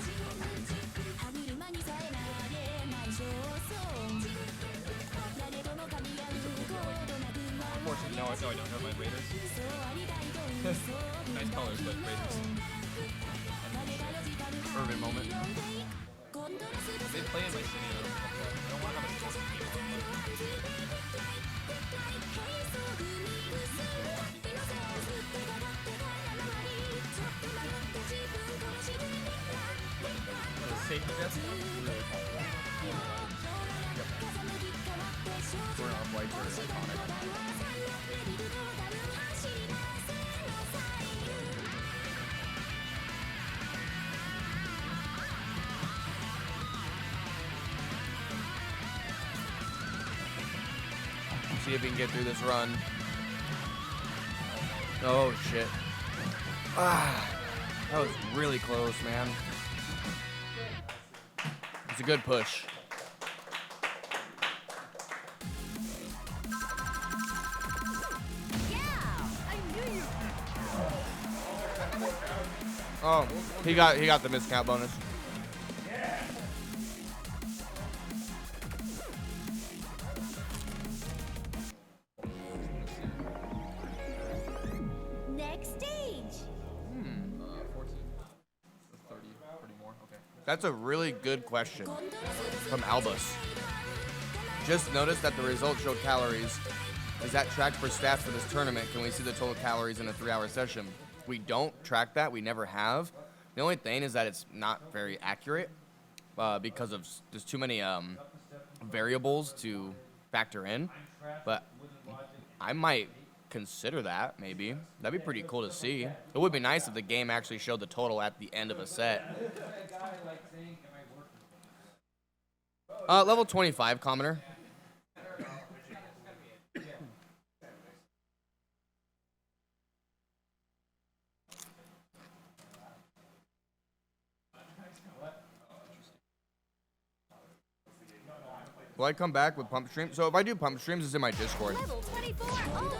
Unfortunately, no, I don't have my waiters. Nice colors, but razors. Urban moment. They play in my city though. I don't want to have a sports team on. The safety vest is really popular. Wearing off-whites are iconic. See if we can get through this run. Oh shit. Ah, that was really close, man. It's a good push. Oh, he got the miscount bonus. Next stage. 14. 30, pretty more. Okay. That's a really good question from Albus. Just noticed that the results show calories. Is that tracked for stats for this tournament? Can we see the total calories in a 3-hour session? We don't track that. We never have. The only thing is that it's not very accurate because of there's too many variables to factor in. But I might consider that, maybe. That'd be pretty cool to see. It would be nice if the game actually showed the total at the end of a set. Level 25, commoner. Will I come back with pump stream? So if I do pump streams, it's in my Discord. Level 24 over.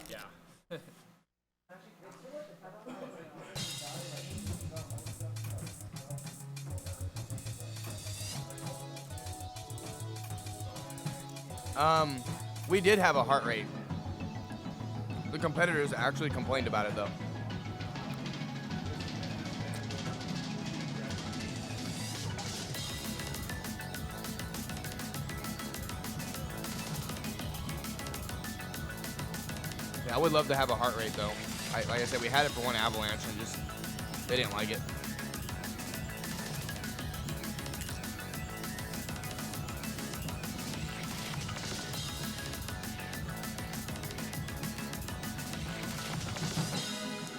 Yeah. We did have a heart rate. The competitors actually complained about it though. Yeah, I would love to have a heart rate though. Like I said, we had it for one Avalanche and just, they didn't like it.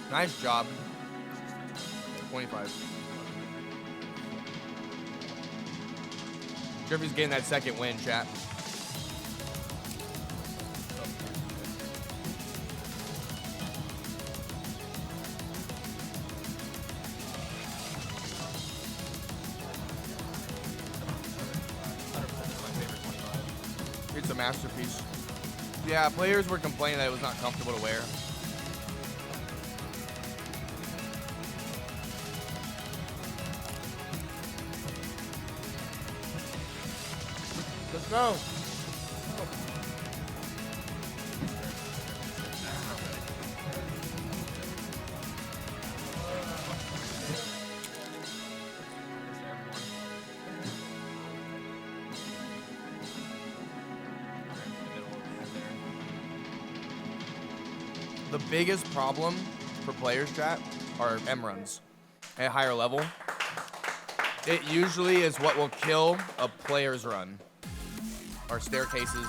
Nice job. 25. Driffy's getting that second win, chat. It's a masterpiece. Yeah, players were complaining that it was not comfortable to wear. Let's go. The biggest problem for players, chat, are M runs at higher level. It usually is what will kill a player's run. Or staircases,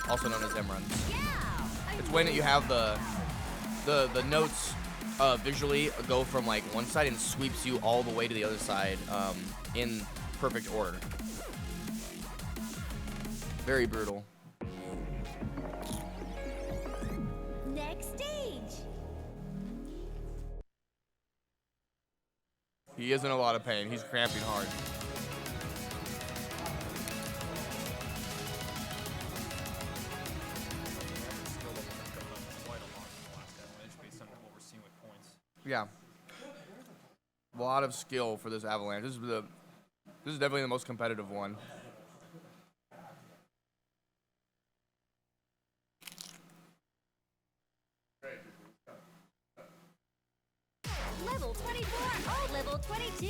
also known as M runs. It's when you have the notes visually go from like one side and sweeps you all the way to the other side in perfect order. Very brutal. Next stage. He is in a lot of pain. He's cramping hard. Yeah. A lot of skill for this Avalanche. This is definitely the most competitive one. Level 24. Oh, level 22.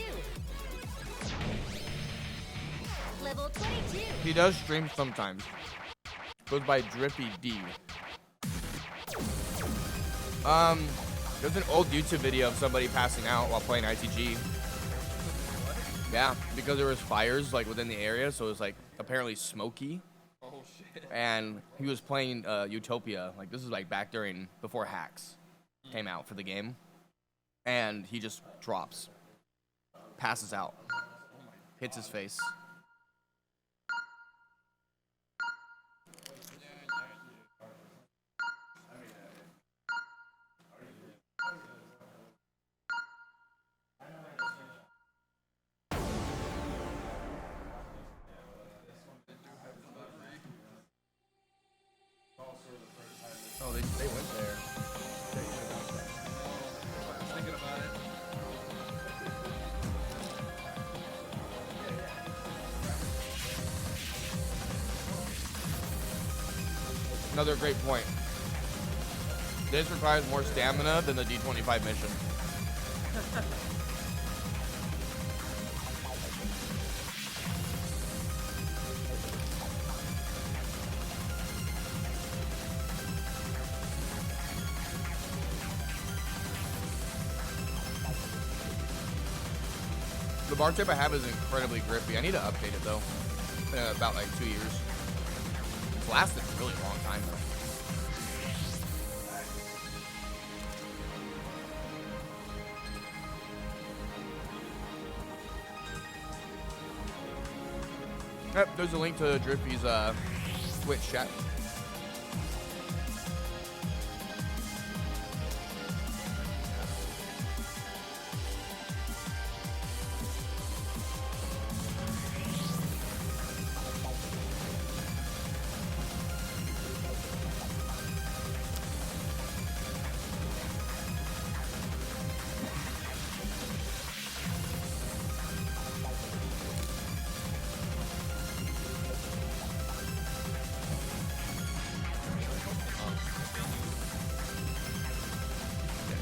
Level 22. He does stream sometimes. Goes by Driffy D. There's an old YouTube video of somebody passing out while playing ITG. Yeah, because there was fires like within the area, so it was like apparently smoky. Oh shit. And he was playing Utopia. Like this is like back before hacks came out for the game. And he just drops. Passes out. Hits his face. Oh, they went there. Thinking about it. Another great point. This requires more stamina than the D25 mission. The bar tip I have is incredibly grippy. I need to update it though. In about like 2 years. It's lasted a really long time though. Yep, there's a link to Driffy's Twitch chat.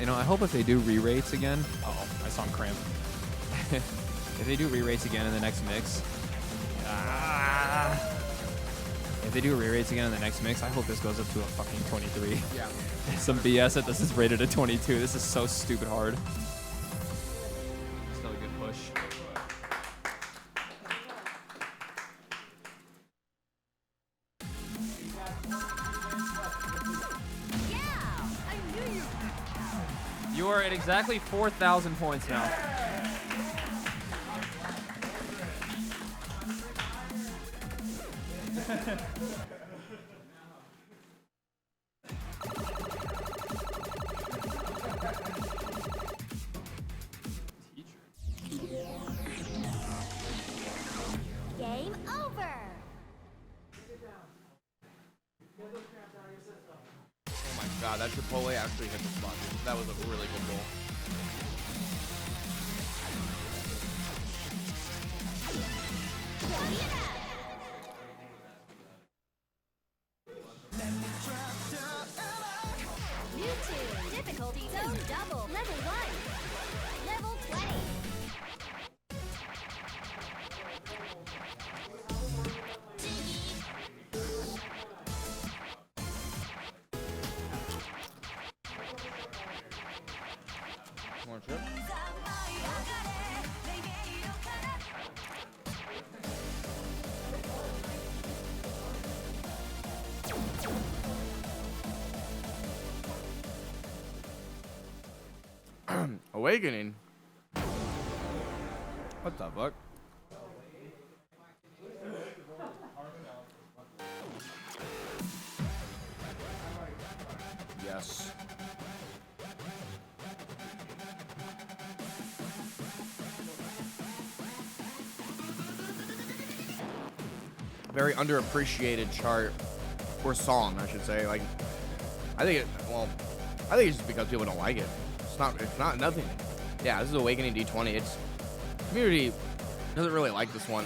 You know, I hope if they do re-rates again. Oh, I saw him cramp. If they do re-rates again in the next mix. If they do re-rates again in the next mix, I hope this goes up to a fucking 23. Yeah. Some BS that this is rated at 22. This is so stupid hard. Still a good push. You are at exactly 4,000 points now. Game over. Oh my god, that Chipotle actually hit the spot. That was a really good goal. New tune. Difficulty zone double. Level 1. Level 20. More trip. Awakening. What the fuck? Yes. Very underappreciated chart, or song, I should say. Like, I think it's just because people don't like it. It's It's not nothing. Yeah, this is Awakening D20. It's community doesn't really like this one,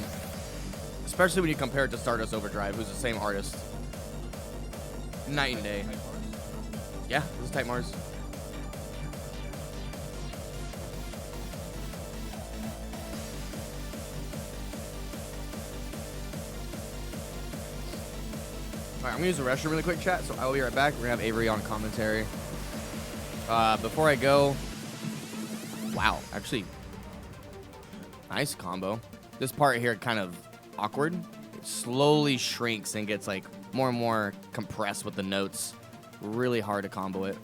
especially when you compare it to Stardust Overdrive, who's the same artist. Night and day. Yeah, this is Type Mars. Alright, I'm gonna use the restroom really quick, chat, so I will be right back. We're gonna have Avery on commentary. Before I go, wow, actually, nice combo. This part here kind of awkward. It slowly shrinks and gets like more and more compressed with the notes. Really hard to combo it.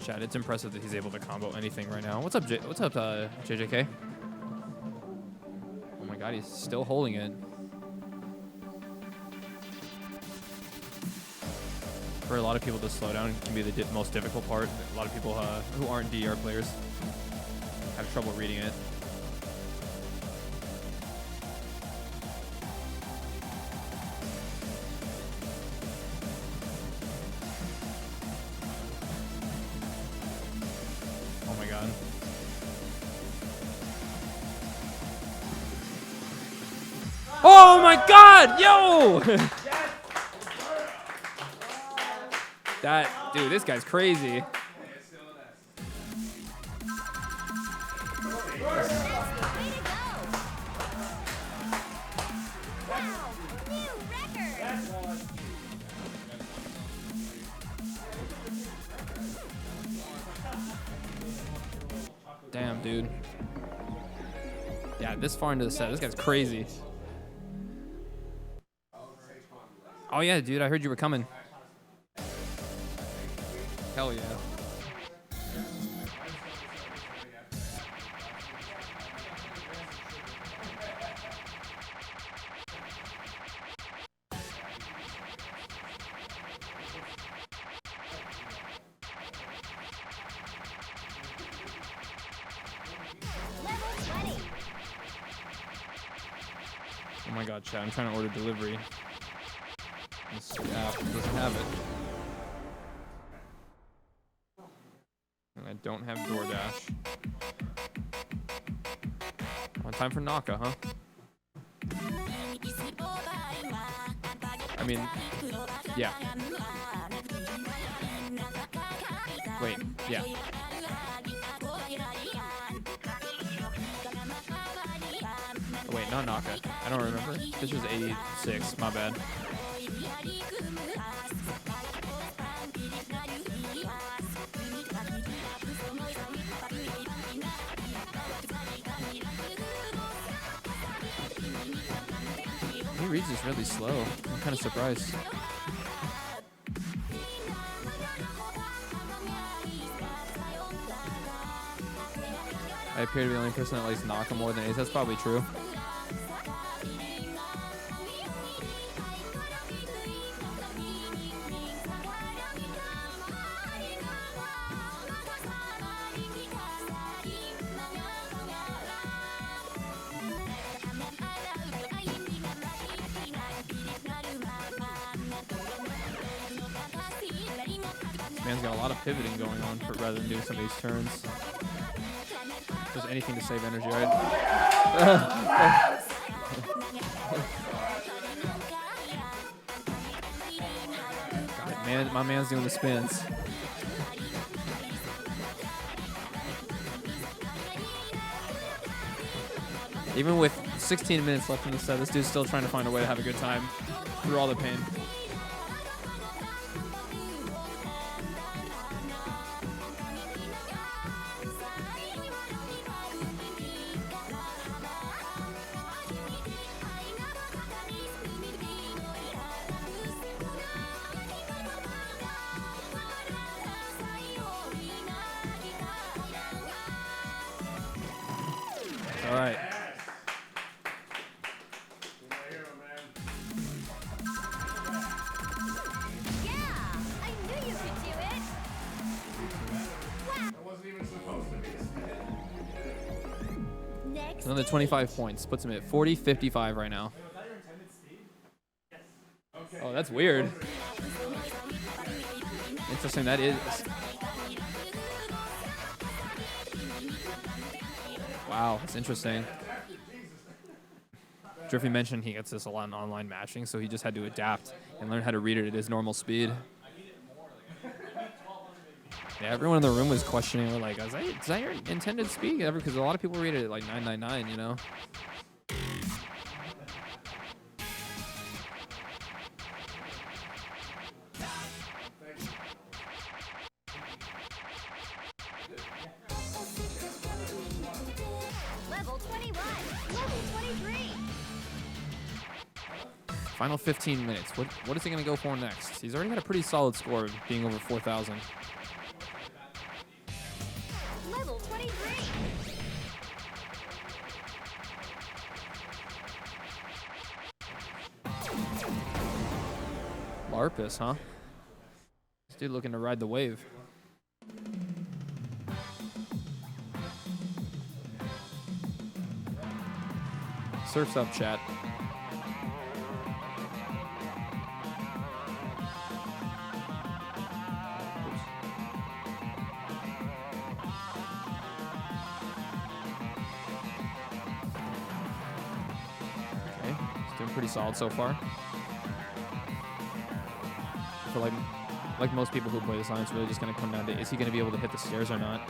Chad, it's impressive that he's able to combo anything right now. What's up, JJK? Oh my god, he's still holding it. For a lot of people, to slow down can be the most difficult part. A lot of people who aren't DR players have trouble reading it. Oh my god. Oh my god, yo! Dude, this guy's crazy. Damn, dude. Yeah, this far into the set, this guy's crazy. Oh yeah, dude, I heard you were coming. Hell yeah. Oh my god, chat, I'm trying to order delivery. This app doesn't have it. And I don't have DoorDash. One time for Naka, huh? I mean, yeah. Wait, yeah. Oh, wait, not Naka. I don't remember. This was 86, my bad. He reads this really slow. I'm kind of surprised. I appear to be the only person that likes Naka more than Ace. That's probably true. Man's got a lot of pivoting going on rather than doing some of these turns. If there's anything to save energy, right? God, man, my man's doing the spins. Even with 16 minutes left in the set, this dude's still trying to find a way to have a good time through all the pain. All right. Another 25 points. Puts him at 40-55 right now. Oh, that's weird. Interesting, that is. Wow, that's interesting. Driffy mentioned he gets this a lot in online matching, so he just had to adapt and learn how to read it at his normal speed. Yeah, everyone in the room was questioning, we're like, is that your intended speed? Because a lot of people read it at like 999, you know? Level 21. Level 23. Final 15 minutes. What is he going to go for next? He's already got a pretty solid score, being over 4,000. Level 23. Larpus, huh? This dude looking to ride the wave. Surf's up, chat. Okay, he's doing pretty solid so far. I feel like most people who play this line, it's really just going to come down to, is he going to be able to hit the stairs or not?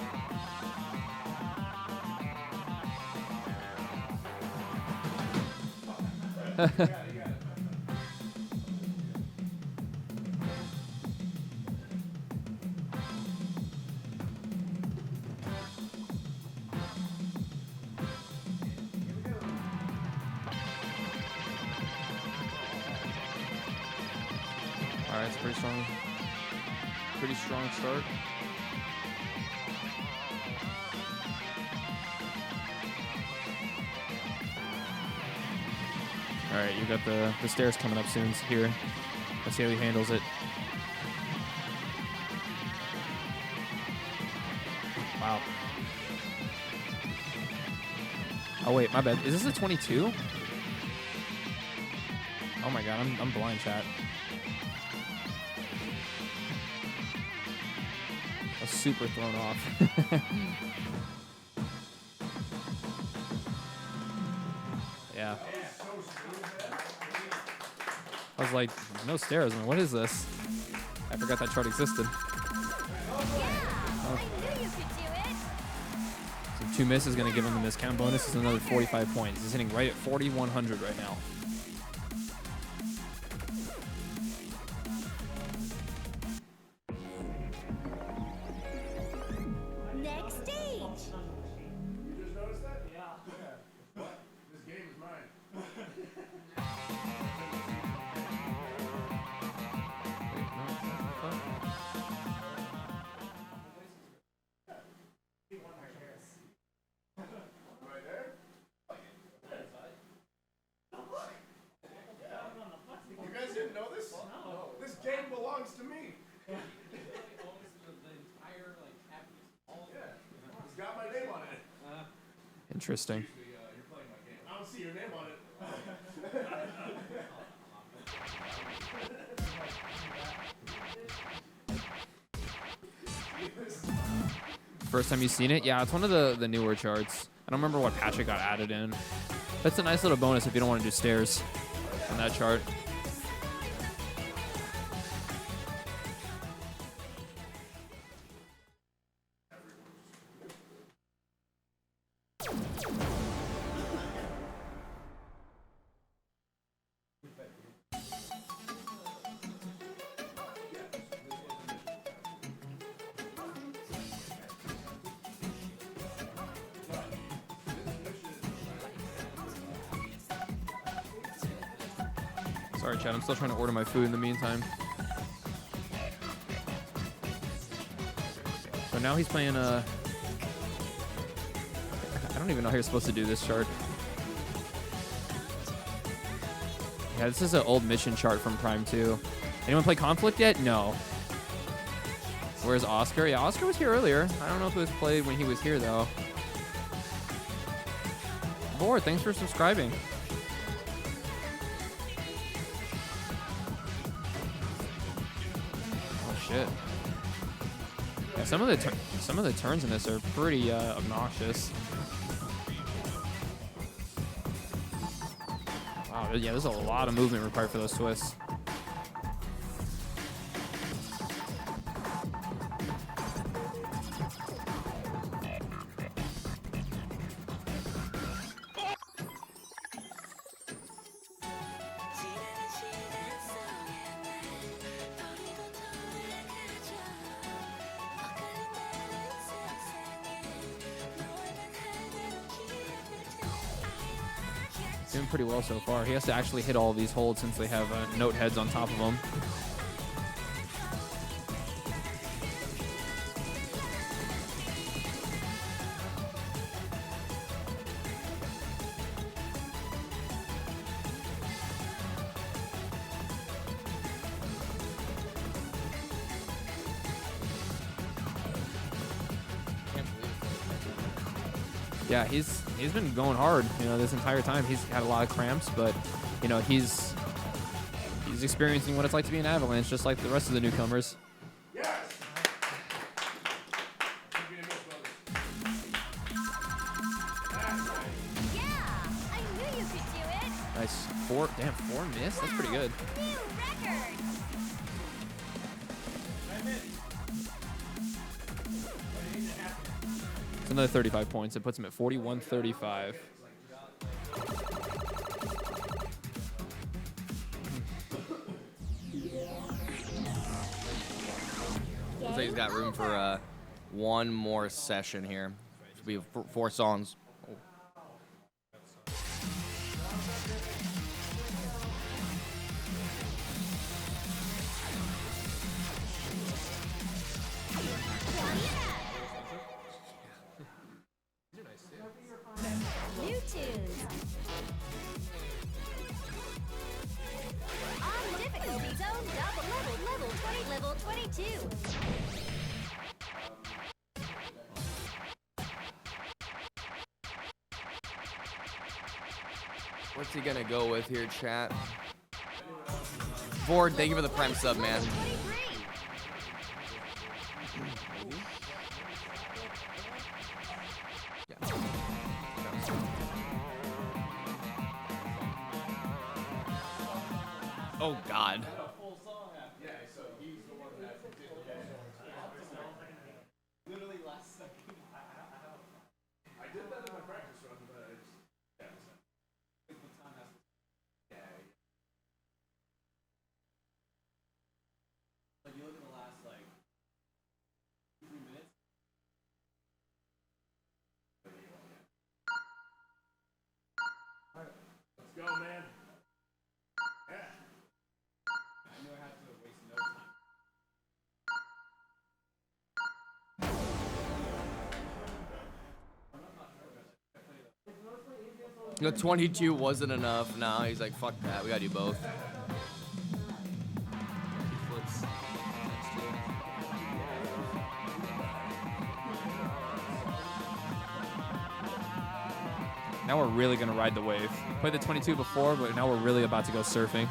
All right, it's pretty strong start. All right, you got the stairs coming up soon here. Let's see how he handles it. Wow. Oh wait, my bad. Is this a 22? Oh my god, I'm blind, chat. I was super thrown off. Yeah. I was like, no stairs, man. What is this? I forgot that chart existed. Oh. I knew you could do it. So 2 misses is going to give him the miscount bonus. This is another 45 points. He's hitting right at 4,100 right now. Next stage. You just noticed that? Yeah. What? This game is mine. Right there? You guys didn't know this? No. This game belongs to me. Yeah. It's got my name on it. Interesting. You're playing my game. I don't see your name on it. First time you've seen it? Yeah, it's one of the newer charts. I don't remember what patch it got added in. That's a nice little bonus if you don't want to do stairs on that chart. Sorry, Chad. I'm still trying to order my food in the meantime. So now he's playing I don't even know how you're supposed to do this chart. Yeah, this is an old mission chart from Prime 2. Anyone play Conflict yet? No. Where's Oscar? Yeah, Oscar was here earlier. I don't know if it was played when he was here, though. Board, thanks for subscribing. shit. Yeah, some of the turns in this are pretty obnoxious. Wow, yeah, there's a lot of movement required for those twists. Doing pretty well so far. He has to actually hit all of these holds since they have note heads on top of them. Yeah, he's been going hard, you know, this entire time. He's had a lot of cramps, but you know, he's experiencing what it's like to be an Avalanche, just like the rest of the newcomers. Yes! Yeah, I knew you could do it. Nice. Four miss? That's pretty good. New record. It's another 35 points. It puts him at 41-35. Looks like he's got room for one more session here. Should be 4 songs. New tunes. On difficulty zone double level 20, level 22. What's he gonna go with here, chat? Ford, thank you for the prime sub, man. 23. Oh God. Literally last second. I did that in my practice run, but it's Like you look at the last like 3 minutes. let's go, man. Yeah. I knew I had to waste no time. The 22 wasn't enough. Now he's like, fuck that. We gotta do both. Flips. Now we're really gonna ride the wave. Played the 22 before, but now we're really about to go surfing.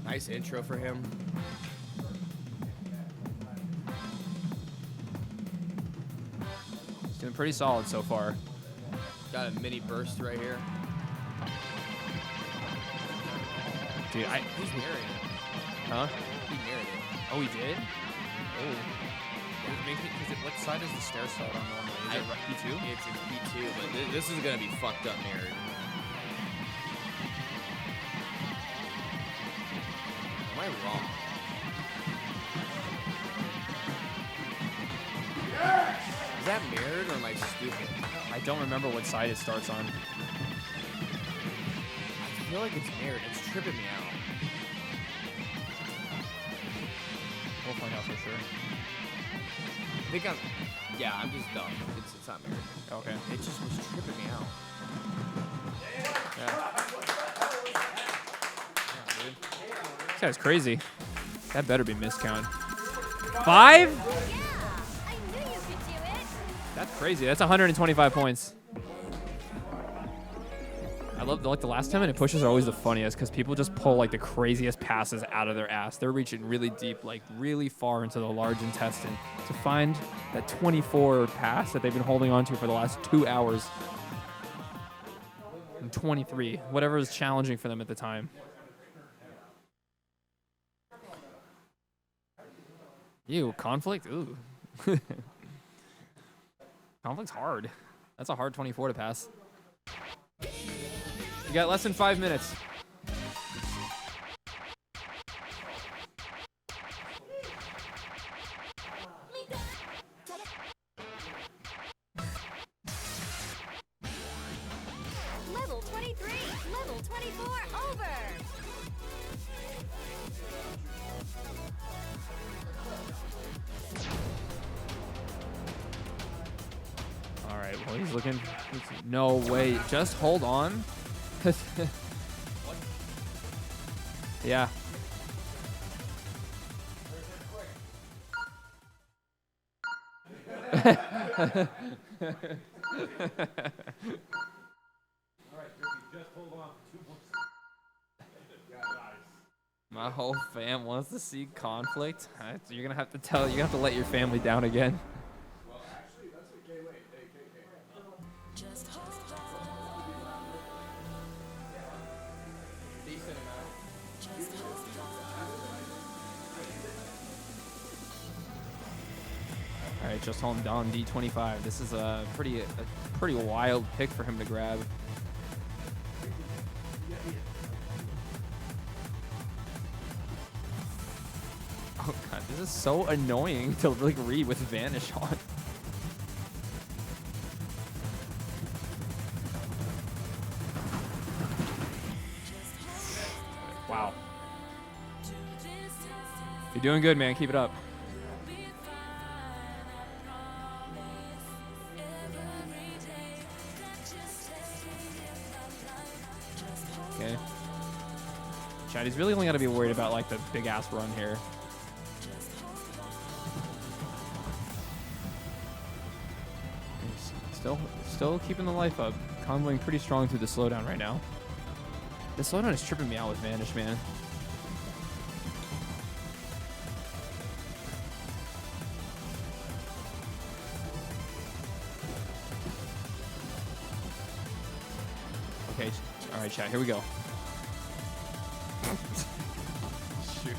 Nice intro for him. He's doing pretty solid so far. Got a mini burst right here. Dude, He's mirroring it. huh? He mirrored it. Oh, he did? Oh. What side is the stair start on normally? Is it P2? It's P2, but this is gonna be fucked up mirrored. Am I wrong? Is that mirrored or am I stupid? I don't remember what side it starts on. I feel like it's mirrored. It's tripping me out. We'll find out for sure. I think I'm just dumb. It's not mirrored. Okay. It just was tripping me out. Yeah. This guy's crazy. That better be miscount. 5? Yeah, I knew you could do it. That's crazy. That's 125 points. I love like the last 10-minute pushes are always the funniest because people just pull like the craziest passes out of their ass. They're reaching really deep, like really far into the large intestine to find that 24 pass that they've been holding on to for the last 2 hours. And 23, whatever is challenging for them at the time. Ew, conflict? Ooh. Conflict's hard. That's a hard 24 to pass. You got less than 5 minutes. Level 23, level 24, over. All right, well, he's looking. No, wait, just hold on. Yeah. My whole fam wants to see conflict. You're gonna have to tell. You're gonna have to let your family down again. All right, just hold down D25. This is a pretty wild pick for him to grab. Oh god, this is so annoying to like read with Vanish on. Wow. You're doing good, man. Keep it up. Okay. Chad, he's really only got to be worried about like the big ass run here. He's still keeping the life up. Convoying pretty strong through the slowdown right now. The slowdown is tripping me out with Vanish, man. Okay, all right, chat. Here we go. Shoot.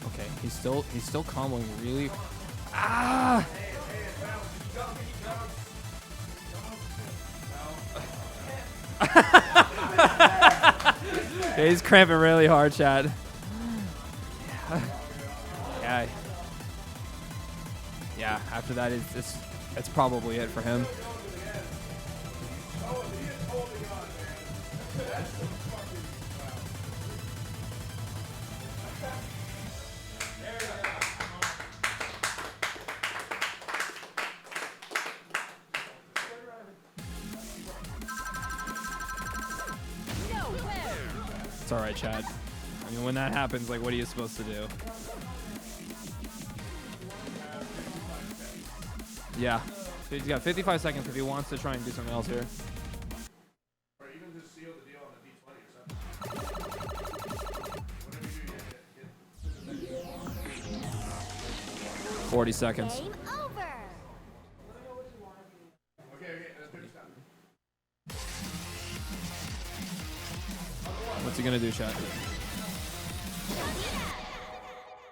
Okay, he's still comboing really. Ah! Yeah, he's cramping really hard, Chad. Yeah. Yeah, after that, it's probably it for him. It's all right, Chad. I mean, when that happens, like, what are you supposed to do? Yeah. He's got 55 seconds if he wants to try and do something else here. Or even just seal the deal on the D20 or something. Whatever you do, 40 seconds. Game over. Okay, let's finish that. What's he gonna do, Chad?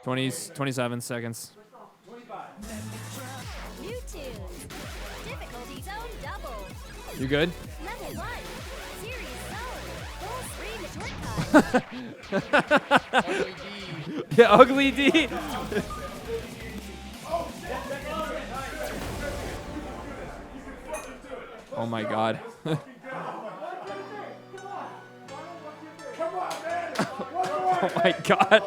27 seconds. New tunes. Difficulty zone double. You good? Level 1. Series zone. Full screen shortcut. Ugly D. Yeah, ugly D. Oh my god. Oh my god.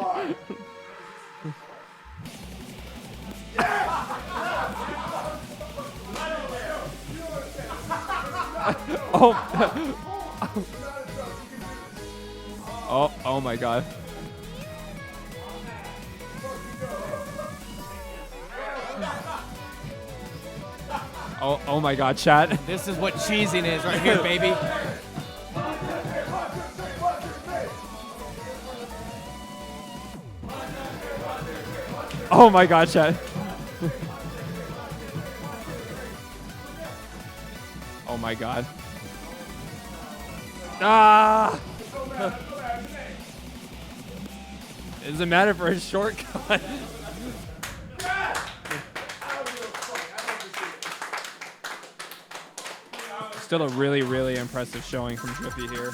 Oh my god. Oh my god, chat. This is what cheesing is right here, baby. Oh my god, chat. Oh my god. Ah! It doesn't matter for a shortcut. Still a really, really impressive showing from Driffy here.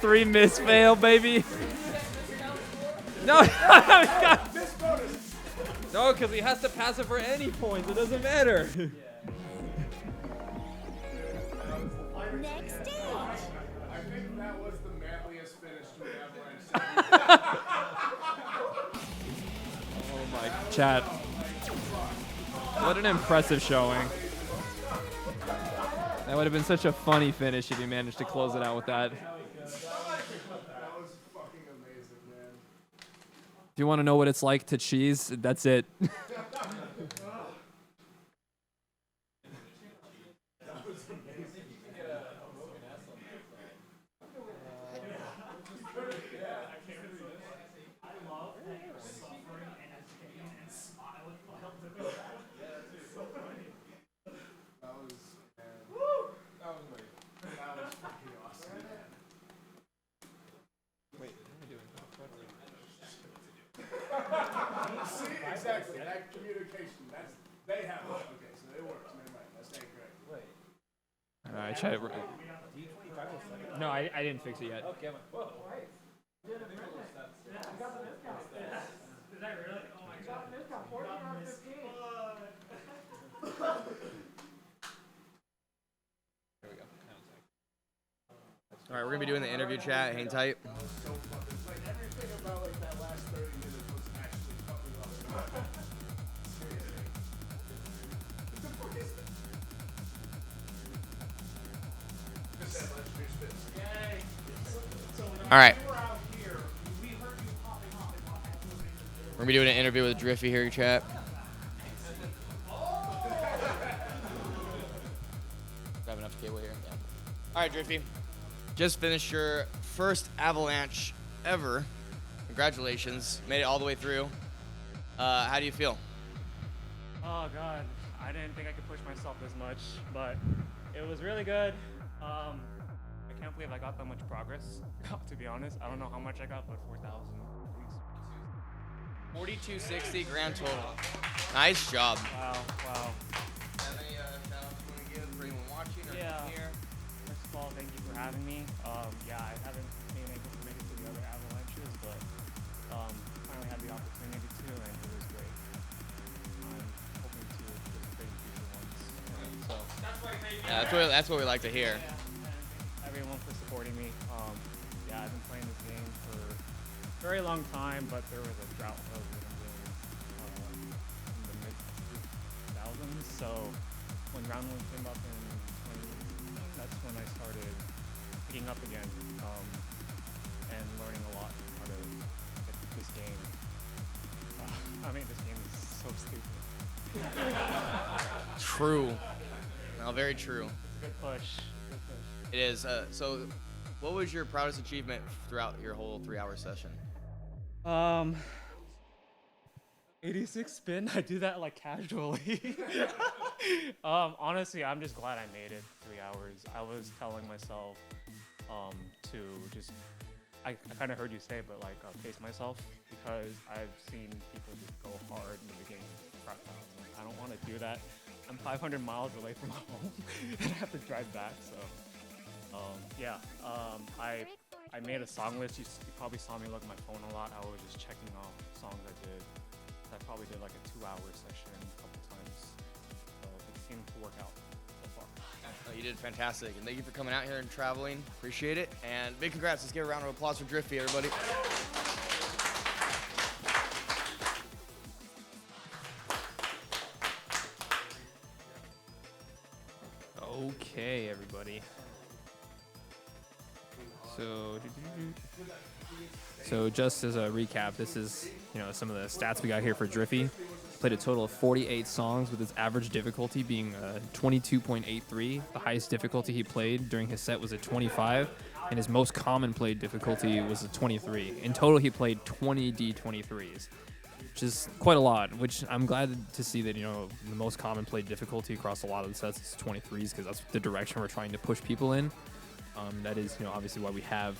3 miss fail, baby. No, no, because he has to pass it for any points. It doesn't matter. Next stage. I think that was the manliest finish to an Avalanche. Oh my chat. What an impressive showing. That would have been such a funny finish if he managed to close it out with that. That was fucking amazing, man. If you want to know what it's like to cheese, that's it. See, exactly. That communication, they have it. Okay, so it works. Never mind. That's not correct. All right, chat. No, I didn't fix it yet. Is that really? Oh my god. 14 out of 15. All right, we're gonna be doing the interview chat. Hang tight. Everything about like that last 30 minutes was actually fucking awesome. What the fuck is this? Just said let's do spits. All right. We're gonna be doing an interview with Driffy here, chat. Grab enough cable here. Yeah. All right, Driffy. Just finished your first Avalanche ever. Congratulations. Made it all the way through. How do you feel? Oh god, I didn't think I could push myself this much, but it was really good. I can't believe I got that much progress, to be honest. I don't know how much I got, but 4,000 at least. 4260 grand total. Nice job. Wow, wow. Have any shout-outs you want to give for anyone watching or here? First of all, thank you for having me. Yeah, I haven't been able to make it to the other Avalanches, but finally had the opportunity to, and it was great. I'm hoping to participate in future ones. So Yeah, that's what we like to hear. yeah, and everyone for supporting me. Yeah, I've been playing this game for a very long time, but there was a drought of rhythm games in the mid 2000s. So when round one came up in 2018, that's when I started picking up again and learning a lot how to get this game. I mean, this game is so stupid. True. No, very true. It's a good push. Good push. It is. So, what was your proudest achievement throughout your whole 3-hour session? 86 spin. I do that like casually. Honestly, I'm just glad I made it 3 hours. I was telling myself to just, I kind of heard you say, but like pace myself, because I've seen people just go hard in the beginning. I don't want to do that. I'm 500 miles away from home and I have to drive back. So yeah, I made a song list. You probably saw me look at my phone a lot. I was just checking off songs I did. I probably did like a 2-hour session a couple times. So it seemed to work out so far. Oh, you did fantastic, and thank you for coming out here and traveling. Appreciate it, and big congrats. Let's give a round of applause for Driffy, everybody. Okay, everybody. So just as a recap, this is some of the stats we got here for Driffy. Played a total of 48 songs with his average difficulty being 22.83. The highest difficulty he played during his set was a 25, and his most common played difficulty was a 23. In total, he played 20 D23s, which is quite a lot, which I'm glad to see that, the most common played difficulty across a lot of the sets is 23s, because that's the direction we're trying to push people in. That is, obviously why we have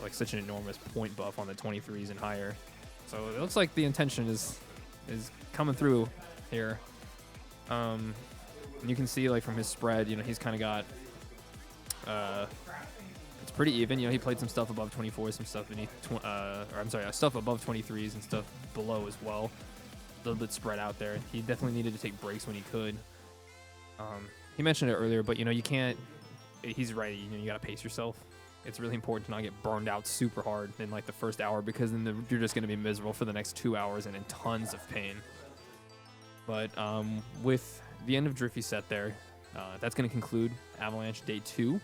like such an enormous point buff on the 23s and higher. So it looks like the intention is coming through here. You can see like from his spread, he's kind of got it's pretty even. He played some stuff above 24, some stuff beneath, stuff above 23s and stuff below as well. A little bit spread out there. He definitely needed to take breaks when he could. He mentioned it earlier, but you can't. He's right. You gotta pace yourself. It's really important to not get burned out super hard in like the first hour, because then you're just gonna be miserable for the next 2 hours and in tons of pain. But with the end of Driffy's set there, that's gonna conclude Avalanche Day 2.